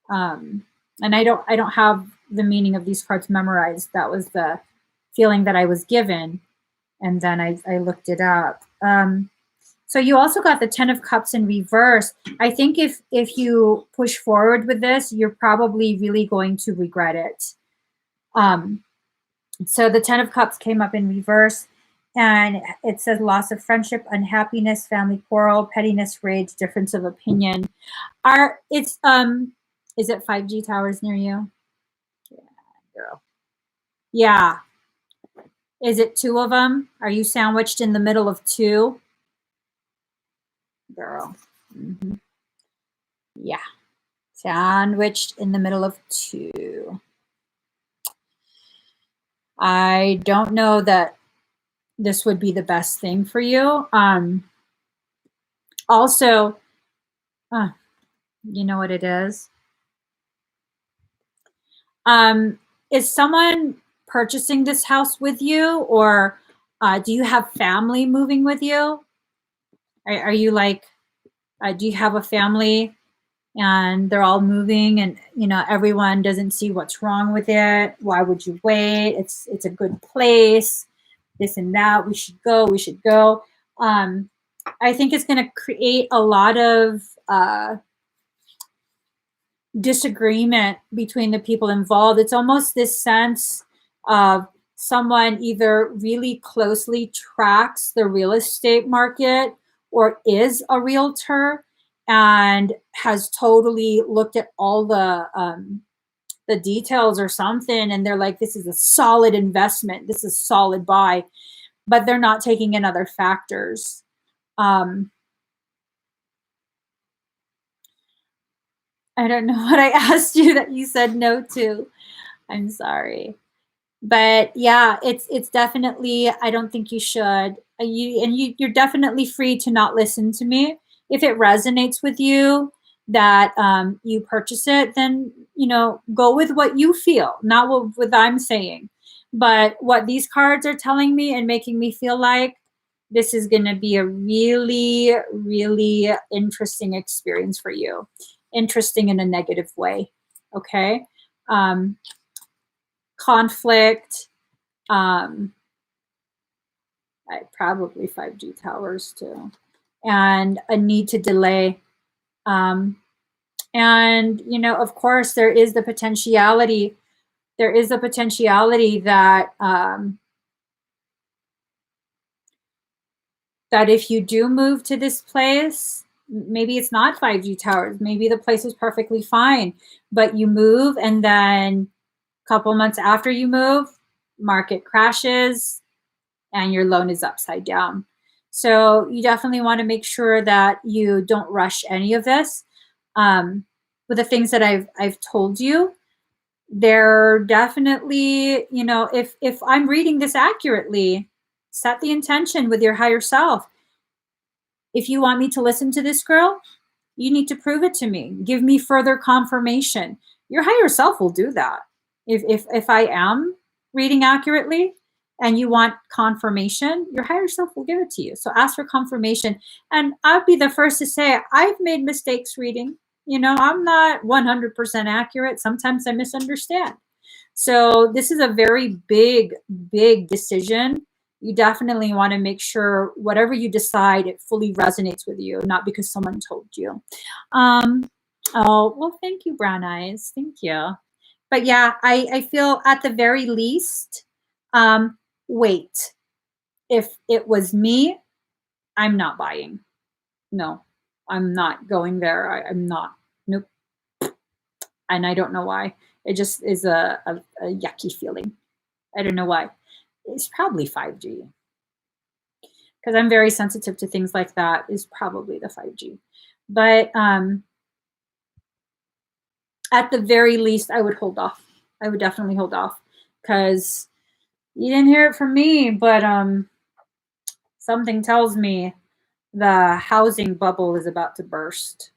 And I don't have the meaning of these cards memorized. That was the feeling that I was given, and then I looked it up. So you also got the 10 of Cups in reverse. I think if you push forward with this, you're probably really going to regret it. So the 10 of Cups came up in reverse, and it says loss of friendship, unhappiness, family quarrel, pettiness, rage, difference of opinion. Is it 5G towers near you? Yeah, girl. Yeah. Is it 2 of them? Are you sandwiched in the middle of 2? Girl. Mm-hmm. Yeah. Sandwiched in the middle of 2. I don't know that this would be the best thing for you. Also, you know what it is? Is someone purchasing this house with you, or do you have family moving with you? Are you like, do you have a family and they're all moving, and everyone doesn't see what's wrong with it? Why would you wait? It's a good place, this and that. We should go. I think it's going to create a lot of disagreement between the people involved. It's almost this sense of someone either really closely tracks the real estate market or is a realtor and has totally looked at all the details or something, and they're like, this is a solid investment, this is solid buy, but they're not taking in other factors. I don't know what I asked you that you said no to. I'm sorry. But yeah, it's definitely, I don't think you should. You're definitely free to not listen to me. If it resonates with you that you purchase it, then go with what you feel, not what I'm saying. But what these cards are telling me and making me feel like, this is going to be a really, really interesting experience for you. Interesting in a negative way. Okay. Conflict, probably 5G towers too, and a need to delay. And of course, there is the potentiality. That that if you do move to this place, maybe it's not 5G towers. Maybe the place is perfectly fine, but you move, and then a couple months after you move, market crashes and your loan is upside down. So you definitely want to make sure that you don't rush any of this. With the things that I've told you, they're definitely, if I'm reading this accurately, set the intention with your higher self. If you want me to listen to this girl, you need to prove it to me. Give me further confirmation. Your higher self will do that. If I am reading accurately and you want confirmation, your higher self will give it to you. So ask for confirmation. And I'll be the first to say, I've made mistakes reading. I'm not 100% accurate. Sometimes I misunderstand. So this is a very big, big decision. You definitely want to make sure whatever you decide, it fully resonates with you, not because someone told you. Um, oh, well, thank you, Brown Eyes. Thank you. But yeah, I feel at the very least, wait. If it was me, I'm not buying. No, I'm not going there. I'm not. Nope. And I don't know why. It just is a yucky feeling. I don't know why. It's probably 5G because I'm very sensitive to things like that. Is probably the 5G, but at the very least, I would hold off. I would definitely hold off because you didn't hear it from me, but something tells me the housing bubble is about to burst.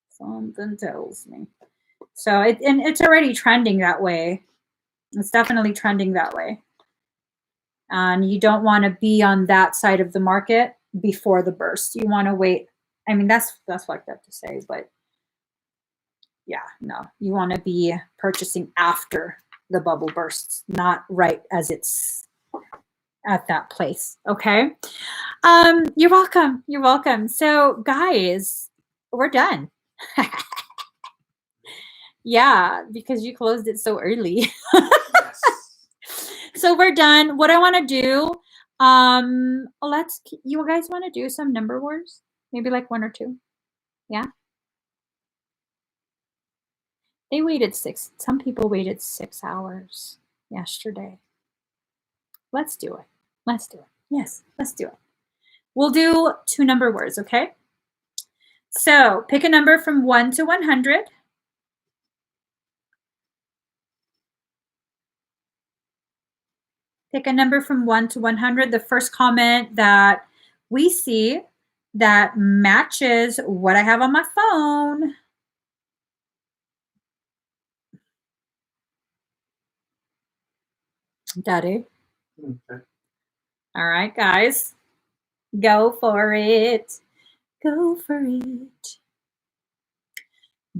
Something tells me. So and it's already trending that way. It's definitely trending that way. And you don't want to be on that side of the market before the burst. You want to wait. I mean, that's fucked up to say, but yeah, no. You want to be purchasing after the bubble bursts, not right as it's at that place. Okay. You're welcome. You're welcome. So guys, we're done. Yeah, because you closed it so early. Yes. So we're done. What I want to do, you guys want to do some number wars? Maybe like 1 or 2. Yeah. They waited some people waited 6 hours yesterday. Let's do it. Let's do it. Yes, let's do it. We'll do 2 number words, okay? So pick a number from 1 to 100. Pick a number from 1 to 100. The first comment that we see that matches what I have on my phone. Daddy. Okay. All right, guys. Go for it. Go for it.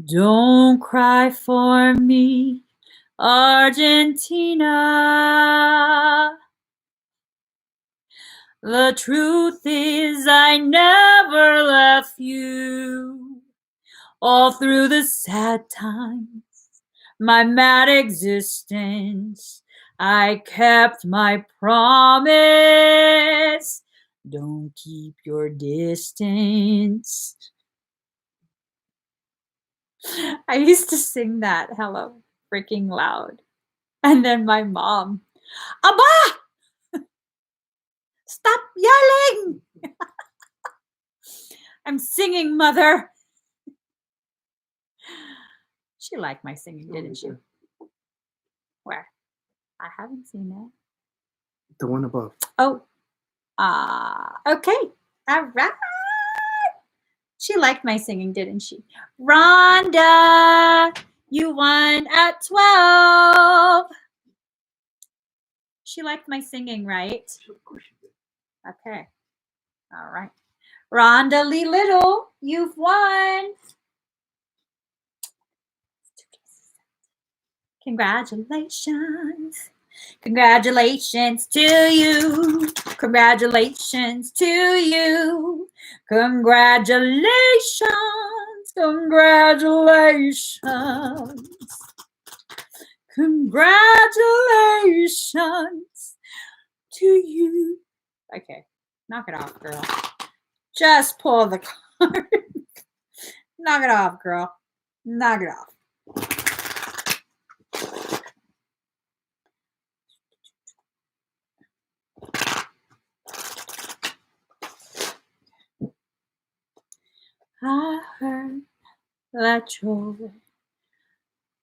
Don't cry for me, Argentina. The truth is I never left you. All through the sad times, my mad existence, I kept my promise. Don't keep your distance. I used to sing that hella freaking loud. And then my mom, Abba! Stop yelling! I'm singing, mother. She liked my singing, didn't she? Where? I haven't seen that. The one above. Oh, okay. All right. She liked my singing, didn't she? Rhonda, you won at 12. She liked my singing, right? Of course you did. Okay. All right. Rhonda Lee Little, you've won. Congratulations. Congratulations to you. Congratulations to you. Congratulations. Congratulations. Congratulations to you. Okay, knock it off, girl. Just pull the card. Knock it off, girl. Knock it off. I heard that you're,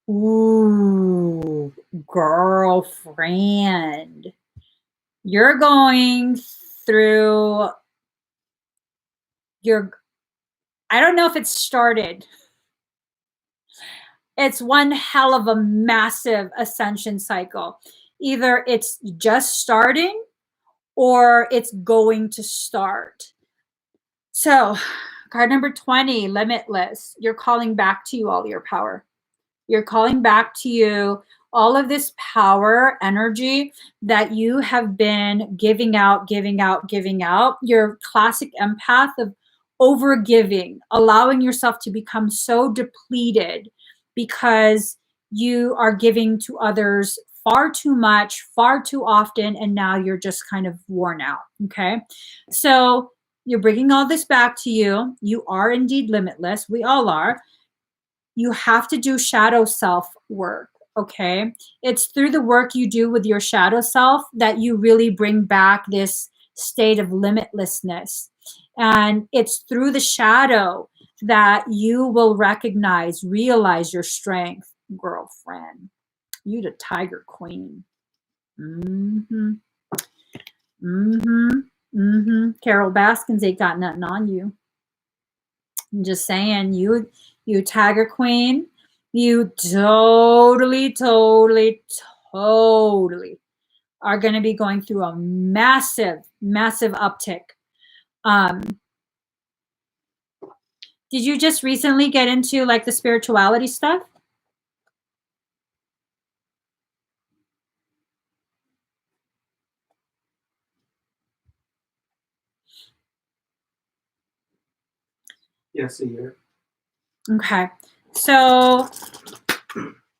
ooh, girlfriend. You're going through I don't know if it's started. It's one hell of a massive ascension cycle. Either it's just starting or it's going to start. So, card number 20, limitless. You're calling back to you all your power. You're calling back to you all of this power, energy that you have been giving out, giving out, giving out, your classic empath of over giving, allowing yourself to become so depleted because you are giving to others far too much, far too often, and now you're just kind of worn out. Okay. So you're bringing all this back to you. You are indeed limitless. We all are. You have to do shadow self work. Okay. It's through the work you do with your shadow self that you really bring back this state of limitlessness. And it's through the shadow that you will recognize, realize your strength, girlfriend. You the tiger queen. Mm-hmm. Mm-hmm. Mm-hmm. Carol Baskins ain't got nothing on you. I'm just saying, you tiger queen, you totally, totally, totally are going to be going through a massive, massive uptick. Did you just recently get into like the spirituality stuff? Yes, a year. Okay. So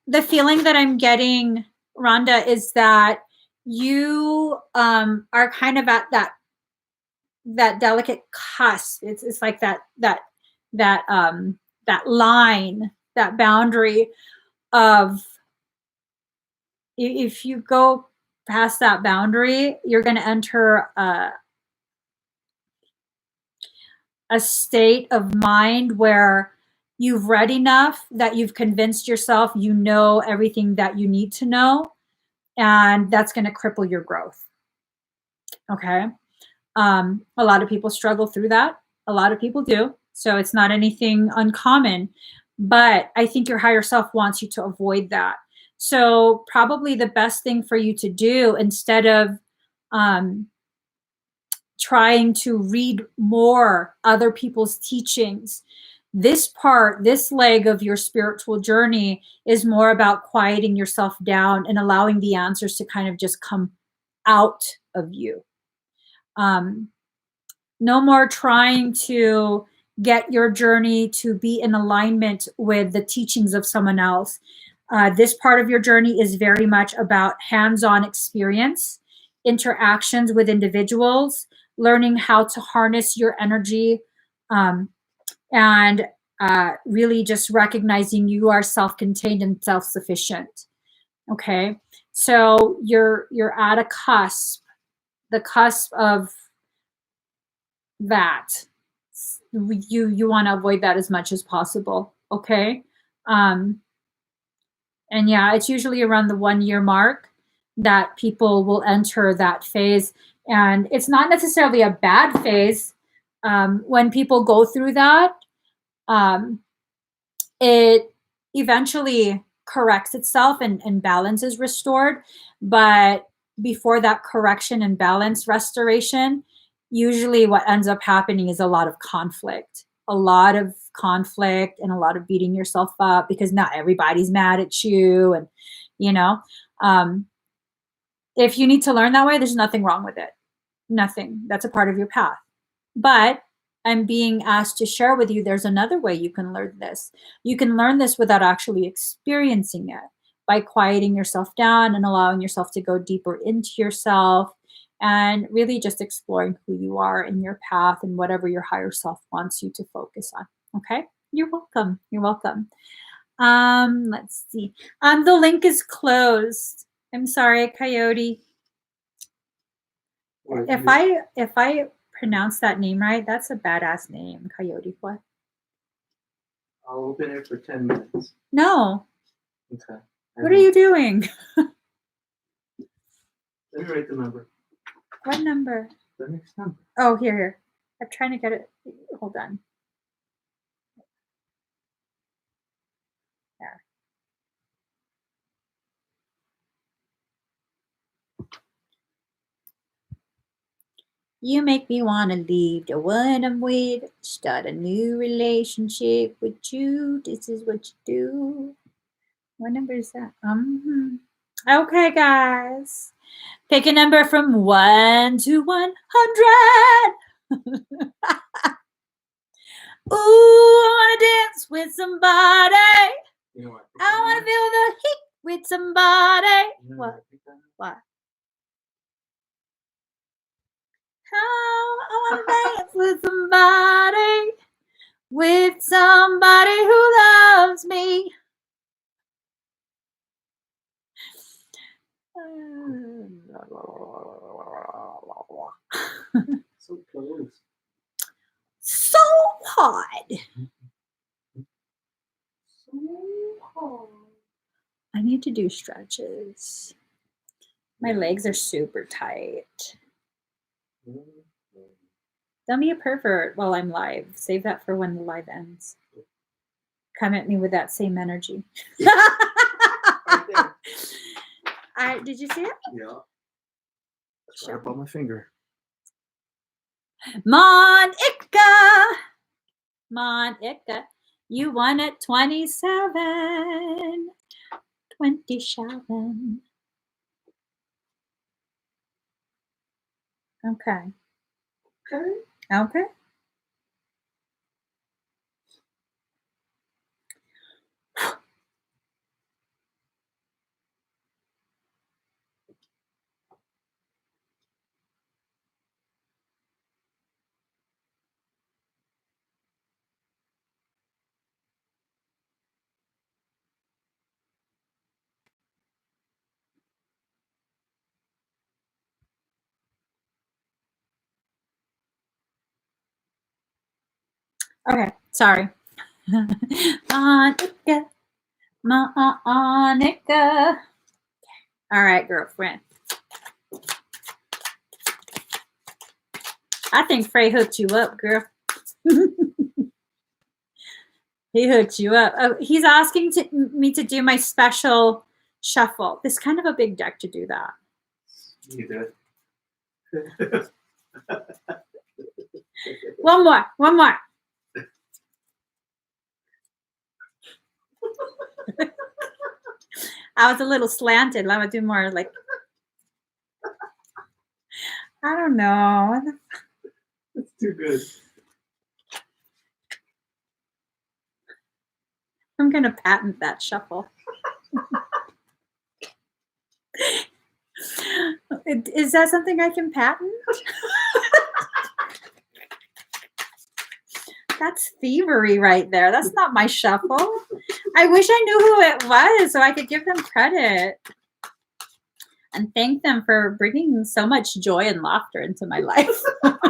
the feeling that I'm getting, Rhonda, is that you are kind of at that delicate cusp. It's like that line, that boundary of, if you go past that boundary, you're going to enter a state of mind where you've read enough that you've convinced yourself you know everything that you need to know, and that's going to cripple your growth. Okay. A lot of people struggle through that. A lot of people do. So it's not anything uncommon, but I think your higher self wants you to avoid that. So probably the best thing for you to do, instead of trying to read more other people's teachings, this leg of your spiritual journey is more about quieting yourself down and allowing the answers to kind of just come out of you. No more trying to get your journey to be in alignment with the teachings of someone else. This part of your journey is very much about hands-on experience, interactions with individuals, learning how to harness your energy, and really just recognizing you are self-contained and self-sufficient. Okay, so you're at a cusp, the cusp of that. You want to avoid that as much as possible. Okay. And yeah, it's usually around the 1 year mark that people will enter that phase, and it's not necessarily a bad phase. When people go through that, it eventually corrects itself, and balance is restored. But before that correction and balance restoration, usually what ends up happening is a lot of conflict, and a lot of beating yourself up because not everybody's mad at you. And, you know, um, if you need to learn that way, there's nothing wrong with it. Nothing. That's a part of your path. But I'm being asked to share with you, there's another way you can learn this. You can learn this without actually experiencing it, by quieting yourself down and allowing yourself to go deeper into yourself, and really just exploring who you are in your path and whatever your higher self wants you to focus on. Okay? You're welcome. You're welcome. Let's see. The link is closed. I'm sorry, Coyote. If I pronounce that name right, that's a badass name, Coyote. What? I'll open it for 10 minutes. No. Okay. What are you doing? Let me write the number. What number? The next number. Oh, here. I'm trying to get it. Hold on. There. You make me want to leave the one I'm with, start a new relationship with you. This is what you do. What number is that? Okay, guys. Pick a number from 1 to 100. Ooh, I want to dance with somebody. You know what? I want to feel the heat with somebody. You know What? I think that? What? I want to dance with somebody who loves me. So close. So hard. So hard. I need to do stretches. My legs are super tight. Don't be a pervert while I'm live. Save that for when the live ends. Come at me with that same energy. Right there. Did you see it? Yeah. That's right above my finger. Monica, you won at 27. 27. Okay. Okay. Okay, sorry. Monica. All right, girlfriend. I think Frey hooked you up, girl. He hooked you up. Oh, he's asking me to do my special shuffle. This is kind of a big deck to do that. You do it. One more. I was a little slanted. Let me do more like, I don't know. It's too good. I'm going to patent that shuffle. Is that something I can patent? That's thievery right there. That's not my shuffle. I wish I knew who it was so I could give them credit and thank them for bringing so much joy and laughter into my life. That's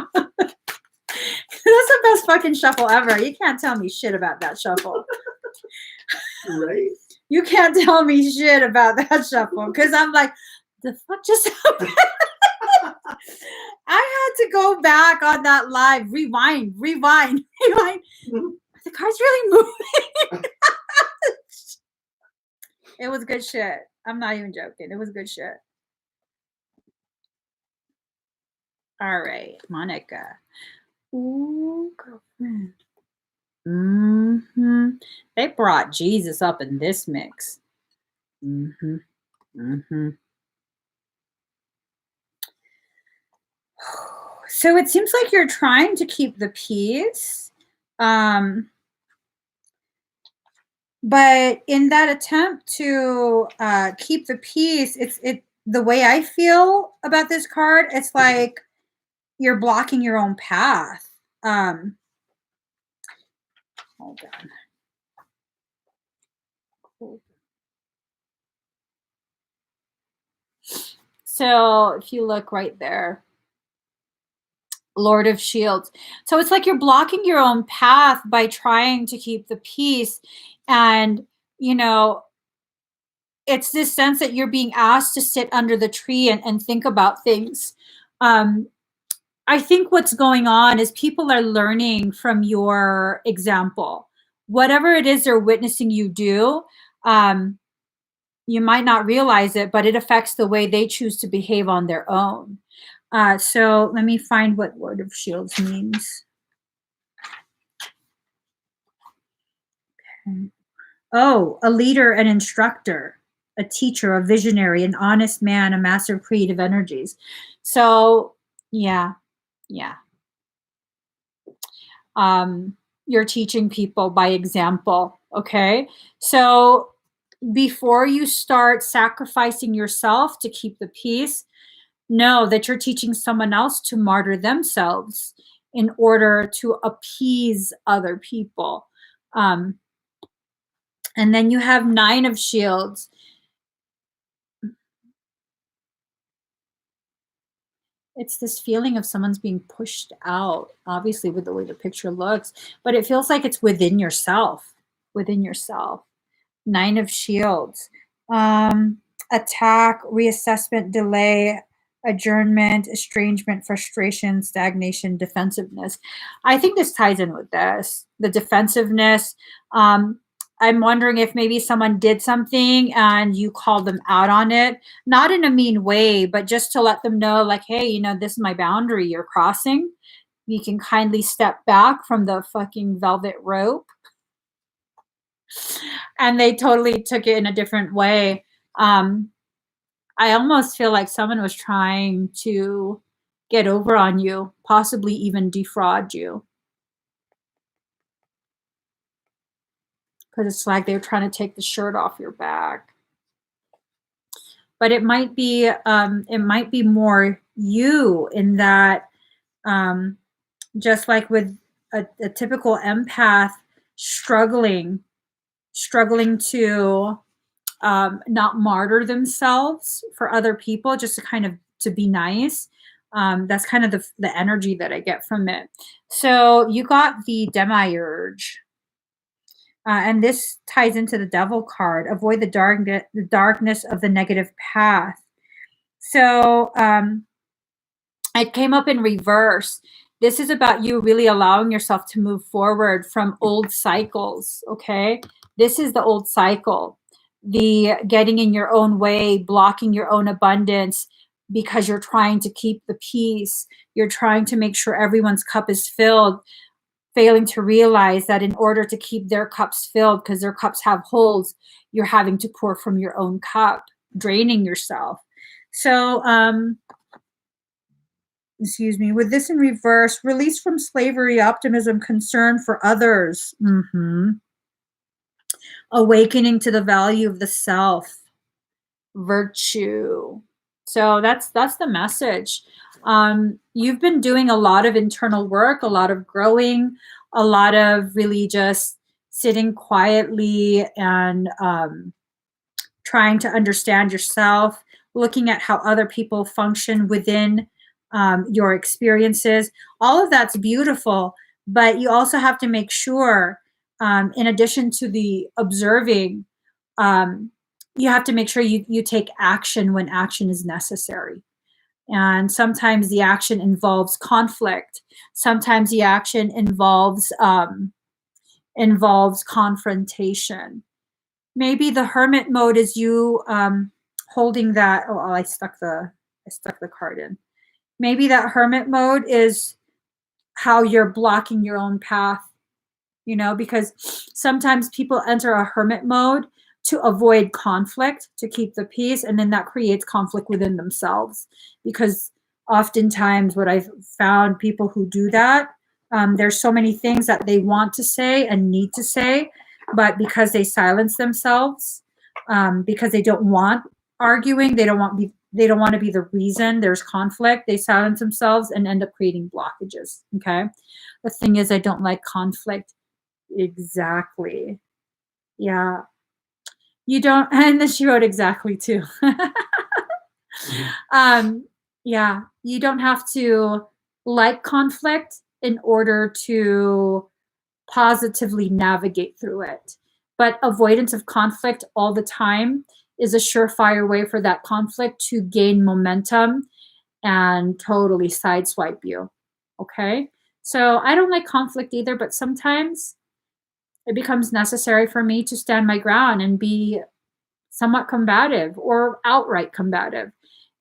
the best fucking shuffle ever. You can't tell me shit about that shuffle. Right? You can't tell me shit about that shuffle because I'm like, the fuck just happened? I had to go back on that live, rewind. The car's really moving. It was good shit. I'm not even joking. It was good shit. All right, Monica. Ooh, girlfriend. They brought Jesus up in this mix. So it seems like you're trying to keep the peace. But in that attempt to keep the peace, the way I feel about this card, it's like you're blocking your own path. Hold on. So if you look right there, Lord of Shields. So it's like you're blocking your own path by trying to keep the peace. And, it's this sense that you're being asked to sit under the tree and think about things. I think what's going on is people are learning from your example. Whatever it is they're witnessing you do, you might not realize it, but it affects the way they choose to behave on their own. So let me find what Lord of Shields means. Okay. Oh, a leader, an instructor, a teacher, a visionary, an honest man, a master of creative energies. So, yeah, yeah. Um, you're teaching people by example. Okay. So, before you start sacrificing yourself to keep the peace, know that you're teaching someone else to martyr themselves in order to appease other people. Um, and then you have Nine of Shields. It's this feeling of someone's being pushed out, obviously, with the way the picture looks, but it feels like it's within yourself, within yourself. Nine of Shields. Um, attack, reassessment, delay, adjournment, estrangement, frustration, stagnation, defensiveness. I think this ties in with this, the defensiveness. Um, I'm wondering if maybe someone did something and you called them out on it, not in a mean way, but just to let them know, like, hey, this is my boundary you're crossing. You can kindly step back from the fucking velvet rope. And they totally took it in a different way. Um, I almost feel like someone was trying to get over on you, possibly even defraud you, because it's like they were trying to take the shirt off your back. But it might be more you in that, um, just like with a typical empath struggling, struggling to not martyr themselves for other people, just to kind of to be nice. That's kind of the energy that I get from it. So you got the demiurge, and this ties into the devil card. Avoid the darkness of the negative path. So it came up in reverse. This is about you really allowing yourself to move forward from old cycles. Okay, this is the old cycle, the getting in your own way, blocking your own abundance because you're trying to keep the peace. You're trying to make sure everyone's cup is filled, failing to realize that in order to keep their cups filled, because their cups have holes, you're having to pour from your own cup, draining yourself. So, excuse me, with this in reverse, release from slavery, optimism, concern for others. Awakening to the value of the self, virtue. So that's the message. You've been doing a lot of internal work, a lot of growing, a lot of really just sitting quietly and trying to understand yourself, looking at how other people function within your experiences. All of that's beautiful, but you also have to make sure, in addition to the observing, um, you have to make sure you take action when action is necessary. And sometimes the action involves conflict. Sometimes the action involves confrontation. Maybe the hermit mode is you holding that. Oh, I stuck the card in. Maybe that hermit mode is how you're blocking your own path, because sometimes people enter a hermit mode to avoid conflict, to keep the peace, and then that creates conflict within themselves. Because oftentimes, what I've found, people who do that, there's so many things that they want to say and need to say, but because they silence themselves, because they don't want arguing, they don't want to be the reason there's conflict, they silence themselves and end up creating blockages. Okay. The thing is, I don't like conflict. Exactly. Yeah. You don't, and then she wrote exactly too. Mhm. Yeah, you don't have to like conflict in order to positively navigate through it. But avoidance of conflict all the time is a surefire way for that conflict to gain momentum and totally sideswipe you. Okay. So I don't like conflict either, but sometimes it becomes necessary for me to stand my ground and be somewhat combative or outright combative.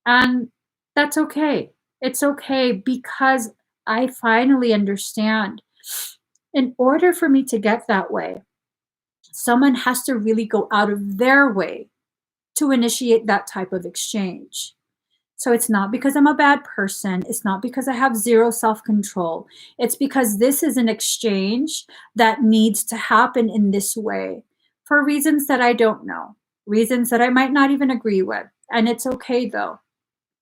And that's okay. It's okay because I finally understand, in order for me to get that way, Someone has to really go out of their way to initiate that type of exchange. So it's not because I'm a bad person. It's not because I have zero self control. It's because this is an exchange that needs to happen in this way for reasons that I don't know, reasons that I might not even agree with. And it's okay though.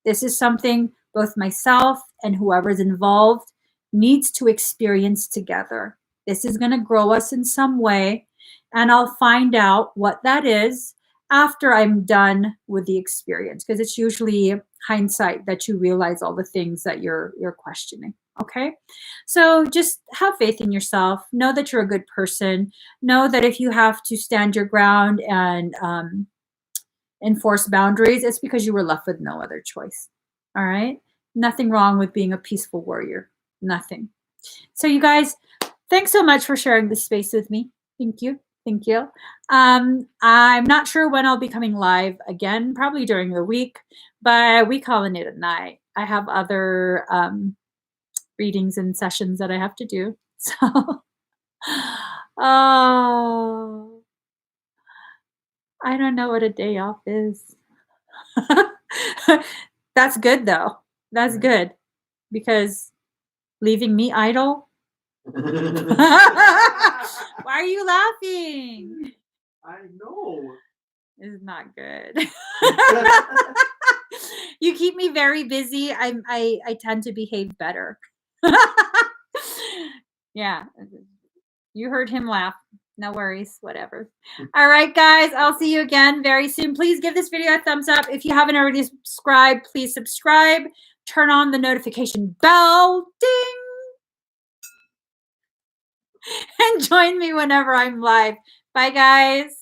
This is something both myself and whoever's involved needs to experience together. This is going to grow us in some way, and I'll find out what that is after I'm done with the experience, because it's usually hindsight that you realize all the things that you're questioning. Okay? So just have faith in yourself. Know that you're a good person. Know that if you have to stand your ground and enforce boundaries, it's because you were left with no other choice. All right? Nothing wrong with being a peaceful warrior. Nothing. So, you guys, thanks so much for sharing this space with me. Thank you. Thank you. I'm not sure when I'll be coming live again, probably during the week, but we calling it a night. I have other readings and sessions that I have to do. So, oh, I don't know what a day off is. That's good though. That's good because leaving me idle. Why are you laughing? I know. This is not good. You keep me very busy. I tend to behave better. Yeah. You heard him laugh. No worries, whatever. All right, guys, I'll see you again very soon. Please give this video a thumbs up. If you haven't already subscribed, please subscribe. Turn on the notification bell. Ding! And join me whenever I'm live. Bye, guys.